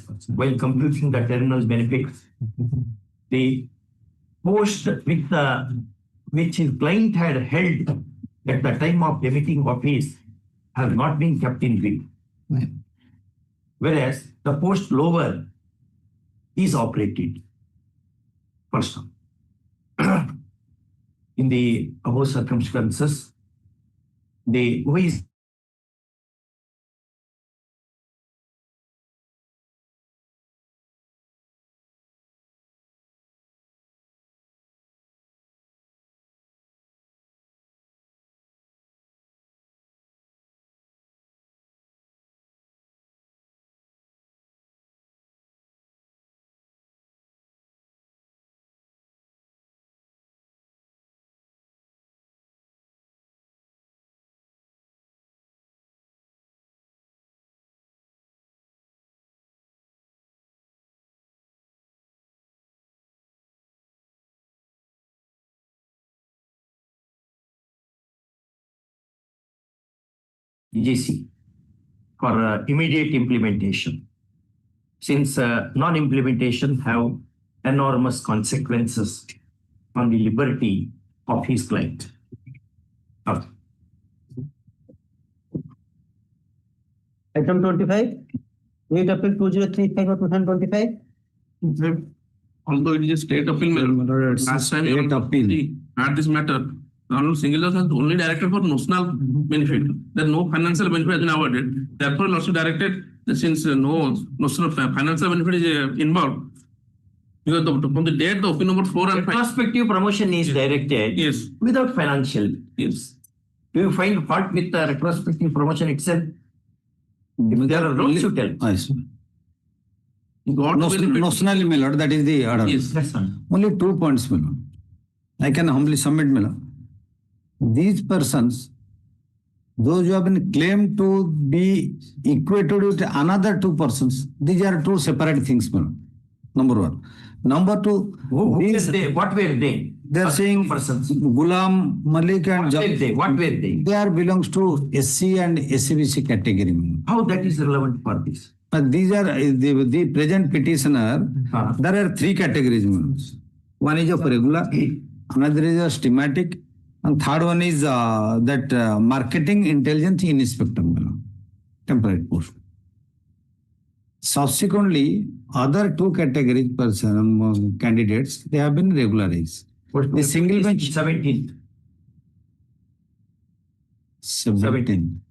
while computing the terminal benefits, the post which his client had held at the time of emitting office has not been kept in view. Whereas the post lower is operated. First, in the above circumstances, the who is EJC for immediate implementation. Since non-implementation have enormous consequences on the liberty of his client. Item 25, Rate Appeal 2035 of 2025. Although it is a state appeal, last time State appeal. at this matter, the Honorable Single Judge has only directed for notional benefit. There no financial benefit has been awarded. Therefore, also directed that since no notional financial benefit is involved, because from the date the opinion number 4 and 5. Retrospective promotion is directed without financial. Yes. Do you find fault with the retrospective promotion itself? If there are rules, you tell. Notionally, my lord, that is the order. Yes, that's all. Only 2 points, my lord. I can humbly submit, my lord. These persons, those who have been claimed to be equated with another 2 persons, these are 2 separate things, my lord. Number 1. Number 2, who were they? What were they? They are saying persons. Gulam, Malik and What were they? What were they? They are belongs to SC and SCBC category. How that is relevant for this? These are the present petitioner. There are 3 categories. One is of regular, another is a schematic, and third one is that marketing intelligence inspector, temporary post. Subsequently, other 2 categories person candidates, they have been regularized. The single bench 17. 17.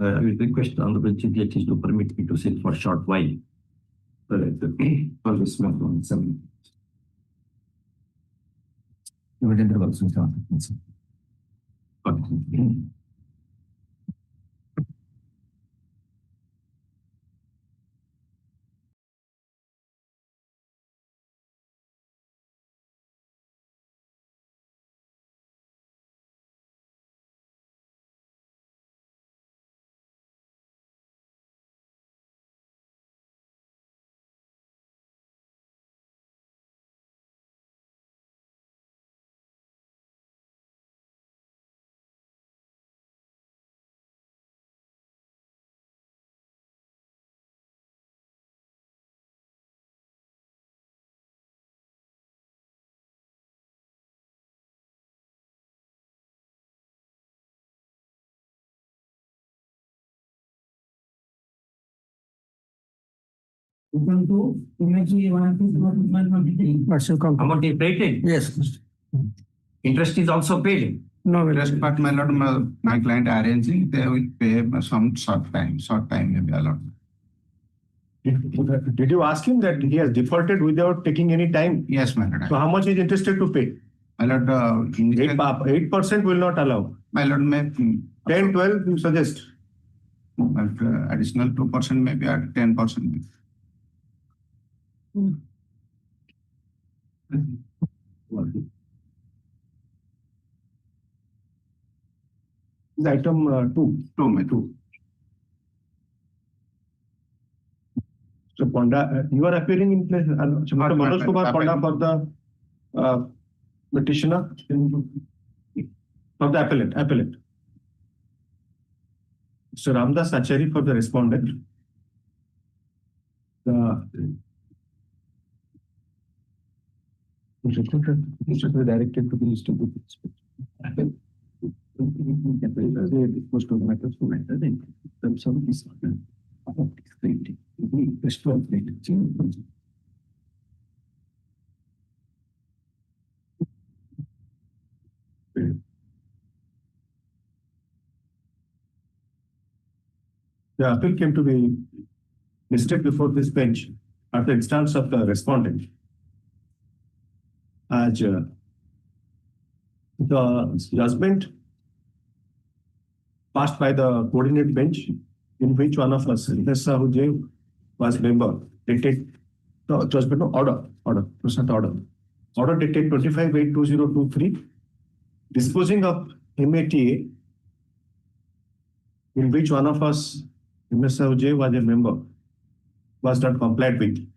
I will request the Honorable Chief Justice to permit me to sit for a short while. For this matter on 7. Okay. Equal to image 1 Amount is paid. Yes. Interest is also paid. No, rest part, my lord, my client arranging, they will pay some short time maybe allowed. Did you ask him that he has defaulted without taking any time? Yes, my lord. So how much is interested to pay? My lord, 8% will not allow. my lord, may 10, 12, you suggest. but, additional 2% maybe at 10%. Is item 2. So Ponda, you are appearing in place, Mr. Manoj Kumar Ponda for the petitioner, for the appellate. Mr. Ramdas Achari for the respondent. The directed to the list of the The appeal came to be listed before this bench at the instance of the respondent. As the judgment passed by the coordinate bench, in which one of us, SAHOO, was member, dated the judgment order dated 25/8/2023, disposing of MATA, in which one of us, SAHOO, was a member, was not complied with.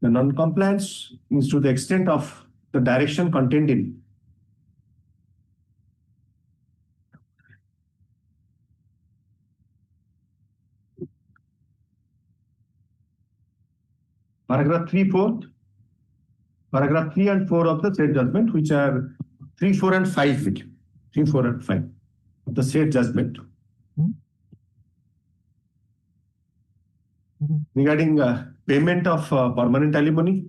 The non-compliance is to the extent of the direction contained in paragraph 3 and 4 of the said judgment, which are 3, 4 and 5 of the said judgment. Regarding payment of permanent alimony,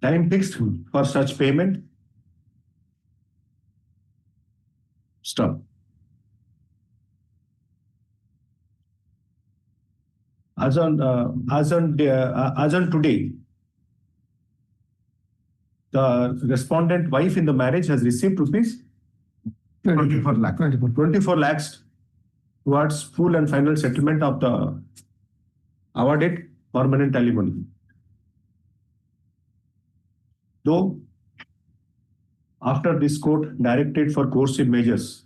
time fixed for such payment. Stop. As on today, the respondent wife in the marriage has received rupees 24 lakhs towards full and final settlement of the awarded permanent alimony. Though after this court directed for coercive measures,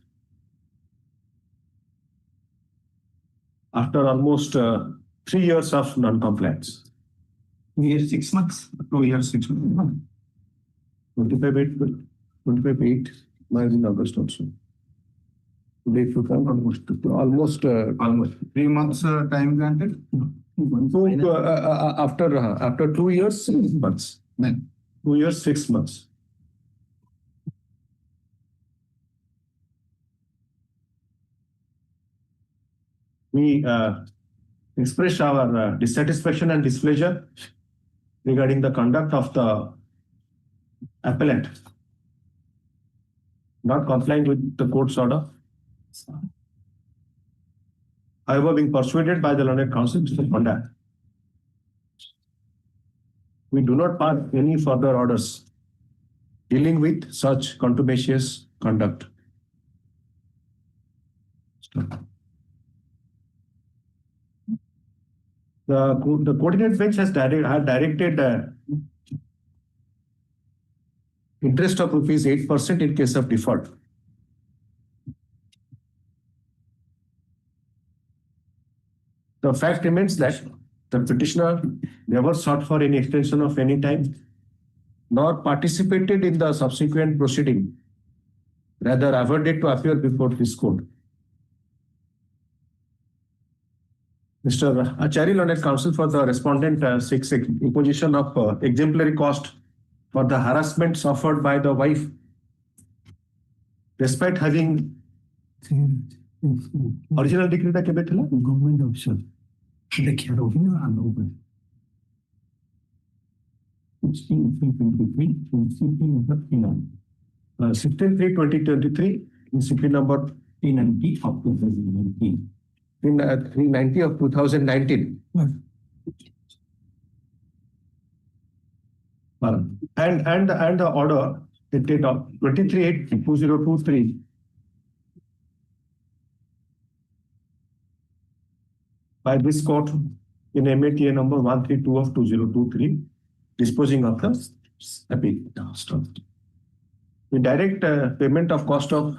after almost 3 years of non-compliance. 2 years, 6 months, 2 years, 6 months. 25/8, in August also. Today, if you count, almost 3 months time granted. After 2 years, 6 months. 2 years, 6 months. We expressed our dissatisfaction and displeasure regarding the conduct of the appellant not complying with the court's order. However, being persuaded by the learned counsel, Mr. Ponda, we do not pass any further orders dealing with such contumacious conduct. The coordinate bench has directed interest of rupees 8% in case of default. The fact remains that the petitioner never sought for any extension of any time, nor participated in the subsequent proceeding, rather avoided to appear before this court. Mr. Achari, learned counsel for the respondent, seeks imposition of exemplary cost for the harassment suffered by the wife, despite having Original decree टा केबे थिला? Government official. देखिए रोहिणी आलो बे. 16/3/2023, CP number 390 of 2019. 390 of 2019. And the order dated of 23/8/2023 by this court in MATA number 132 of 2023, disposing of the appeal. The direct payment of cost of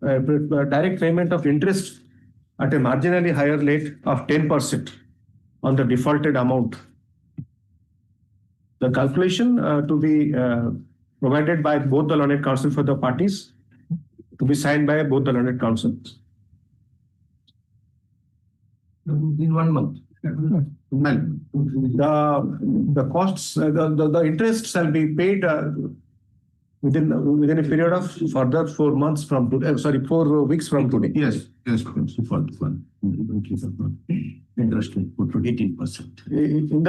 direct payment of interest at a marginally higher rate of 10% on the defaulted amount. The calculation to be provided by both the learned counsel for the parties, to be signed by both the learned counsels. In 1 month. The costs, the interest shall be paid within a period of further 4 months from today. 4 weeks from today. Yes, for Interest rate put to 18%. In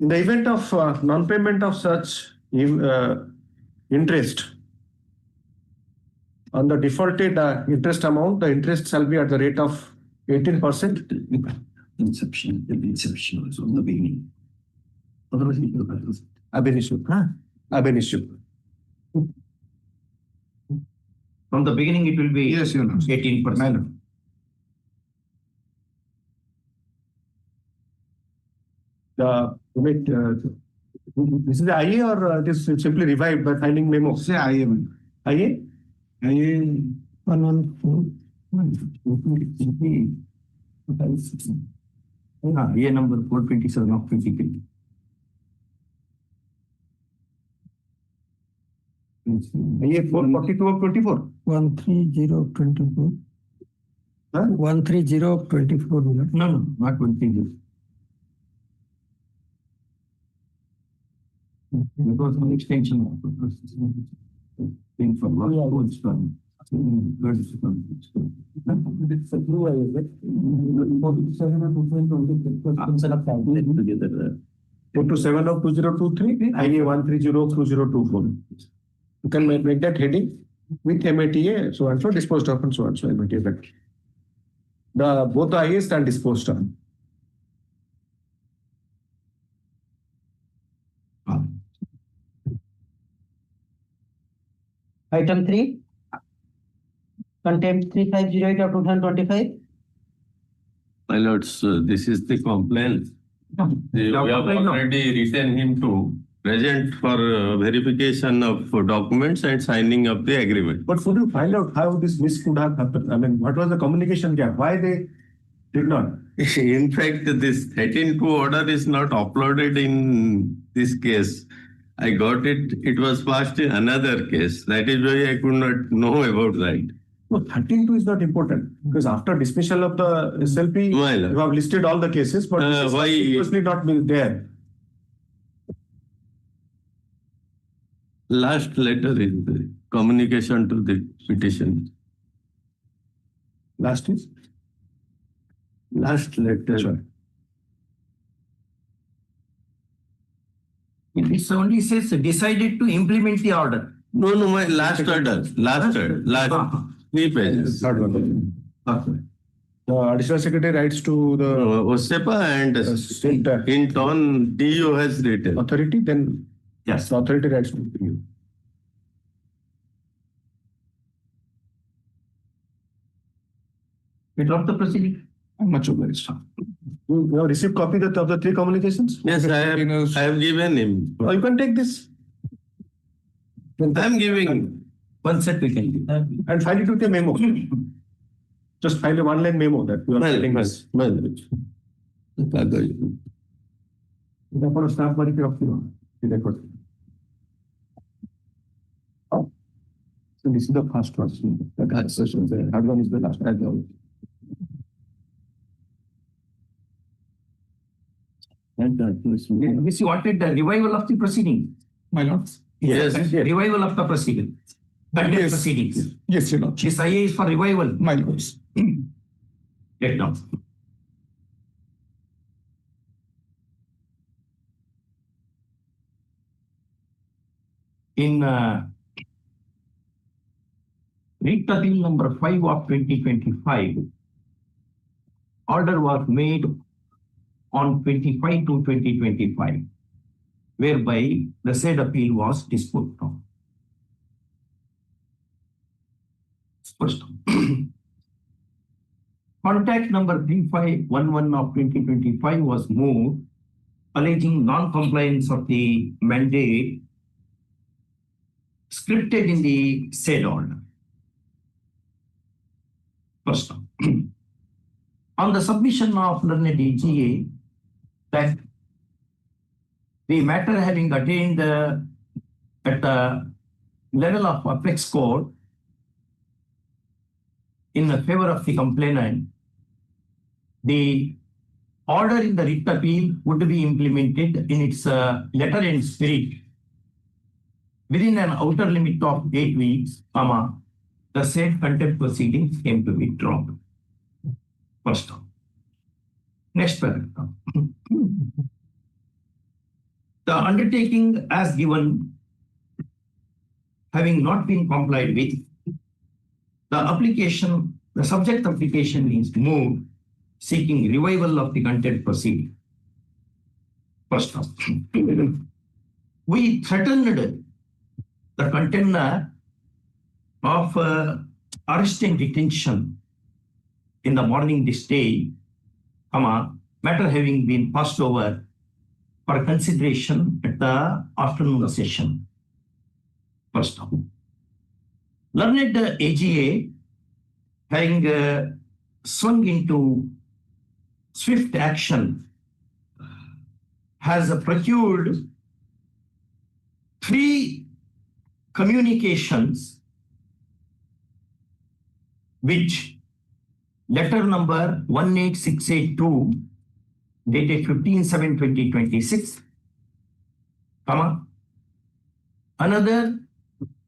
the event of non-payment of such interest on the defaulted interest amount, the interest shall be at the rate of 18%. Inception was from the beginning. Ab initio. From the beginning, it will be 18%. This is the IA or it is simply revived by finding memo? Say IA. IA? IA 114. IA number 427 of 23. IA 442 of 24. 130 of 24. 130 of 24. No, not 130. Because of extension of thing for what was done. Together. 427 of 2023, IA 130 of 2024. You can make that heading with MATA, so and so disposed of and so and so MATA. Both the IAs are disposed of. Item 3, contempt 3508 of 2025. My lords, this is the complaint. We have already written him to present for verification of documents and signing of the agreement. But could you find out how this miss could have happened? I mean, what was the communication gap? Why they did not? In fact, this 13-2 order is not uploaded in this case. I got it. It was passed in another case. That is why I could not know about that. No, 13-2 is not important because after dismissal of the SLP, you have listed all the cases, but this is supposedly not been there. Last letter is the communication to the petition. Last is? Last letter. Sure. It only says decided to implement the order. No, my last order. Last 3 pages. Third one. The additional secretary writes to the OSEPA and in turn TU has written. Authority, then yes, the authority writes to you. We drop the proceeding. I'm much obliged. You have received copy of the 3 communications? Yes, I have given him. Oh, you can take this. I'm giving. One set we can do. And file it with a memo. Just file a 1-line memo that you are filing this. Staff so this is the first one. The third one is the last. This you wanted the revival of the proceeding, my lords? Yes. Revival of the proceeding. Contempt proceedings. Yes, your lordship. This IA is for revival. My lords. Get down. In Writ Appeal number 5 of 2025, order was made on 25 to 2025, whereby the said appeal was disposed of. First, contact number 3511 of 2025 was moved, alleging non-compliance of the mandate scripted in the said order. First, on the submission of learned AGA that the matter having attained at the level of apex court in favor of the complainant, the order in the writ appeal would be implemented in its letter and spirit within an outer limit of 8 weeks, the said contempt proceedings came to be dropped. First. Next paragraph. The undertaking as given having not been complied with, the subject application is moved, seeking revival of the contempt proceeding. First off, we threatened the contemner of arrest and detention in the morning this day, matter having been passed over for consideration at the afternoon session. First off, learned AGA having swung into swift action has procured 3 communications which letter number 18682 dated 15/7/2026, another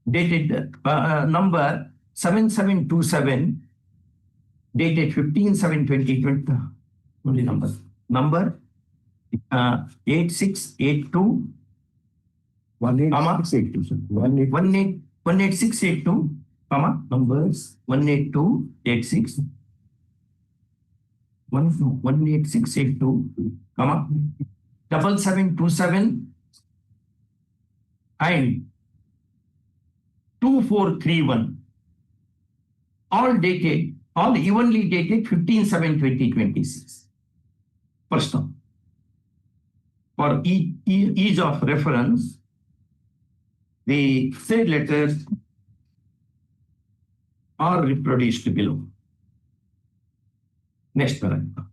dated number 7727 dated 15/7/2020, only number 8682 18682, numbers 18286 18682, 7727 and 2431, all evenly dated 15/7/2026. First one, for ease of reference, the said letters are reproduced below. Next paragraph.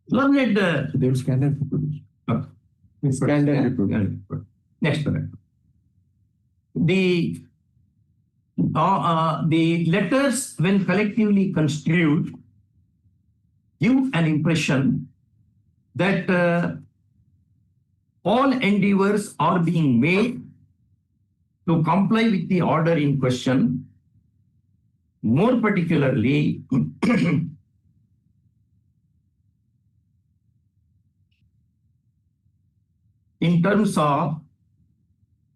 Learned they will scan and reproduce. Scan and reproduce. Next paragraph. The letters, when collectively construed, give an impression that all endeavors are being made to comply with the order in question, more particularly in terms of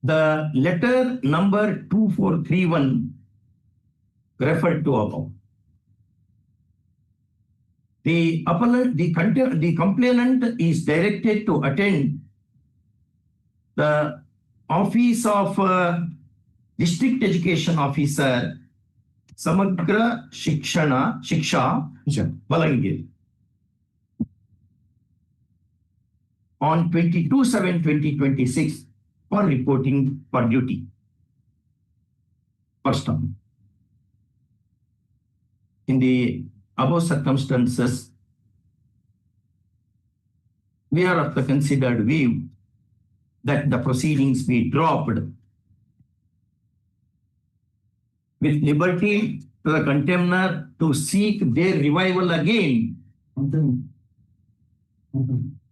the letter number 2431 referred to above. The complainant is directed to attend the office of District Education Officer Samagra Shiksha Balangir on 22/7/2026 for reporting for duty. First time. In the above circumstances, we are of the considered view that the proceedings be dropped with liberty to the contemner to seek their revival again.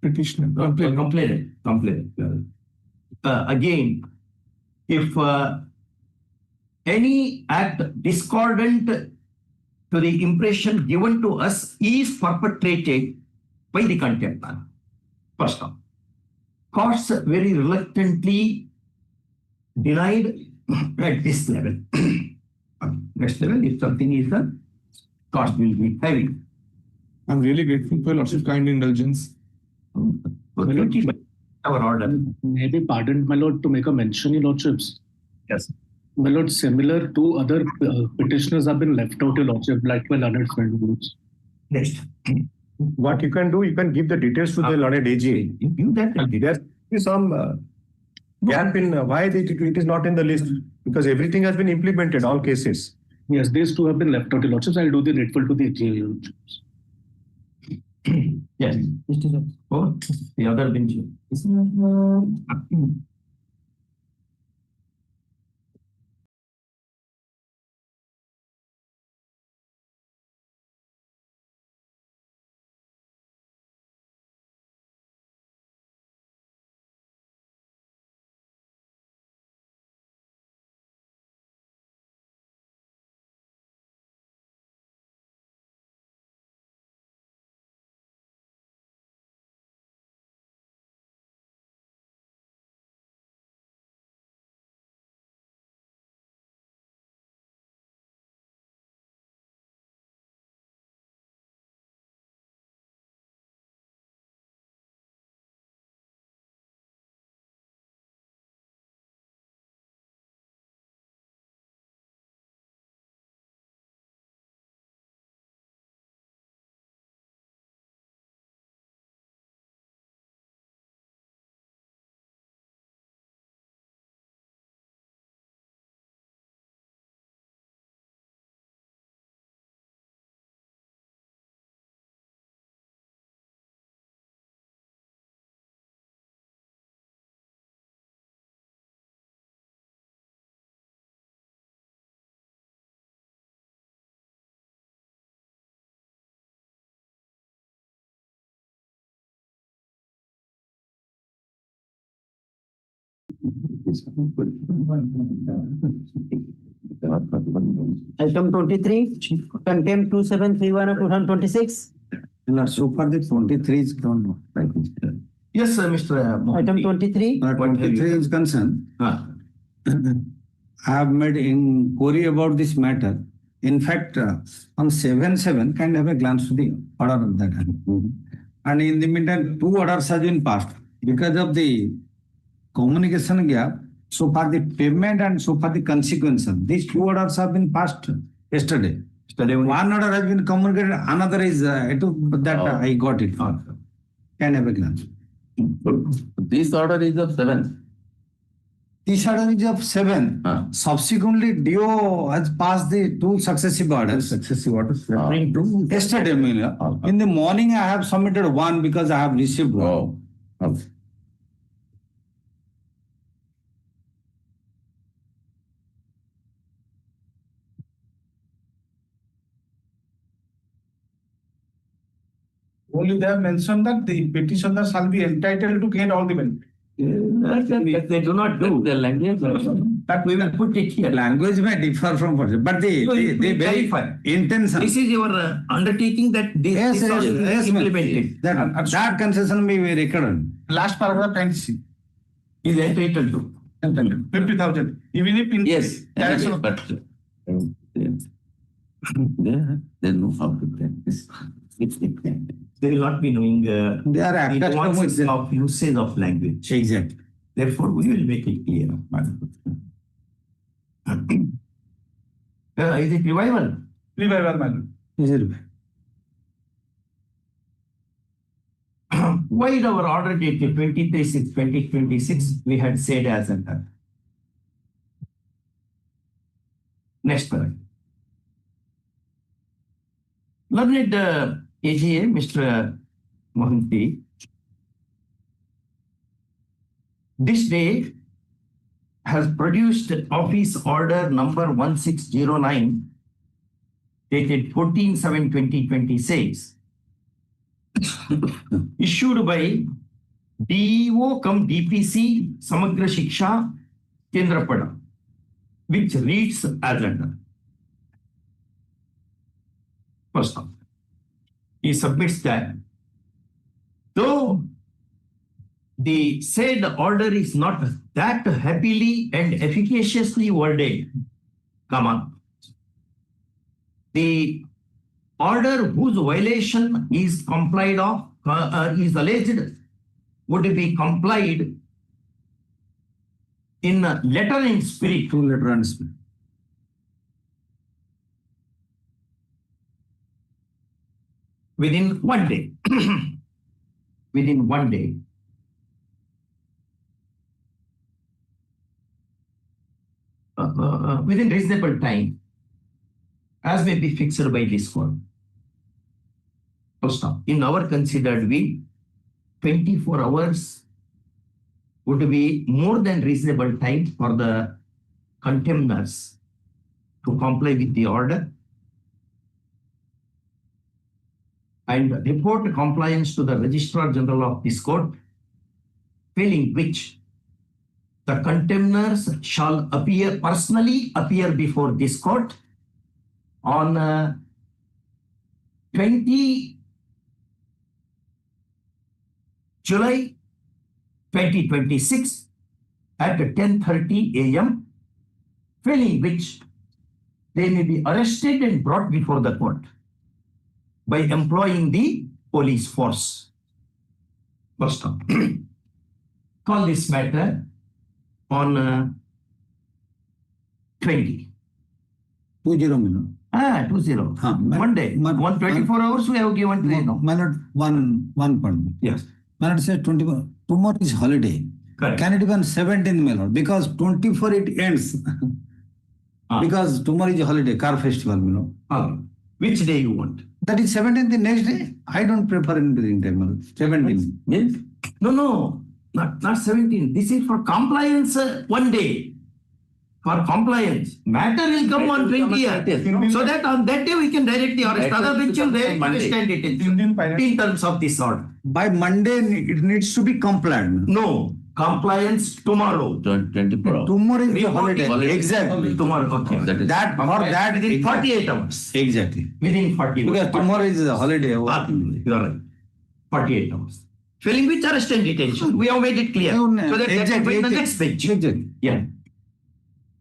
Petitioner, complainant. Again if any act discordant to the impression given to us is perpetrated by the contemptor. First off, courts very reluctantly denied at this level. Next level, if something is done, cost will be heavy. I'm really grateful for lots of kind indulgence. Our order. Maybe pardoned, my lord, to make a mention, your lordships. Yes. My lord, similar to other petitioners have been left out, your lordship, like my learned friend groups. Next. What you can do, you can give the details to the learned AG. There is some gap in why it is not in the list, because everything has been implemented, all cases. Yes, these two have been left out, your lordships. I'll do the needful to the AG, your lordships. Yes. Oh, the other bench. Item 23, contempt 2731 of 2026. So far the 23 is gone. Yes, sir, Mr. Item 23. 23 is concerned. I have made inquiry about this matter. In fact, on 7/7, can have a glance to the order of that. And in the meantime, 2 orders have been passed. Because of the communication gap, so far the payment and so far the consequence. These 2 orders have been passed yesterday. One order has been communicated, another is I got it. Can have a glance. This order is of 7. This order is of 7. Subsequently, DO has passed the 2 successive orders. Referring to yesterday, in the morning, I have submitted 1 because I have received 1. Only they have mentioned that the petitioner shall be entitled to get all the benefit. They do not do the language. But we will put it here. Language may differ from what, but they very intention. This is your undertaking that this is implemented. That concession may be recurrent. Last paragraph 90C. Is entitled to 50,000. Even if in direction of they know how to practice. They will not be knowing they are the nuances of usage of language. Exactly. Therefore, we will make it clear. Is it revival? Revival, madam. Is it? Why our order dated 23/6/2026 we had said as under. Next paragraph. Learned AGA, Mr. Mohanty, this day has produced office order number 1609 dated 14/7/2026 issued by DEO cum DPC Samagra Shiksha Kendrapada, which reads as under. First off, he submits that though the said order is not that happily and efficaciously worded, the order whose violation is complied of, is alleged, would be complied in letter and spirit. True letter and spirit. Within 1 day. Within 1 day. Within reasonable time, as may be fixed by this court. First off, in our considered view, 24 hours would be more than reasonable time for the contemners to comply with the order and report compliance to the Registrar General of this court, failing which the contemners shall personally appear before this court on 20 July 2026 at 10:30 a.m., failing which they may be arrested and brought before the court by employing the police force. First off, call this matter on 20. 20 minutes. 20. 1 day. 124 hours we have given to you. My lord, one point. Yes. My lord said 24. Tomorrow is holiday. Correct. Can it be on 17th, my lord? Because 24 it ends. Because tomorrow is a holiday, car festival, you know. Which day you want? That is 17th, the next day. I don't prefer in between time, my lord. 17th. Yes. No, not 17. This is for compliance 1 day. For compliance. Matter will come on 20th. So that on that day we can directly arrest. Other which will understand it in terms of this order. By Monday, it needs to be compliant. No. Compliance tomorrow. 24 hours. Tomorrow is a holiday. Exactly. Tomorrow. Okay. That within 48 hours. Exactly. Within 48 hours. Because tomorrow is a holiday. You are right. 48 hours. Filling with arrest and detention. We have made it clear. So that Exactly. the next page. Exactly. Yeah.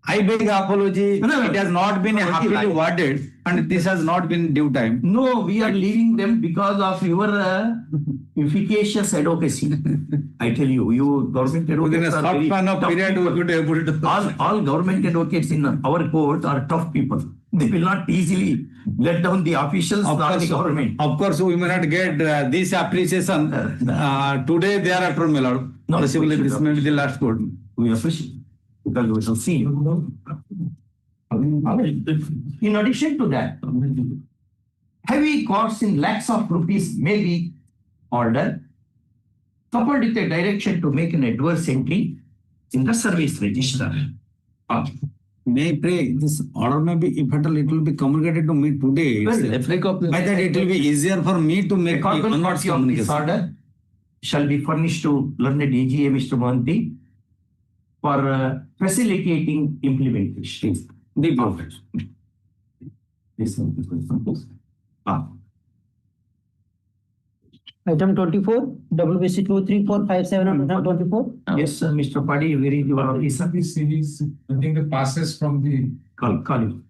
I beg apology. No. It has not been happily worded and this has not been due time. No, we are leaving them because of your efficacious advocacy. I tell you, you government Within a advocates are short very span of tough period, we people. could able to. All government advocates in our court are tough people. They will not easily let down the officials or the government. Of course, we may not get this appreciation today, thereafter, my lord. No, possibly we should this may be the last court. We appreciate because we shall see. In addition to that, heavy costs in lakhs of rupees may be ordered, coupled with a direction to make an adverse entry in the service register. May I pray, this order may be, if at all, it will be communicated to me today. Well, By that it will be easier for me to make a carbon onwards copy of this communication. order shall be furnished to learned AGA Mr. Mohanty for facilitating implementation. The prophet. This one. Item 24, WBC 23457 on item 24. Yes, sir, Mr. Padi, where is your officer? This series, I think the passes from the Call you.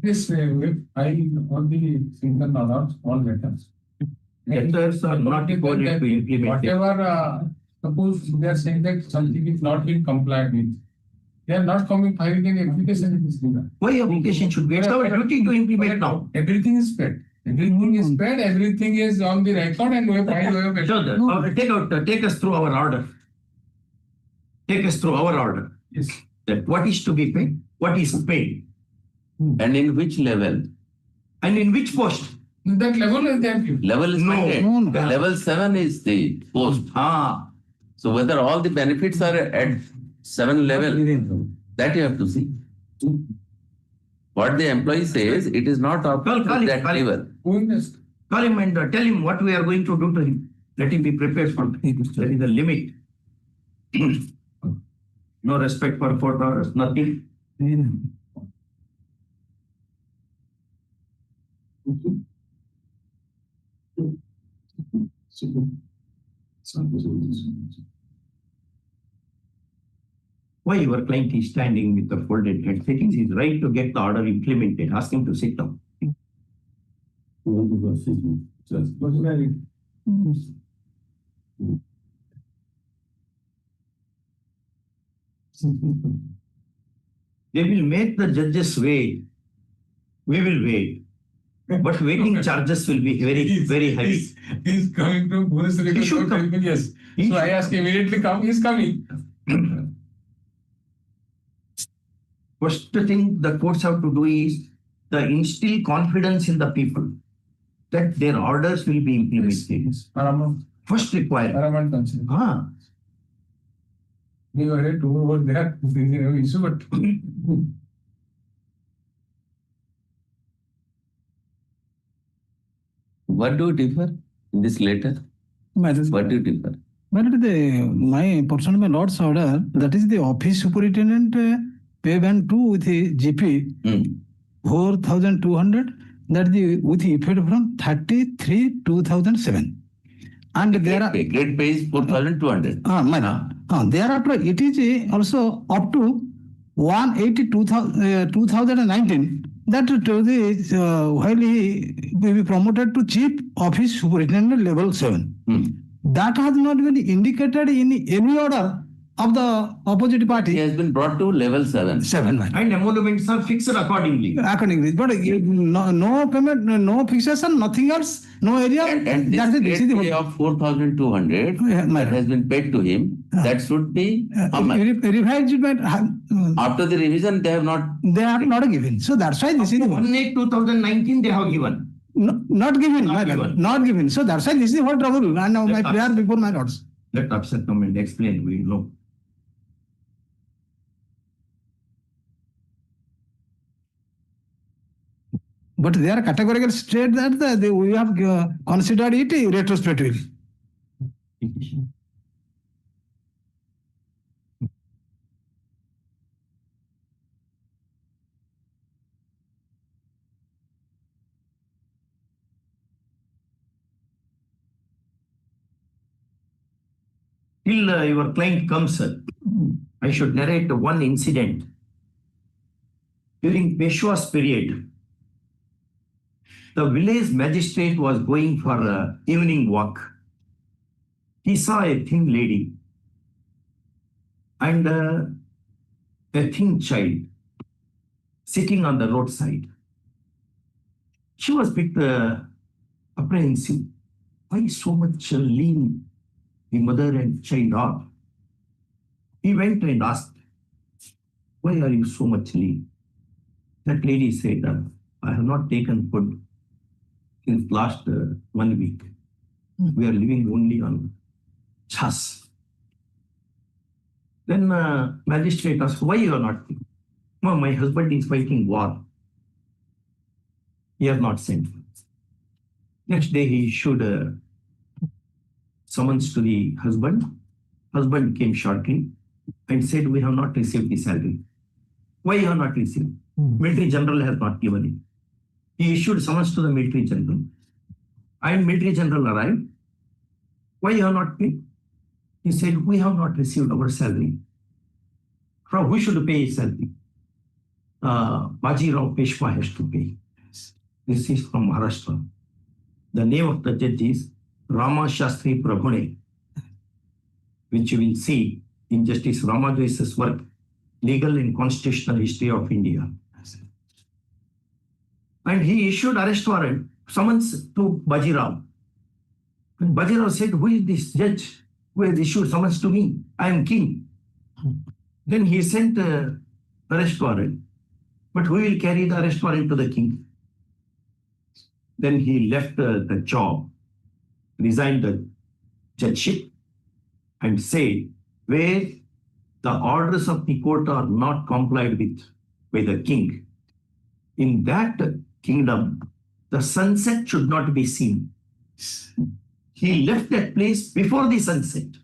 this I all the single orders, all letters. Letters are not recorded to implement it. Whatever, suppose they are saying that something is not being complied with. They are not coming filing any application in this regard. Why application should be? It's our duty to implement now. Everything is paid. Everything is paid, everything is on the record and we have filed. So, take us through our order. Take us through our order. Yes. That what is to be paid, what is paid, And in which level? and in which post. That level is there. Level is No. mandate. No. Level 7 is the post. So whether all the benefits are at 7 level, that you have to see. What the employee says, it is not up to that level. Call him and tell him what we are going to do to him. Let him be prepared for that. There is a limit. No respect for court orders, nothing. Why your client is standing with the folded hands? It is his right to get the order implemented. Ask him to sit down. They will make the judges wait. We will wait. But waiting charges will be very heavy. He's coming from Police He should come. Yes. So I asked immediately come. He's coming. First thing the courts have to do is to instill confidence in the people that their orders will be implemented. First requirement. We were ready to over there. This is no issue, but What do you differ in this letter? What do you differ? But my portion of my Lord's order, that is the office superintendent pay band 2 with the GP 4,200, that the with effect from 33/2007. And there are Grade pay is 4,200. thereafter it is also up to 182,2019, that to the while he will be promoted to chief office superintendent level 7. That has not been indicated in any order of the opposite party. He has been brought to level 7. And emoluments are fixed accordingly. But no payment, no fixation, nothing else, no area. And this grade pay of 4,200 that has been paid to him, that should be how much? After the revision, they have not given. So that's why this is the 1/8/2019 they have given. Not given. So that's why this is the whole trouble. And now my prayer before my lords. Let upset comment explain. We know. But they are categorical state that we have considered it retrospectively. Till your client comes, I should narrate one incident. During Peshwa's period, the village magistrate was going for an evening walk. He saw a thin lady and a thin child sitting on the roadside. She was a bit apprehensive. Why so much lean the mother and child are? He went and asked, why are you so much lean? That lady said, I have not taken food since last 1 week. We are living only on chas. Then magistrate asked, why you are not? Mom, my husband is fighting war. He has not sent. Next day he issued a summons to the husband. Husband came shortly and said, we have not received the salary. Why you have not received? Military general has not given it. He issued summons to the military general. And military general arrived. Why you have not paid? He said, we have not received our salary. From who should pay his salary? Bajirao Peshwa has to pay. This is from Maharashtra. The name of the judge is Rama Shastri Prabhune, which you will see in Justice Rama Joyce's work, Legal and Constitutional History of India. And he issued arrest warrant, summons to Bajirao. And Bajirao said, who is this judge who has issued summons to me? I am king. Then he sent arrest warrant. But who will carry the arrest warrant to the king? Then he left the job, resigned the judgeship, and said, where the orders of the court are not complied with by the king, in that kingdom, the sunset should not be seen. He left that place before the sunset.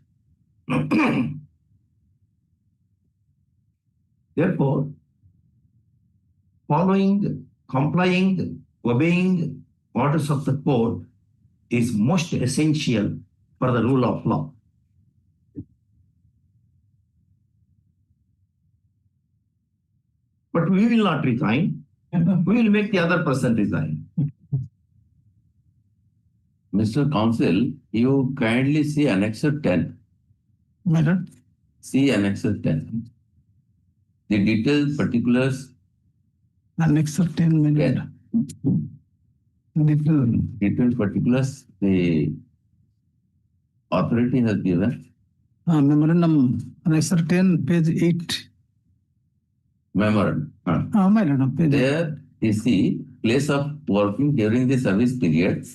Therefore, complying, obeying orders of the court is most essential for the rule of law. But we will not resign. We will make the other person resign. Mr. Counsel, you kindly see Annexure 10. Madam, See Annexure 10. The detailed particulars. Annexure 10 minutes. Detailed particulars the authority has given. Memorandum, Annexure 10, page 8. Memorandum. Madam, page 8. There is the place of working during the service period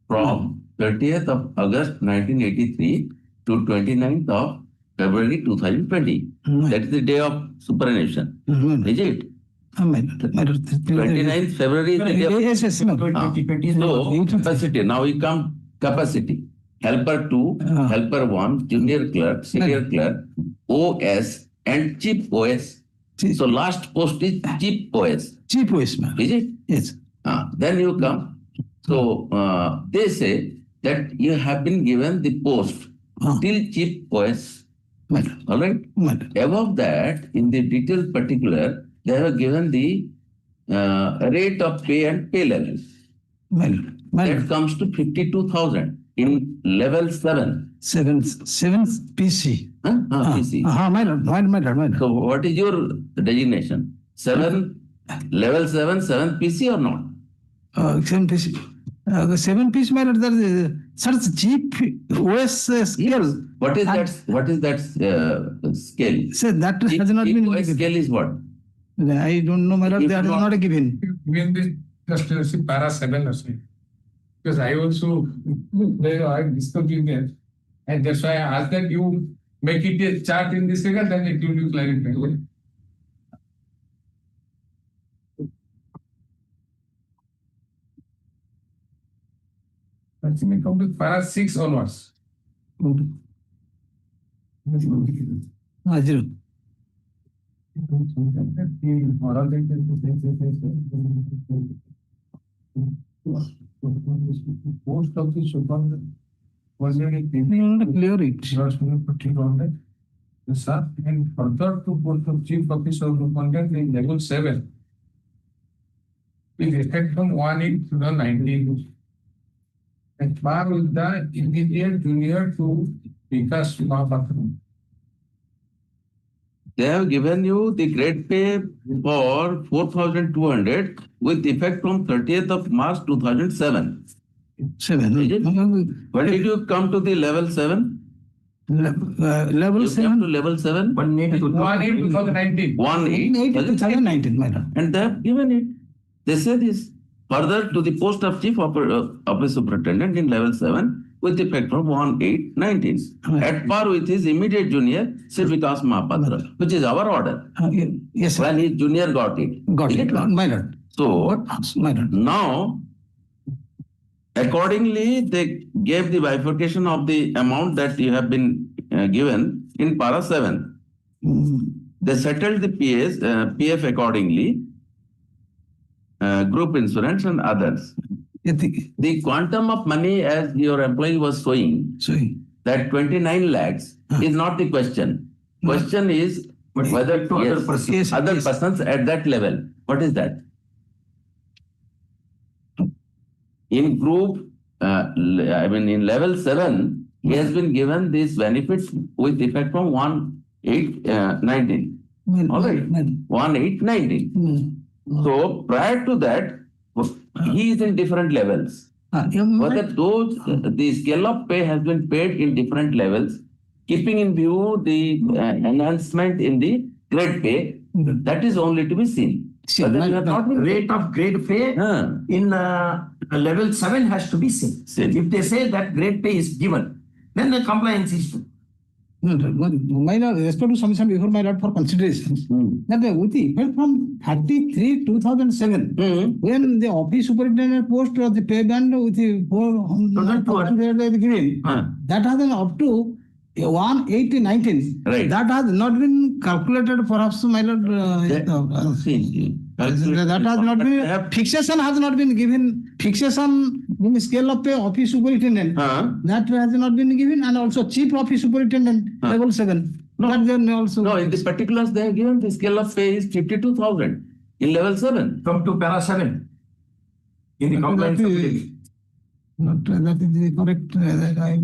from 30th of August 1983 to 29th of February 2020. That is the day of superannuation. Is it? 29th February is the day of... Yes, no. So, capacity. Now we come capacity. Helper 2, Helper 1, Junior Clerk, Senior Clerk, OS and Chief OS. So last post is Chief OS. Chief OS, ma'am. Is it? Yes. Then you come. So they say that you have been given the post till Chief OS. All right? Above that, in the detailed particular, they have given the rate of pay and pay levels. That comes to 52,000 in level 7. 7 PC. PC. So what is your designation? 7, level 7, 7 PC or not? 7 PC. 7 piece matter that is such cheap OS scale. What is that scale? Say that has not been given. Scale is what? I don't know, my lord. They are not given. Given this just para 7 or something. Because I also I discussed with them, and that's why I asked that you make it a chart in this figure, then it will be clarified. I think we come to para 6 onwards. Post of the super was clear it. Yes, sir. And further to post of Chief Officer of the content in level 7 with effect from 1/8/2019. And par with the immediate junior to Vikas Mahapatra. They have given you the grade pay for 4,200 with effect from 30th of March 2007. 7. When did you come to the level 7? Level 7 to level 7? 1/8/2019. 1/8/2019. And they have given it. They say this further to the post of Chief Office Superintendent in level 7 with effect from 1/8/19. At par with his immediate junior, Sri Vikas Mahapatra, which is our order. Yes, when his junior got it. My lord. So now, accordingly, they gave the bifurcation of the amount that you have been given in para 7. They settled the PF accordingly, group insurance and others. The quantum of money, as your employee was showing, that 29 lakhs is not the question. Question is whether other persons at that level. What is that? In group, in level 7, he has been given this benefit with effect from 1/8/19. All right, 1/8/19. So prior to that, he is in different levels. Whether the scale of pay has been paid in different levels, keeping in view the enhancement in the grade pay, that is only to be seen. Rate of grade pay in level 7 has to be seen. If they say that grade pay is given, then the compliance is true. My lord, respect to submission before my lord for consideration. That with effect from 33/2007, when the office superintendent post or the pay band with the 400 given, that has been up to 180/19. Right. That has not been calculated, perhaps, my lord. That has not been, fixation has not been given. Fixation in scale of pay office superintendent. That has not been given, and also chief office superintendent, level 7. No. That then also. No, in the particulars they have given the scale of pay is 52,000 in level 7. Come to para 7. In the compliance affidavit. That is the correct.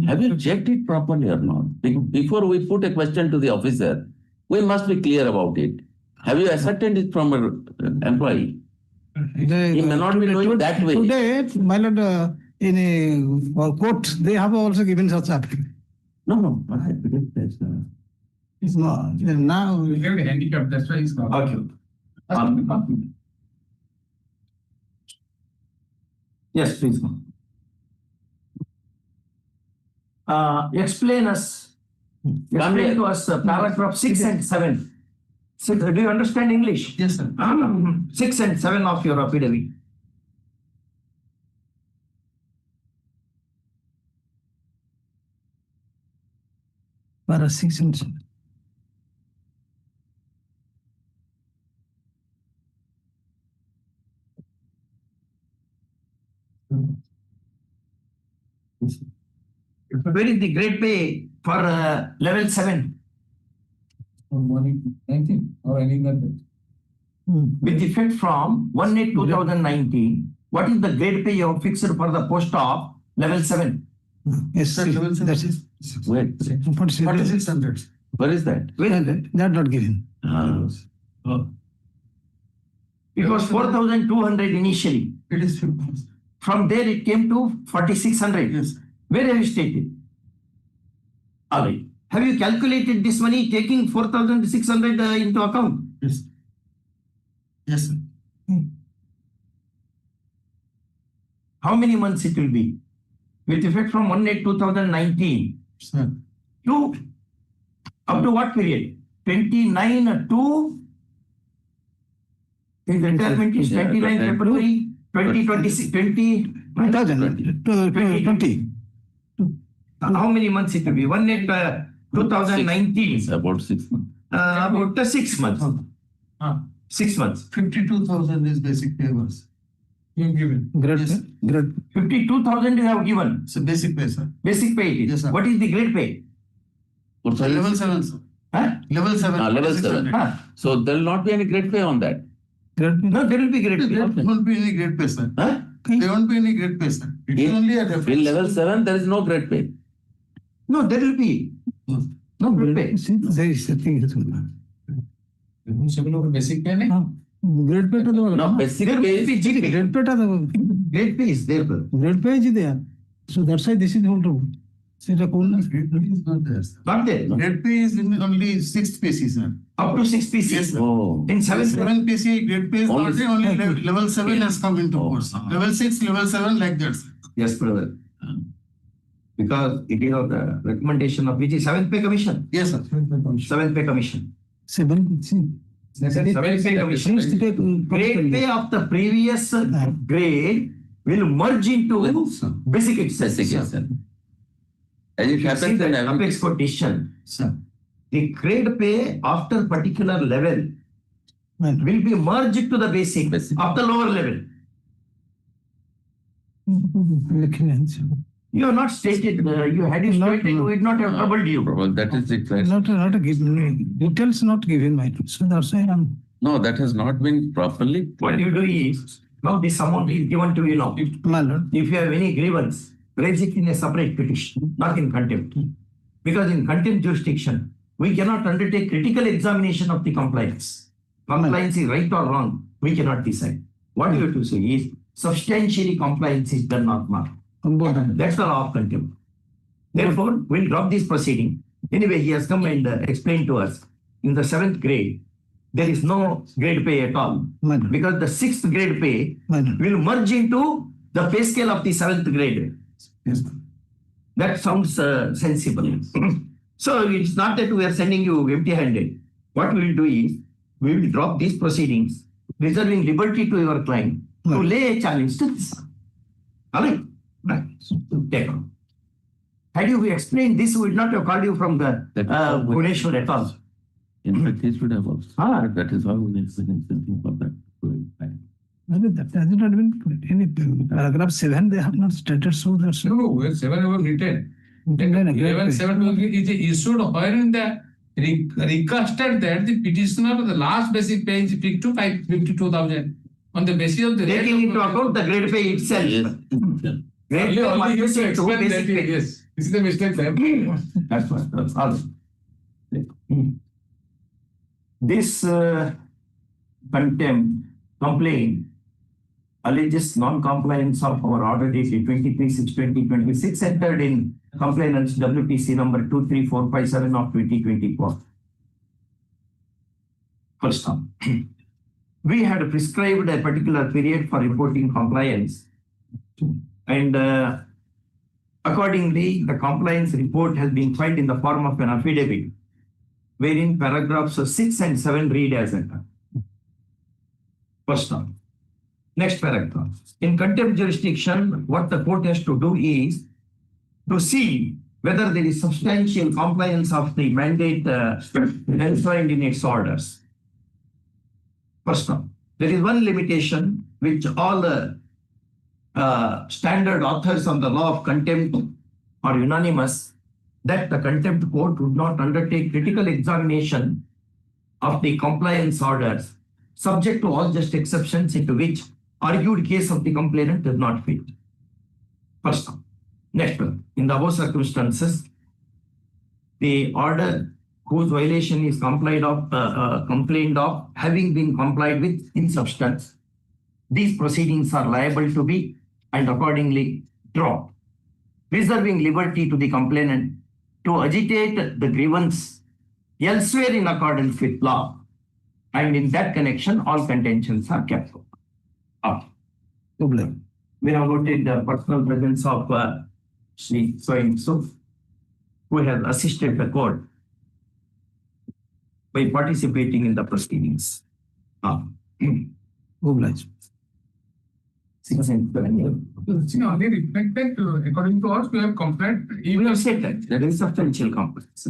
Have you checked it properly or not? Before we put a question to the officer, we must be clear about it. Have you ascertained it from an employee? He may not be doing that way. Today, my lord, in a court, they have also given such application. No. It's not. Now. We have a handicap, that's why it's not. Okay. Yes, please. Explain to us paragraph 6 and 7. Do you understand English? Yes, sir. 6 and 7 of your affidavit. Para 6 and 7. Where is the grade pay for level 7? 19 or any other. With effect from 1/8/2019, what is the grade pay you have fixed for the post of level 7? Yes, sir. That is. Wait, 4600. where is that? That not given. It was 4,200 initially. It is From there it came to 4,600. Yes. Where have you stated? All right. Have you calculated this money taking 4,600 into account? Yes. Yes, sir. How many months it will be? With effect from 1/8/2019 Sir. to up to what period? 29 to his retirement is 29 February 2026. 2020. How many months it will be? 1/8/2019. It's about 6 months. About 6 months. 6 months. 52,000 is basic pay was. You given. Grade. 52,000 you have given. So basic pay, sir. Basic pay it is. Yes, sir. What is the grade pay? Level 7, sir. Huh? Level 7. Level 7. So there will not be any grade pay on that. No, there will be grade pay. There won't be any grade pay, sir. Huh? There won't be any grade pay, sir. It is only a reference. In level 7, there is no grade pay. No, there will be. No grade pay. There is a thing. Basic pay, nahi? Grade pay to the. No, basic There pay will be is GP. Grade pay to the. Grade pay is there. Grade pay is there. So that's why this is the whole. Grade pay is not there, sir. Not there. Grade pay is in only 6th PC, sir. Up to 6 PC. Yes, sir. Oh. In 7. 7 PC grade pay is Only- not there, only level 7 has come into force. Level 6, level 7 like that, sir. Yes, brother. Because it is of the recommendation of which is 7th pay commission. Yes, sir. 7th pay commission. 7. 7th pay commission. Grade pay of the previous grade will merge into basic itself. Basic itself. As it You see happens the in every apex quotation. Sir. The grade pay after particular level will be merged to the basic of the lower level. You have not stated, you had it stated, we would not have troubled you. Well, that is it. Right? Not a given. Details not given, my lord. So that's why I'm. No, that has not been properly. What you do is, now this amount is given to you now. My lord. If you have any grievance, raise it in a separate petition, not in contempt. Because in contempt jurisdiction, we cannot undertake critical examination of the compliance. Compliance is right or wrong, we cannot decide. What you have to say is, substantially compliance is done or not. That's the law of contempt. Therefore, we'll drop this proceeding. Anyway, he has come and explained to us, in the 7th grade, there is no grade pay at all. Because the 6th grade pay will merge into the pay scale of the 7th grade. Yes. That sounds sensible. So it's not that we are sending you empty-handed. What we will do is, we will drop these proceedings, reserving liberty to your client to lay a challenge to this. All right? Right. Take on. Had you explained this, we would not have called you from the Bhubaneswar at all. In fact, he should have also. That is why we have been thinking for that. That has not been put in paragraph 7. They have not stated so. That's No, 7 was written. 11.7 is issued wherein the requested that the petitioner the last basic pay is 52,000 on the basis of the taking into account the grade pay itself. Grade pay must be set to basic pay. Yes, this is the mistake. That's what. That's all. This contempt complaint alleges non-compliance of our order dated 23/6/2026 entered in complainants WTC number 23457 of 2024. First off, we had prescribed a particular period for reporting compliance, and accordingly, the compliance report has been filed in the form of an affidavit, wherein paragraphs 6 and 7 read as under. First off, next paragraph. In contempt jurisdiction, what the court has to do is to see whether there is substantial compliance of the mandate enshrined in its orders. First off, there is one limitation which all the standard authors on the law of contempt are unanimous, that the contempt court would not undertake critical examination of the compliance orders, subject to all just exceptions into which argued case of the complainant does not fit. First one. Next one. In the above circumstances, the order whose violation is complained of having been complied with in substance, these proceedings are liable to be and accordingly dropped, reserving liberty to the complainant to agitate the grievance elsewhere in accordance with law, and in that connection, all contentions are kept up. We have noted the personal presence of Sri so-and-so, who has assisted the court by participating in the proceedings. Only reflected, according to us, we have complied. We have said that there is substantial compliance.